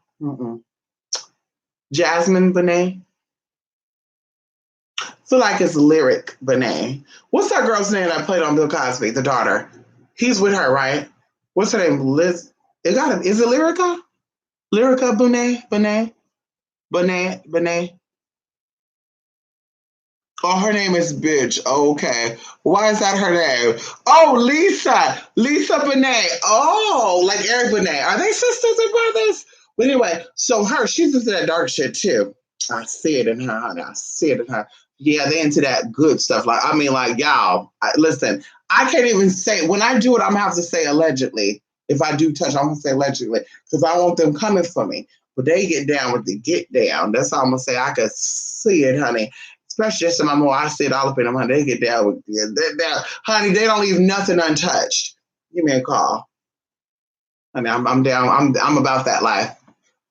Jasmine Bonet? I feel like it's Lyric Bonet. What's that girl's name that played on Bill Cosby, the daughter? He's with her, right? What's her name? Liz? Is it Lyrica? Lyrica Bonet? Bonet? Oh, her name is Bitch. Okay. Why is that her name? Oh, Lisa Bonet. Oh, like Eric Bonet. Are they sisters and brothers? But anyway, so she's into that dark shit too. I see it in her, honey. I see it in her. Yeah, they into that good stuff. Like, I mean, like, y'all, listen, I can't even say, when I do it, I'm going to have to say allegedly. If I do touch, I'm going to say allegedly, because I want them coming for me. But they get down with the get down. That's all I'm going to say. I could see it, honey. Especially just in my more, I sit all up in them, honey. They get down with it. Honey, they don't leave nothing untouched. Give me a call. Honey, I'm down. I'm about that life.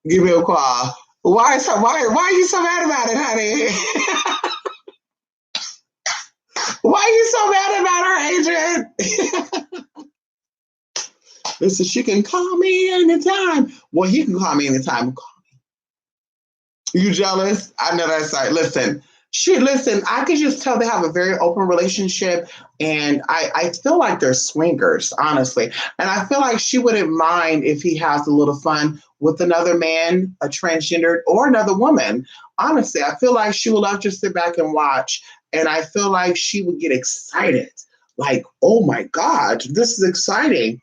Give me a call. Why are you so mad about it, honey? Why are you so mad about her, Adrian? Listen, she can call me anytime. Well, he can call me anytime. You jealous? I know that's right. Listen, I could just tell they have a very open relationship, and I feel like they're swingers, honestly. And I feel like she wouldn't mind if he has a little fun with another man, a transgendered, or another woman. Honestly, I feel like she would love to sit back and watch, and I feel like she would get excited. Like, oh my God, this is exciting.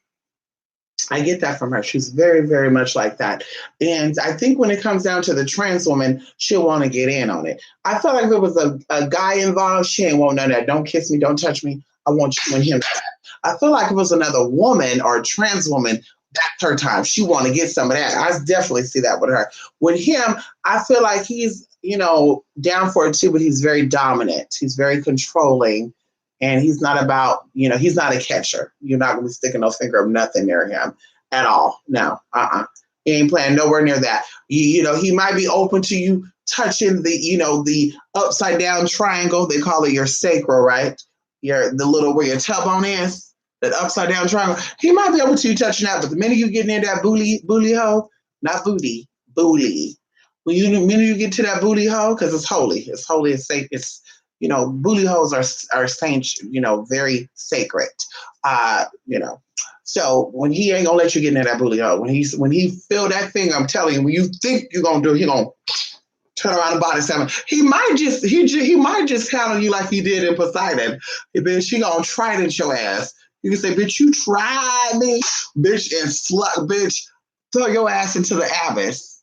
I get that from her. She's very, very much like that. And I think when it comes down to the trans woman, she'll want to get in on it. I feel like if it was a guy involved, she ain't want none of that. Don't kiss me, don't touch me. I want you and him. I feel like if it was another woman or a trans woman, that's her time. She want to get some of that. I definitely see that with her. With him, I feel like he's, down for it too, but he's very dominant. He's very controlling. And he's not about, he's not a catcher. You're not going to be sticking no finger of nothing near him at all. No, He ain't playing nowhere near that. He might be open to you touching the upside down triangle. They call it your sacral, right? The little where your tailbone is, that upside down triangle. He might be able to you touching that, but the minute you get near that booty hole, not booty, booty. The minute you get to that booty hole, because it's holy, it's safe, booty holes are saint, very sacred. So when he ain't gonna let you get in that booty hole, when he feel that thing, I'm telling you, when you think you're gonna do it, he gonna turn around and body slam. He might just handle you like he did in Poseidon. Bitch, he gonna try it at your ass. You can say, bitch, you try me, bitch, and bitch, throw your ass into the abyss.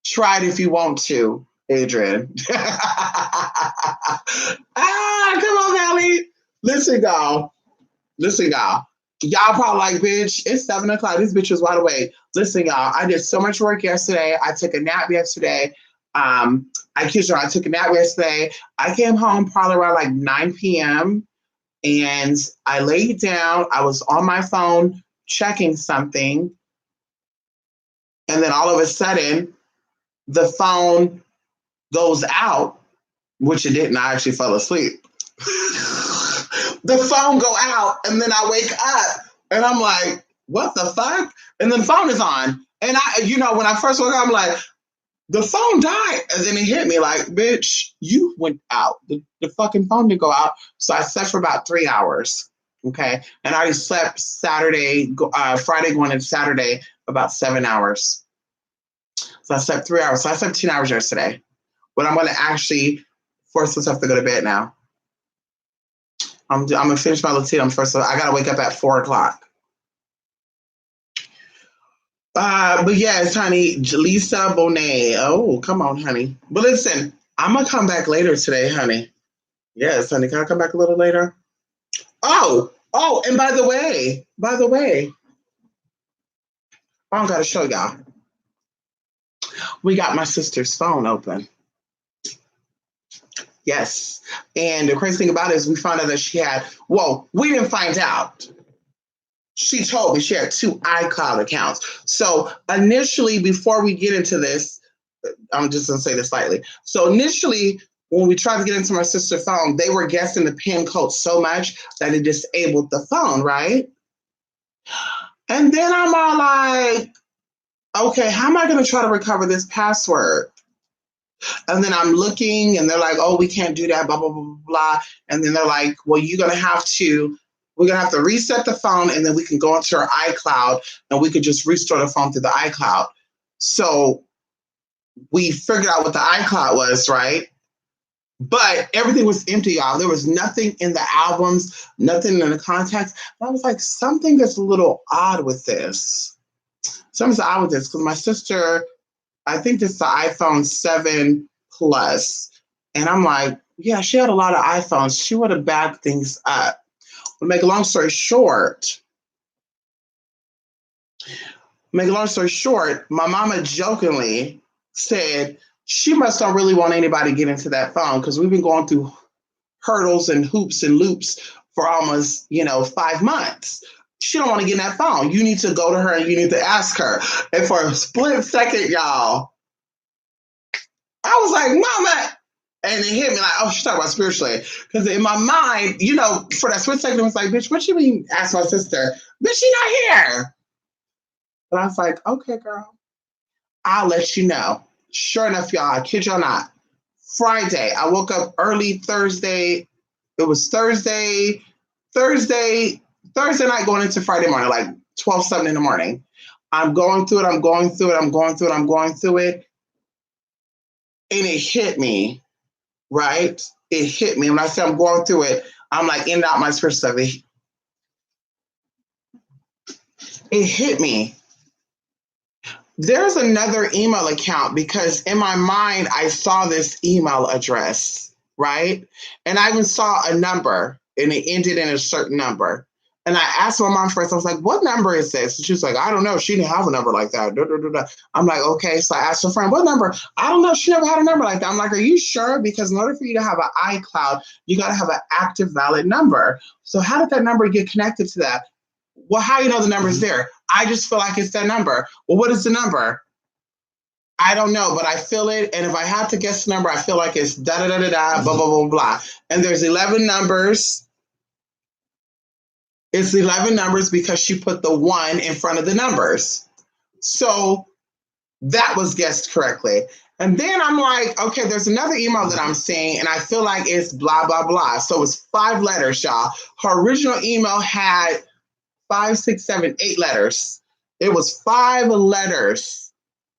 Try it if you want to, Adrian. Come on, Valley. Listen, y'all. Y'all probably like, bitch, it's 7:00. This bitch is wide awake. Listen, y'all. I did so much work yesterday. I took a nap yesterday. I kid you, I took a nap yesterday. I came home probably around like 9 p.m. and I laid down. I was on my phone checking something. And then all of a sudden, the phone goes out, which it didn't. I actually fell asleep. The phone go out, and then I wake up, and I'm like, what the fuck? And then the phone is on. And when I first woke up, I'm like, the phone died. And then it hit me like, bitch, you went out. The fucking phone didn't go out. So I slept for about 3 hours. Okay. And I already slept Friday going into Saturday, about 7 hours. So I slept 3 hours. So I slept 10 hours yesterday. But I'm going to actually force myself to go to bed now. I'm going to finish my Latino first. So I got to wake up at 4:00. But yes, honey, Lisa Bonet. Oh, come on, honey. But listen, I'm going to come back later today, honey. Yes, honey. Can I come back a little later? Oh, and by the way, I don't got to show y'all. We got my sister's phone open. Yes. And the crazy thing about it is we found out that we didn't find out. She told me she had 2 iCloud accounts. So initially, before we get into this, I'm just going to say this slightly. So initially, when we tried to get into my sister's phone, they were guessing the PIN code so much that it disabled the phone, right? And then I'm all like, okay, how am I going to try to recover this password? And then I'm looking and they're like, oh, we can't do that, blah, blah, blah, blah. And then they're like, well, we're going to have to reset the phone and then we can go into our iCloud and we could just restore the phone through the iCloud. So we figured out what the iCloud was, right? But everything was empty, y'all. There was nothing in the albums, nothing in the contacts. And I was like, something that's a little odd with this. Something's odd with this because my sister, I think this is the iPhone 7 Plus. And I'm like, yeah, she had a lot of iPhones. She would have backed things up. To make a long story short, my mama jokingly said she must not really want anybody to get into that phone because we've been going through hurdles and hoops and loops for almost, 5 months. She don't want to get in that phone. You need to go to her and you need to ask her. And for a split second, y'all, I was like, Mama. And it hit me like, oh, she's talking about spiritually. Because in my mind, you know, for that split second, it was like, bitch, what you mean ask my sister? Bitch, she not here. But I was like, okay, girl, I'll let you know. Sure enough, y'all, I kid y'all not. Friday, I woke up early Thursday. It was Thursday night going into Friday morning, like 12 something in the morning. I'm going through it. And it hit me, right? It hit me. When I say I'm going through it, I'm like in and out my spiritual stuff. It hit me. There's another email account because in my mind, I saw this email address, right? And I even saw a number and it ended in a certain number. And I asked my mom first, I was like, what number is this? And she was like, I don't know. She didn't have a number like that. I'm like, okay. So I asked her friend, what number? I don't know. She never had a number like that. I'm like, are you sure? Because in order for you to have an iCloud, you got to have an active, valid number. So how did that number get connected to that? Well, how you know the number is there? I just feel like it's that number. Well, what is the number? I don't know, but I feel it. And if I have to guess the number, I feel like it's da da da da da, blah, blah, blah, blah. And there's 11 numbers. It's 11 numbers because she put the 1 in front of the numbers. So that was guessed correctly. And then I'm like, okay, there's another email that I'm seeing, and I feel like it's blah, blah, blah. So it's 5 letters, y'all. Her original email had 5, 6, 7, 8 letters. It was 5 letters.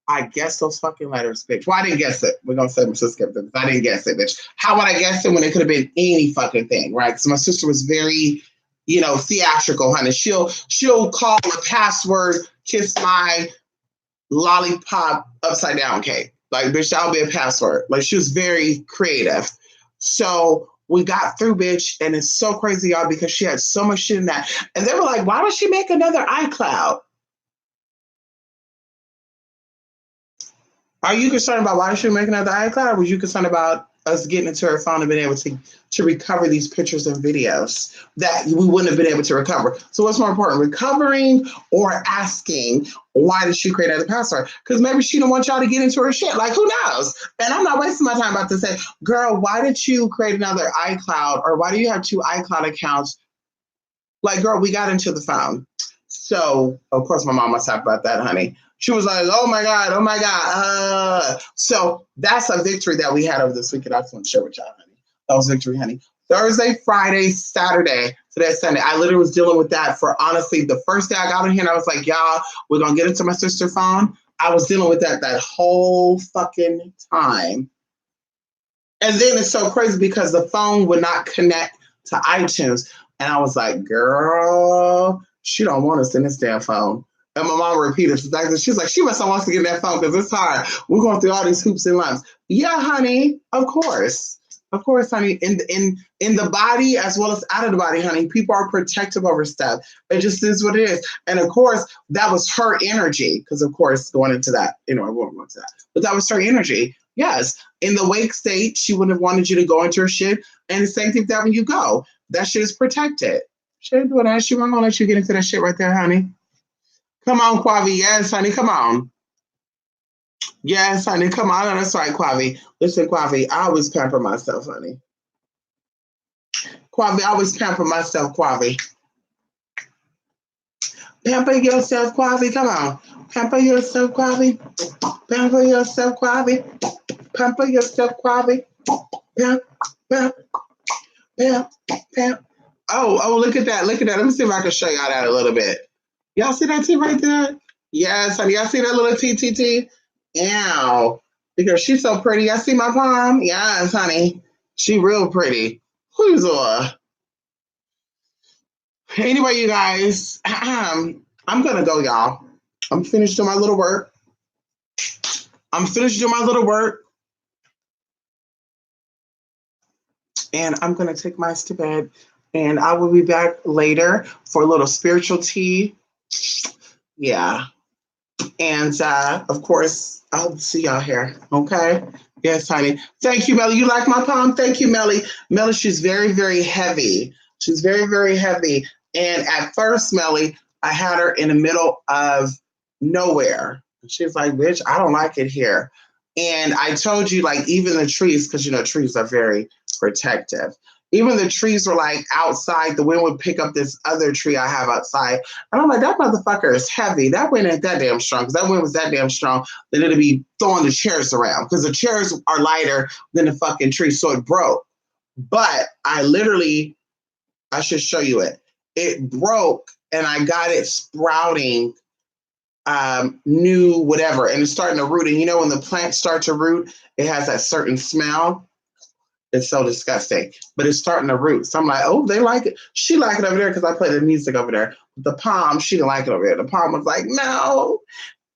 I guessed those fucking letters, bitch. Well, I didn't guess it. We're going to say my sister kept it. I didn't guess it, bitch. How would I guess it when it could have been any fucking thing, right? Because my sister was very, you know, theatrical, honey. She'll call a password, kiss my lollipop upside down cake. Like, bitch, that'll be a password. Like, she was very creative. So we got through, bitch, and it's so crazy, y'all, because she had so much shit in that. And they were like, why would she make another iCloud? Are you concerned about why she make another iCloud, or were you concerned about us getting into her phone and being able to recover these pictures and videos that we wouldn't have been able to recover? So what's more important, recovering or asking, why did she create another password? Because maybe she don't want y'all to get into her shit. Like, who knows? And I'm not wasting my time about to say, girl, why did you create another iCloud, or why do you have 2 iCloud accounts? Like, girl, we got into the phone. So, of course, my mom must have about that, honey. She was like, oh my God. So that's a victory that we had over this weekend. I just want to share with y'all, honey. That was victory, honey. Thursday, Friday, Saturday, today, Sunday. I literally was dealing with that for, honestly, the first day I got in here, and I was like, y'all, we're going to get into my sister's phone. I was dealing with that whole fucking time. And then it's so crazy because the phone would not connect to iTunes. And I was like, girl, she don't want us in this damn phone. And my mom repeated, she's like, she must not want us to get in that phone because it's hard. We're going through all these hoops and lumps. Yeah, honey, of course. Of course, honey, in the body as well as out of the body, honey, people are protective over stuff. It just is what it is. And of course, that was her energy. Because of course, going into that, I won't go into that. But that was her energy. Yes. In the wake state, she wouldn't have wanted you to go into her shit. And the same thing that when you go, that shit is protected. She ain't doing that. She wasn't gonna let you get into that shit right there, honey. Come on, Quavi. Yes, honey. Come on. Yes, honey. Come on. That's right, Quavi. Listen, Quavi, I always pamper myself, honey. Quavi, I always pamper myself, Quavi. Pamper yourself, Quavi. Come on. Pamper yourself, Quavi. Pamper yourself, Quavi. Pamper yourself, Quavi. Pamp, pamp, pamp, pamp. Oh, look at that. Look at that. Let me see if I can show y'all that a little bit. Y'all see that T right there? Yes, honey. Y'all see that little T? Ew. Because she's so pretty. Y'all see my palm? Yes, honey. She real pretty. Who's Anyway, you guys, I'm going to go, y'all. I'm finished doing my little work. And I'm going to take my to bed. And I will be back later for a little spiritual tea. Yeah. And of course, I'll see y'all here. Okay? Yes, honey. Thank you, Melly. You like my palm? Thank you, Melly. Melly, she's very, very heavy. She's very, very heavy. And at first, Melly, I had her in the middle of nowhere. She's like, bitch, I don't like it here. And I told you, like, even the trees, because you know, trees are very protective. Even the trees were like outside. The wind would pick up this other tree I have outside. And I'm like, that motherfucker is heavy. That wind ain't that damn strong. Because that wind was that damn strong, then it'd be throwing the chairs around. Because the chairs are lighter than the fucking tree. So it broke. But I should show you it. It broke and I got it sprouting new whatever. And it's starting to root. And you know, when the plants start to root, it has that certain smell. It's so disgusting, but it's starting to root. So I'm like, oh, they like it. She liked it over there because I played the music over there. The palm, she didn't like it over there. The palm was like, no,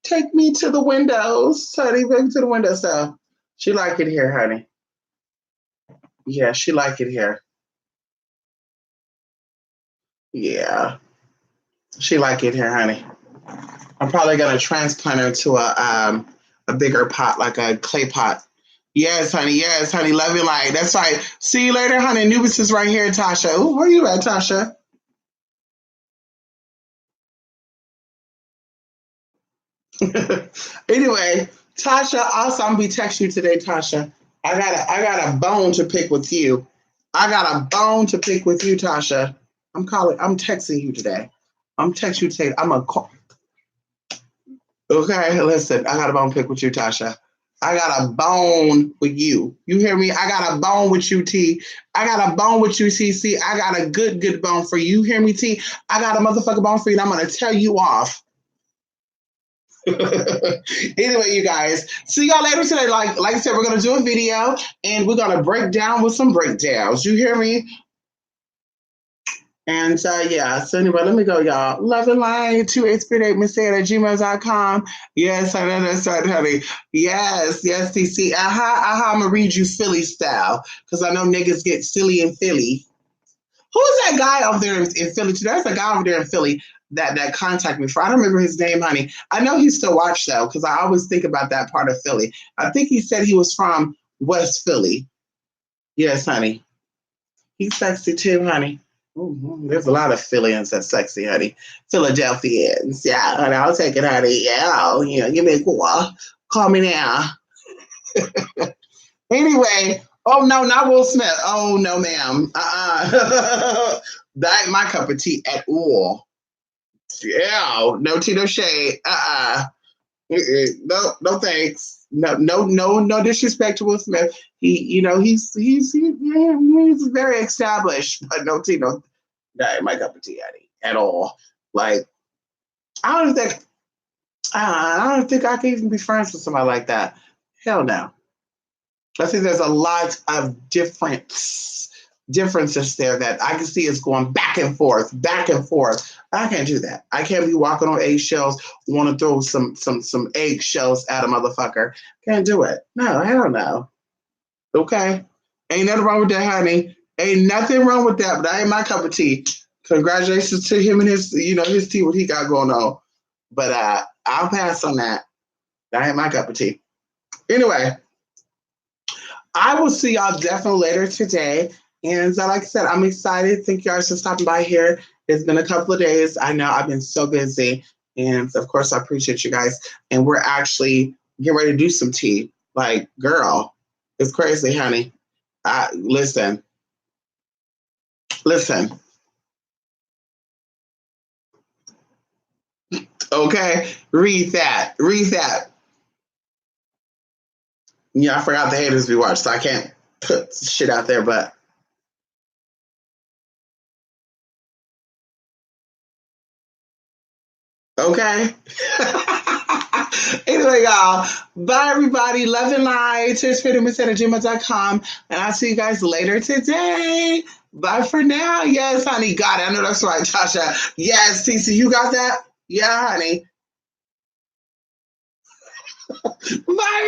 take me to the windows, honey, take me to the window. So she liked it here, honey. Yeah, she liked it here. Yeah, she liked it here, honey. I'm probably gonna transplant her to a bigger pot, like a clay pot. Yes, honey. Yes, honey. Love you, like. That's right. See you later, honey. Nubis is right here, Tasha. Oh, where you at, Tasha? Anyway, Tasha. Also, I'm gonna be texting you today, Tasha. I got a bone to pick with you. I got a bone to pick with you, Tasha. I'm texting you today. I'm texting you today. I'm gonna call. Okay, listen. I got a bone to pick with you, Tasha. I got a bone with you. You hear me? I got a bone with you, T. I got a bone with you, CC. I got a good bone for you. You hear me, T? I got a motherfucking bone for you, and I'm gonna tell you off. Anyway, you guys, see y'all later today. Like I said, we're gonna do a video and we're gonna break down with some breakdowns. You hear me? And yeah, so anyway, let me go, y'all. Love and light 2838 gmail.com. Yes, I know that's right, honey. Yes, TC. I'm gonna read you Philly style. Because I know niggas get silly in Philly. Who's that guy over there in Philly? There's a guy over there in Philly that contacted me for. I don't remember his name, honey. I know he still watched though, because I always think about that part of Philly. I think he said he was from West Philly. Yes, honey. He's sexy too, honey. There's a lot of Phillians that's sexy, honey. Philadelphians. Yeah, honey, I'll take it, honey. Yeah, give me a call. Call me now. Anyway, oh no, not Will Smith. Oh no, ma'am. That ain't my cup of tea at all. Yeah, no tea, no shade. No thanks. No disrespect to Will Smith. He's very established, but no tea, no, that ain't my cup of tea, honey, at all. Like, I don't think, I don't think I can even be friends with somebody like that. Hell no. I think there's a lot of differences there that I can see is going back and forth, back and forth. I can't do that. I can't be walking on eggshells, want to throw some eggshells at a motherfucker. Can't do it. No, hell no. Okay? Ain't nothing wrong with that, honey. Ain't nothing wrong with that, but that ain't my cup of tea. Congratulations to him and his tea, what he got going on. But I'll pass on that. That ain't my cup of tea. Anyway, I will see y'all definitely later today. And like I said, I'm excited. Thank you guys for stopping by here. It's been a couple of days. I know I've been so busy. And of course, I appreciate you guys. And we're actually getting ready to do some tea. Like, girl, it's crazy, honey. Listen. Okay? Read that. Yeah, I forgot the haters we watch, so I can't put shit out there, but okay. Anyway, y'all, bye everybody. Love and light. gmail.com. And I'll see you guys later today. Bye for now. Yes, honey. Got it. I know that's right, Tasha. Yes, TC, you got that? Yeah, honey. Bye,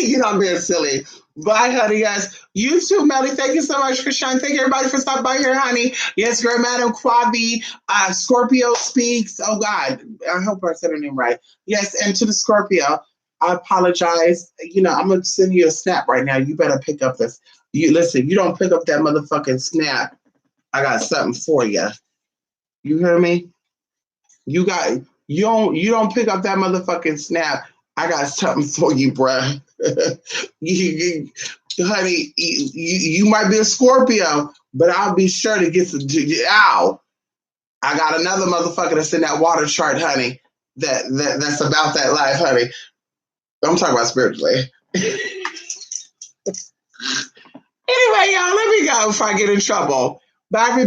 everybody. I'm being silly. Bye, honey. Yes. You too, Melly. Thank you so much for sharing. Thank you, everybody, for stopping by here, honey. Yes, girl, Madam Quavi, Scorpio Speaks. Oh, God. I hope I said her name right. Yes, and to the Scorpio, I apologize. I'm going to send you a snap right now. You better pick up this. Listen, you don't pick up that motherfucking snap, I got something for you. You hear me? You don't pick up that motherfucking snap. I got something for you, bruh. Honey, you might be a Scorpio, but I'll be sure to get some. Ow! I got another motherfucker that's in that water chart, honey. That's about that life, honey. I'm talking about spiritually. Anyway, y'all, let me go before I get in trouble. Bye, everybody.